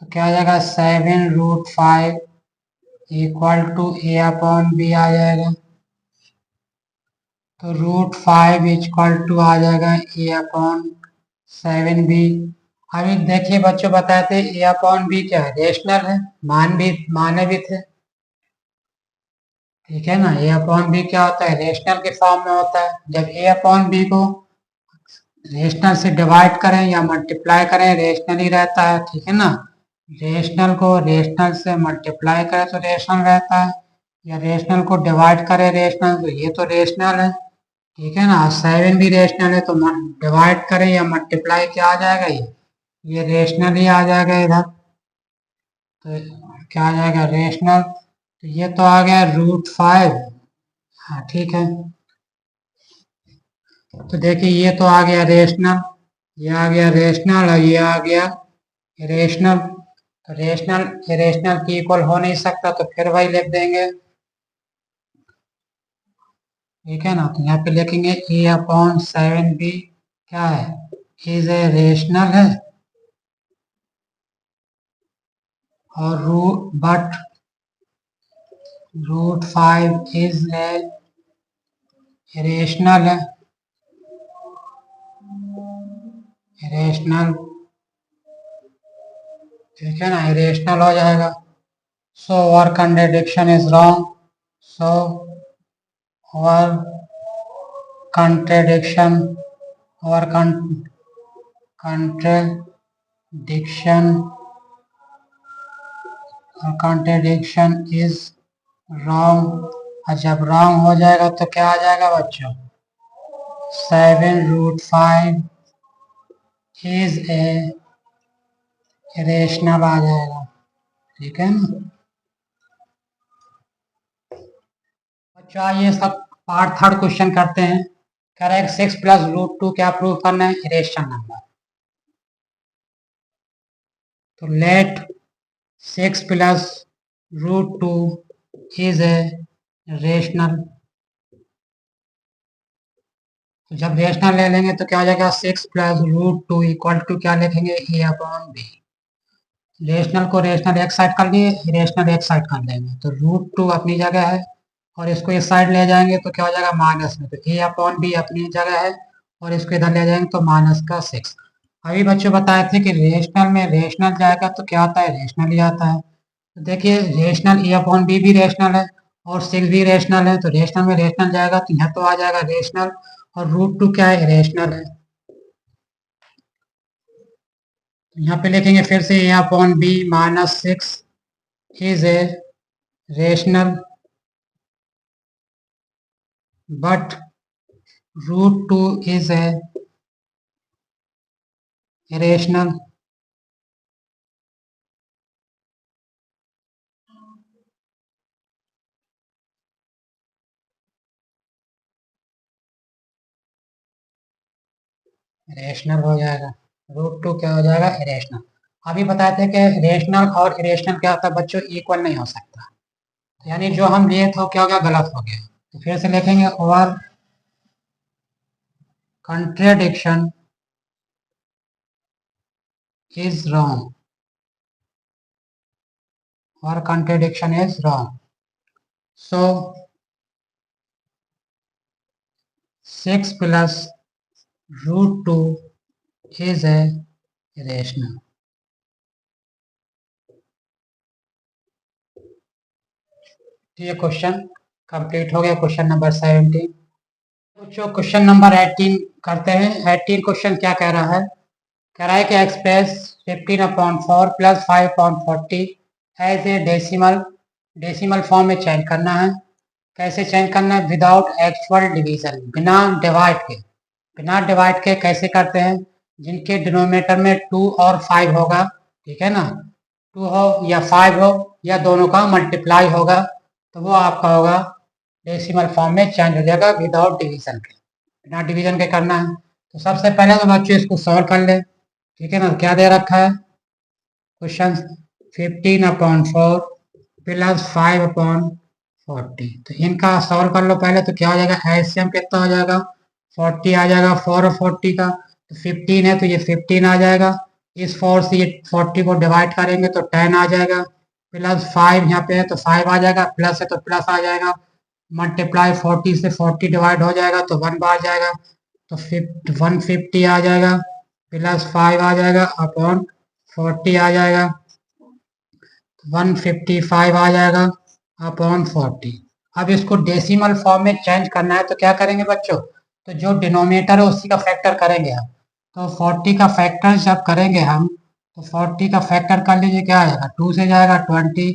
तो क्या हो जाएगा, 7√5 equal to A upon B आ जाएगा, तो √5 इक्वल टू आ जाएगा ए अपॉन 7b। अभी देखिए बच्चों बताए थे ए अपॉन बी क्या है, रेशनल है, माने भी थे, ठीक है ना। ए अपॉन बी क्या होता है, रेशनल के फॉर्म में होता है। जब ए अपॉन बी को रेशनल से डिवाइड करें या मल्टीप्लाई करें, रेशनल ही रहता है, ठीक है ना। रेशनल को रेशनल से मल्टीप्लाई करें तो रेशनल रहता है, या रेशनल को डिवाइड करें रेशनल, तो ये तो रेशनल है, ठीक है ना। 7 भी रेशनल है, तो डिवाइड करें या मल्टीप्लाई क्या आ जाएगा, ये रेशनल ही आ जाएगा इधर। तो क्या आ जाएगा, रेशनल। तो ये तो आ गया √5। हाँ ठीक है, तो देखिए ये तो आ गया रेशनल, ये आ गया रेशनल और ये आ गया इरेशनल। तो रेशनल इरेशनल की इक्वल हो नहीं सकता, तो फिर वही लिख देंगे, ठीक है ना। तो यहाँ पे लिखेंगे E/7B क्या है, इज ए रेशनल है, और बट √5 इज ए इरेशनल है, इरेशनल, ठीक है ना, इरेशनल हो जाएगा। So our contradiction is wrong, so our contradiction, our contradiction is wrong. और जब रॉन्ग हो जाएगा तो क्या आ जाएगा बच्चों, 7√5 इज ए रेशनल आ जाएगा, ठीक है ना बच्चों। आइए सब पार्ट थर्ड क्वेश्चन करते हैं। कह रहा है 6 + √2 क्या प्रूव करना है, इरेशनल नंबर। तो लेट 6 + √2 इज ए रेशनल। तो जब रेशनल ले लेंगे तो क्या हो जाएगा, 6 + √2 = क्या लिखेंगे, A/B। रेशनल को रेशनल एक साइड कर लिए, रेशनल एक साइड कर लेंगे, तो √2 अपनी जगह है, और इसको इस साइड ले जाएंगे तो क्या हो जाएगा माइनस में, तो A/B अपनी जगह है, और इसको इधर ले जाएंगे तो -6। अभी बच्चों बताए थे कि रेशनल में रेशनल जाएगा तो क्या आता है, रेशनल ही आता है। तो देखिए रेशनल A/B भी रेशनल है और 6 भी रेशनल है, तो रेशनल में रेशनल जाएगा तो यहाँ तो आ जाएगा रेशनल, और √2 क्या है, रेशनल है। तो यहाँ पे लिखेंगे फिर से A/B -6 is a rational, but √2 is a irrational. Rational हो जाएगा, √2 क्या हो जाएगा, इरेशनल। अभी बताए थे कि रेशनल और इरेशनल क्या होता है बच्चों, इक्वल नहीं हो सकता, तो यानी जो हम लिए थे क्या हो गया, गलत हो गया। तो फिर से लिखेंगे और contradiction is wrong, or contradiction is wrong. So 6 + √2 is a rational. ये क्वेश्चन कंप्लीट हो गया, क्वेश्चन नंबर 17। बच्चों क्वेश्चन नंबर 18 करते हैं। 18 क्वेश्चन क्या कह रहा है, कह रहा है कि express 15/4 + 5/40 as a decimal form में चेंज करना है। कैसे चेंज करना है, विदाउट एक्चुअल डिवीजन, बिना डिवाइड के कैसे करते हैं, जिनके डिनोमिनेटर में 2 और 5 होगा, ठीक है ना, 2 हो या 5 हो या दोनों का मल्टीप्लाई होगा, तो वो आपका होगा डेसिमल फॉर्म में चेंज हो जाएगा विदाउट डिवीजन के, बिना डिवीजन के करना है। तो सबसे पहले तो बच्चों इसको सॉल्व कर ले, ठीक है ना। क्या दे रखा है क्वेश्चन, 15/4 + 5/40, तो इनका सॉल्व कर लो पहले। तो क्या हो जाएगा, एलसीएम कितना हो जाएगा, 40 आ जाएगा, 4 और 40 का, तो 15 है तो ये 15 आ जाएगा। इस 4 से ये 40 को डिवाइड करेंगे तो 10 आ जाएगा, +5 यहाँ पे है तो 5 आ जाएगा, प्लस है तो प्लस आ जाएगा, मल्टीप्लाई 40 से 40 डिवाइड हो जाएगा तो 1 बार जाएगा, तो 150 आ जाएगा, +5 आ जाएगा अपॉन 40 आ जाएगा, 155 आ जाएगा अपॉन 40। अब इसको डेसिमल फॉर्म में चेंज करना है तो क्या करेंगे बच्चों, तो जो डिनोमिनेटर है उसी का फैक्टर करेंगे हम। तो 40 का फैक्टर जब करेंगे हम, तो 40 का फैक्टर कर लीजिए क्या आएगा, 2 से जाएगा 20,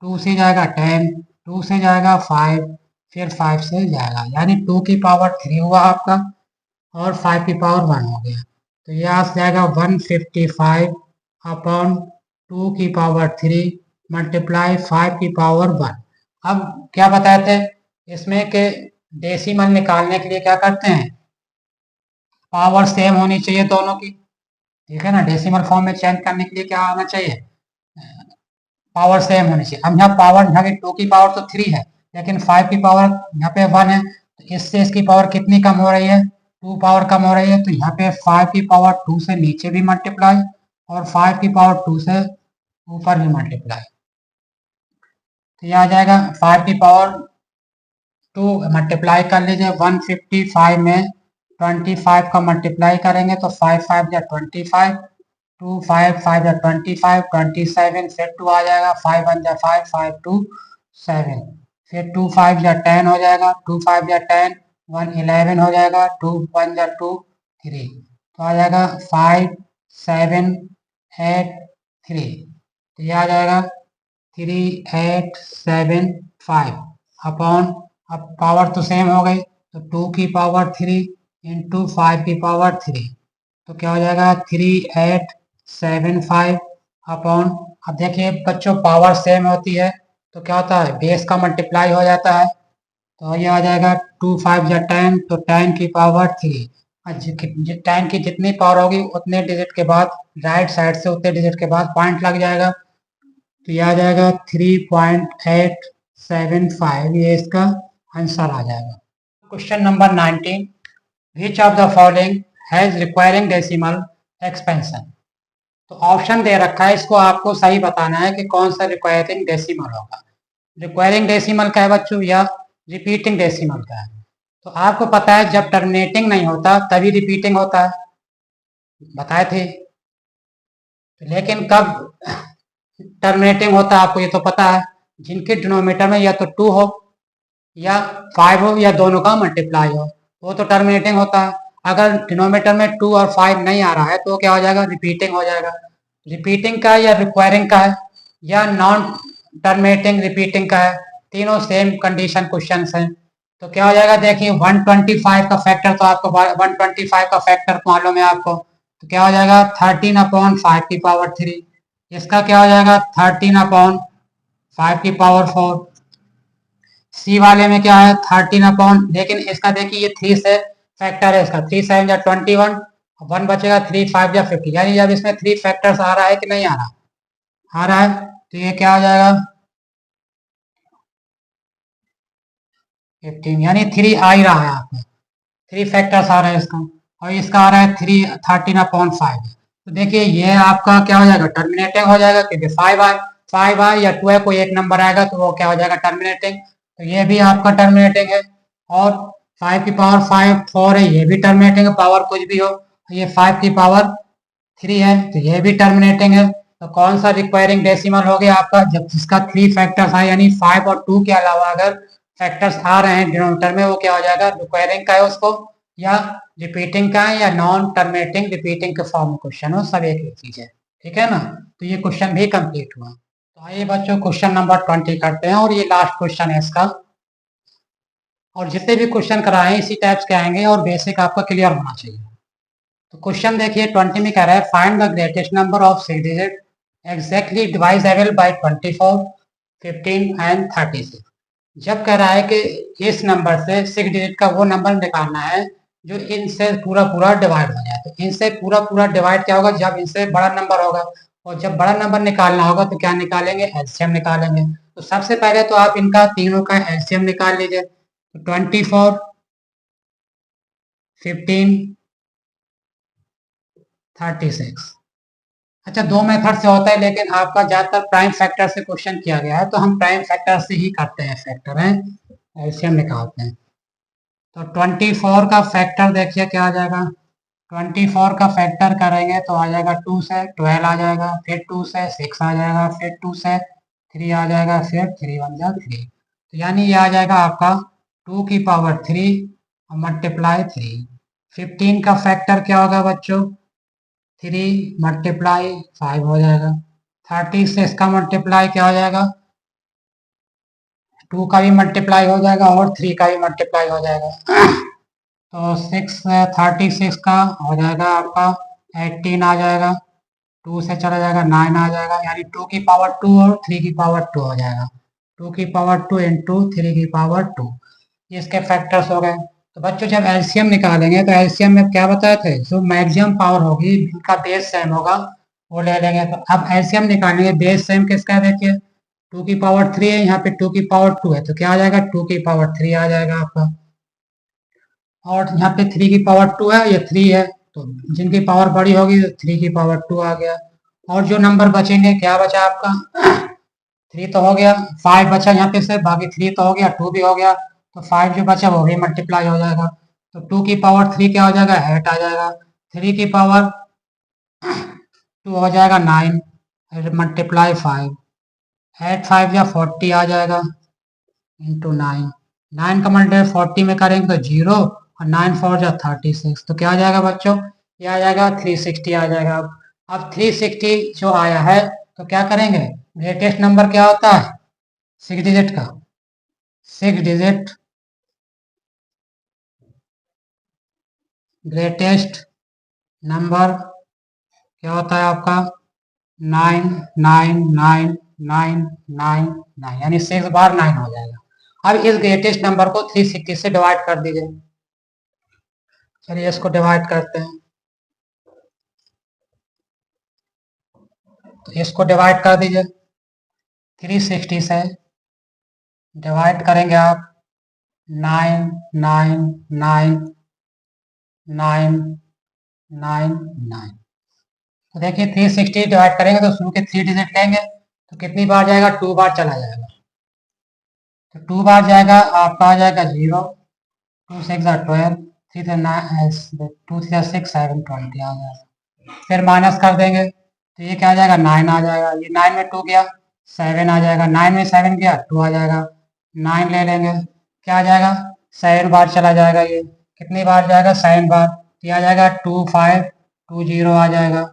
2 से जाएगा 10, 2 से जाएगा 5, फिर 5 से जाएगा, यानी 2 की पावर 3 हुआ आपका और 5 की पावर 1 हो गया। तो ये आ जाएगा 155 अपॉन 2 की पावर 3 मल्टीप्लाई 5 की पावर 1। अब क्या बताए थे इसमें कि डेसिमल निकालने के लिए क्या करते हैं, पावर सेम होनी चाहिए दोनों की, ठीक है ना। डेसिमल फॉर्म में चेंज करने के लिए क्या आना चाहिए, पावर सेम होनी चाहिए। अब यहाँ पावर, यहाँ की 2 की पावर तो 3 है, लेकिन 5 की पावर यहाँ पे 1 है, तो इससे इसकी पावर कितनी कम हो रही है, 2 पावर कम हो रही है। तो यहाँ पे 5 की पावर 2 से नीचे भी मल्टीप्लाई और 5 की पावर 2 से ऊपर भी मल्टीप्लाई। तो ये आ जाएगा 5 की पावर 2 मल्टीप्लाई कर लीजिए 155 में 25 का मल्टीप्लाई करेंगे तो 5 5 या 25, 2 5 5 या 25, 27, फिर 2 आ जाएगा, 5 1 या 5, 5 2 7, फिर 2 5 या 10 हो जाएगा, 2 5 या 10, 1 11 हो जाएगा, 2 1 या 2 3, तो आ जाएगा 5 7 8 3, तो ये आ जाएगा 3 8 7 5 अपॉन, अब पावर तो सेम हो गई, तो 2 की पावर 3 इंटू 5 की पावर 3, तो क्या हो जाएगा 3875 अपॉन, अब देखिए बच्चों पावर सेम होती है तो क्या होता है, बेस का मल्टीप्लाई हो जाता है। तो ये आ जाएगा 2 5 या 10, तो 10 की पावर 3, 10 की जितनी पावर होगी उतने डिजिट के बाद, राइट साइड से उतने डिजिट के बाद पॉइंट लग जाएगा, तो ये आ जाएगा 3.875, ये इसका आंसर आ जाएगा। Question number 19, which of the following has requiring decimal expansion. तो ऑप्शन दे रखा है, इसको आपको सही बताना है कि कौन सा रिक्वायरिंग डेसिमल होगा। रिक्वायरिंग डेसिमल का है बच्चों या रिपीटिंग डेसिमल का है। तो आपको पता है जब टर्मिनेटिंग नहीं होता तभी रिपीटिंग होता है, बताए थे। लेकिन कब टर्मिनेटिंग होता है आपको ये तो पता है, जिनके डिनोमिनेटर में या तो 2 हो या 5 हो या दोनों का मल्टीप्लाई हो, वो तो टर्मिनेटिंग होता है। अगर डिनोमिनेटर में 2 और 5 नहीं आ रहा है तो क्या हो जाएगा, रिपीटिंग हो जाएगा। रिपीटिंग का या रिक्वायरिंग का है या नॉन टर्मिनेटिंग रिपीटिंग का है, तीनों सेम कंडीशन क्वेश्चन हैं। तो क्या हो जाएगा, देखिए 125 का फैक्टर तो आपको 125 का फैक्टर मालूम है आपको, तो क्या हो जाएगा 13/5 की पावर 3, इसका क्या हो जाएगा 13/5 की पावर 4। सी वाले में क्या है 13 लेकिन इसका देखिए ये 3 से फैक्टर है, इसका 3 7 या 21, 1 बचेगा 3 5 या 50, यानी जब इसमें 3 फैक्टर्स आ रहा है कि नहीं आ रहा, आ रहा है, तो ये क्या हो जाएगा 15, यानी 3 आ ही रहा है आपका, 3 फैक्टर्स आ रहे हैं इसका, और इसका आ रहा है 13/5। तो देखिए ये आपका क्या हो जाएगा, टर्मिनेटिंग हो जाएगा, क्योंकि 5 आए या 2 है, कोई एक नंबर आएगा तो वो क्या हो जाएगा टर्मिनेटिंग, तो ये भी आपका टर्मिनेटिंग है। और 5 की पावर 5 4 है, ये भी टर्मिनेटिंग है, पावर कुछ भी हो, ये 5 की पावर 3 है तो ये भी टर्मिनेटिंग है। तो कौन सा रिक्वायरिंग डेसिमल हो गया आपका, जब जिसका 3 फैक्टर्स आए, यानी 5 और 2 के अलावा अगर फैक्टर्स आ रहे हैं डिनोमिनेटर में, वो क्या हो जाएगा, रिक्वायरिंग का है उसको, या रिपीटिंग का है, या नॉन टर्मिनेटिंग रिपीटिंग के फॉर्म में क्वेश्चन हो, सब एक ही चीज है, ठीक है ना। तो ये क्वेश्चन भी कंप्लीट हुआ। तो आइए बच्चों क्वेश्चन नंबर 20 करते हैं, और ये लास्ट क्वेश्चन है इसका, और जितने भी क्वेश्चन कराए इसी टाइप्स के आएंगे और बेसिक आपका क्लियर होना चाहिए। तो क्वेश्चन देखिए 20 में कह रहा है find the greatest number of 6 digit exactly divisible by 24, 15 and 36। जब कह रहा है कि इस नंबर से 6 डिजिट का वो नंबर निकालना है जो इनसे पूरा पूरा डिवाइड हो जाए, तो इनसे पूरा पूरा डिवाइड क्या होगा, जब इनसे बड़ा नंबर होगा, और जब बड़ा नंबर निकालना होगा तो क्या निकालेंगे, एलसीएम निकालेंगे। तो सबसे पहले तो आप इनका तीनों का एलसीएम निकाल लीजिए, तो 24, 15, 36। अच्छा, दो मेथड से होता है, लेकिन आपका ज्यादातर प्राइम फैक्टर से क्वेश्चन किया गया है, तो हम प्राइम फैक्टर से ही करते हैं, फैक्टर है एलसीएम निकालते हैं। तो 24 का फैक्टर देखिए क्या आ जाएगा, 24 का फैक्टर करेंगे तो आ जाएगा 2 से 12 आ जाएगा, फिर 2 से 6 आ जाएगा, फिर 2 से 3 आ जाएगा, फिर 3 1 जा 3, तो यानी ये आ जाएगा आपका 2 की पावर 3 मल्टीप्लाई 3। 15 का फैक्टर क्या होगा बच्चों, 3 मल्टीप्लाई 5 हो जाएगा। 30 से इसका मल्टीप्लाई क्या हो जाएगा, 2 का भी मल्टीप्लाई हो जाएगा और 3 का भी मल्टीप्लाई हो जाएगा। तो 36 का हो जाएगा आपका 18 आ जाएगा, 2 से चला जाएगा 9 आ जाएगा, यानी 2 की पावर 2 और 3 की पावर 2 हो जाएगा। 2 की पावर 2 इंटू 3 की पावर 2, ये इसके फैक्टर्स हो गए। तो बच्चों जब एलसीएम निकालेंगे तो एलसीएम में क्या बताए थे, जो मैक्सिमम पावर होगी जिनका बेस सेम होगा वो ले लेंगे। तो अब एलसीएम निकालेंगे, बेस सेम किसका है देखिए, 2 की पावर 3 है, यहाँ पे 2 की पावर 2 है, तो क्या आ जाएगा 2 की पावर 3 आ जाएगा आपका। और यहाँ पे 3 की पावर 2 है, ये 3 है, तो जिनकी पावर बड़ी होगी तो 3 की पावर 2 आ गया। और जो नंबर बचेंगे, क्या बचा आपका 3 तो हो गया, 5 बचा यहाँ पे से, बाकी 3 तो हो गया, 2 भी हो गया, तो 5 जो बचा वो भी मल्टीप्लाई हो जाएगा। तो 2 की पावर 3 क्या हो जाएगा, 8 आ जाएगा। 3 की पावर 2 हो जाएगा 9 मल्टीप्लाई 5, 8 5 या 40 आ जाएगा इंटू 9। 9 का मल्टीप्लाई 40 में करेंगे तो 0 और 9 4 जा 36, तो क्या आ जाएगा बच्चों, ये आ जाएगा 360 आ जाएगा। अब 360 जो आया है तो क्या करेंगे, ग्रेटेस्ट नंबर क्या होता है 6 डिजिट का, 6 डिजिट ग्रेटेस्ट नंबर क्या होता है आपका 99999, यानी 6 बार 9 हो जाएगा। अब इस ग्रेटेस्ट नंबर को 360 से डिवाइड कर दीजिए। चलिए इसको डिवाइड करते हैं, तो इसको डिवाइड कर दीजिए 360 से, डिवाइड करेंगे आप 99999। तो देखिए 360 डिवाइड करेंगे तो शुरू के 3 डिजिट लेंगे, तो कितनी बार जाएगा, 2 बार चला जाएगा, तो 2 बार जाएगा आपका आ जाएगा 0, 2 6 12, 3 9, 2 6 7 20 आ जाएगा। फिर माइनस कर देंगे तो ये क्या आ जाएगा 9 आ जाएगा, ये 9 में 2 गया 7 आ जाएगा, 9 में 7 गया 2 आ जाएगा। 9 ले लेंगे, क्या आ जाएगा 7 बार चला जाएगा, ये कितनी बार जाएगा 7 बार, ये आ जाएगा 2 5 2 0 आ जाएगा।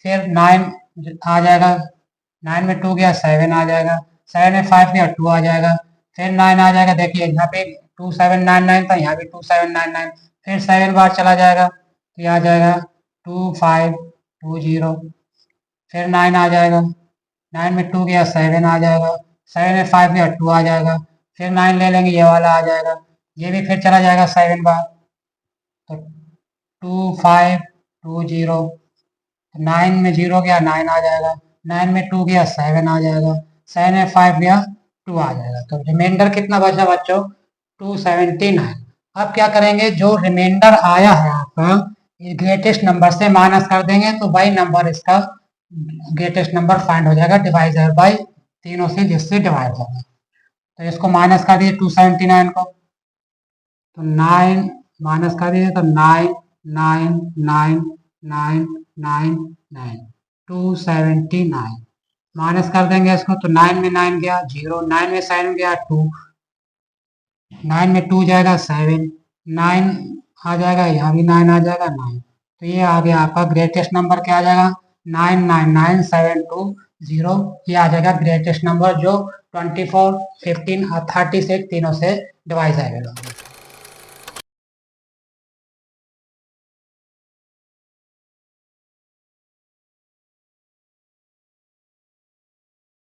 फिर 9 आ जाएगा, 9 में 2 गया 7 आ जाएगा, 7 में 5 गया 2 आ जाएगा। फिर 9 आ जाएगा, देखिए यहाँ पे 2799 था, यहाँ भी 2799, फिर 7 बार चला जाएगा तो ये आ जाएगा 2 5 2 0। फिर 9 आ जाएगा, 9 में 2 गया 7 आ जाएगा, 7 में 5 गया 2 आ जाएगा। फिर 9 ले लेंगे, ये वाला आ जाएगा, ये भी फिर चला जाएगा 7 बार, तो 2 5 2 0, 9 में 0 गया 9 आ जाएगा, 9 में 2 गया 7 आ जाएगा, 7 में 5 गया 2 आ जाएगा। तो रिमाइंडर कितना बचा बच्चों 279। अब क्या करेंगे, जो रिमाइंडर आया है आपका ग्रेटेस्ट नंबर से माइनस कर देंगे तो वही नंबर इसका ग्रेटेस्ट नंबर फाइंड हो जाएगा डिवाइजर बाय तीनों से जिससे डिवाइड होगा। तो इसको माइनस कर दिए 279 को, तो 9 माइनस कर दिए तो 9 9 9 9 9 9 279 माइनस कर देंगे इसको, तो 9 में 9 गया 0, 9 में 7 गया 2, 9 में 2 जाएगा 7, 9 आ जाएगा, यहाँ भी 9 आ जाएगा 9। तो ये आ गया आपका ग्रेटेस्ट नंबर, क्या आ जाएगा 999720, ये आ जाएगा ग्रेटेस्ट नंबर जो 24 15 और 30 से तीनों से डिवाइड आएगा।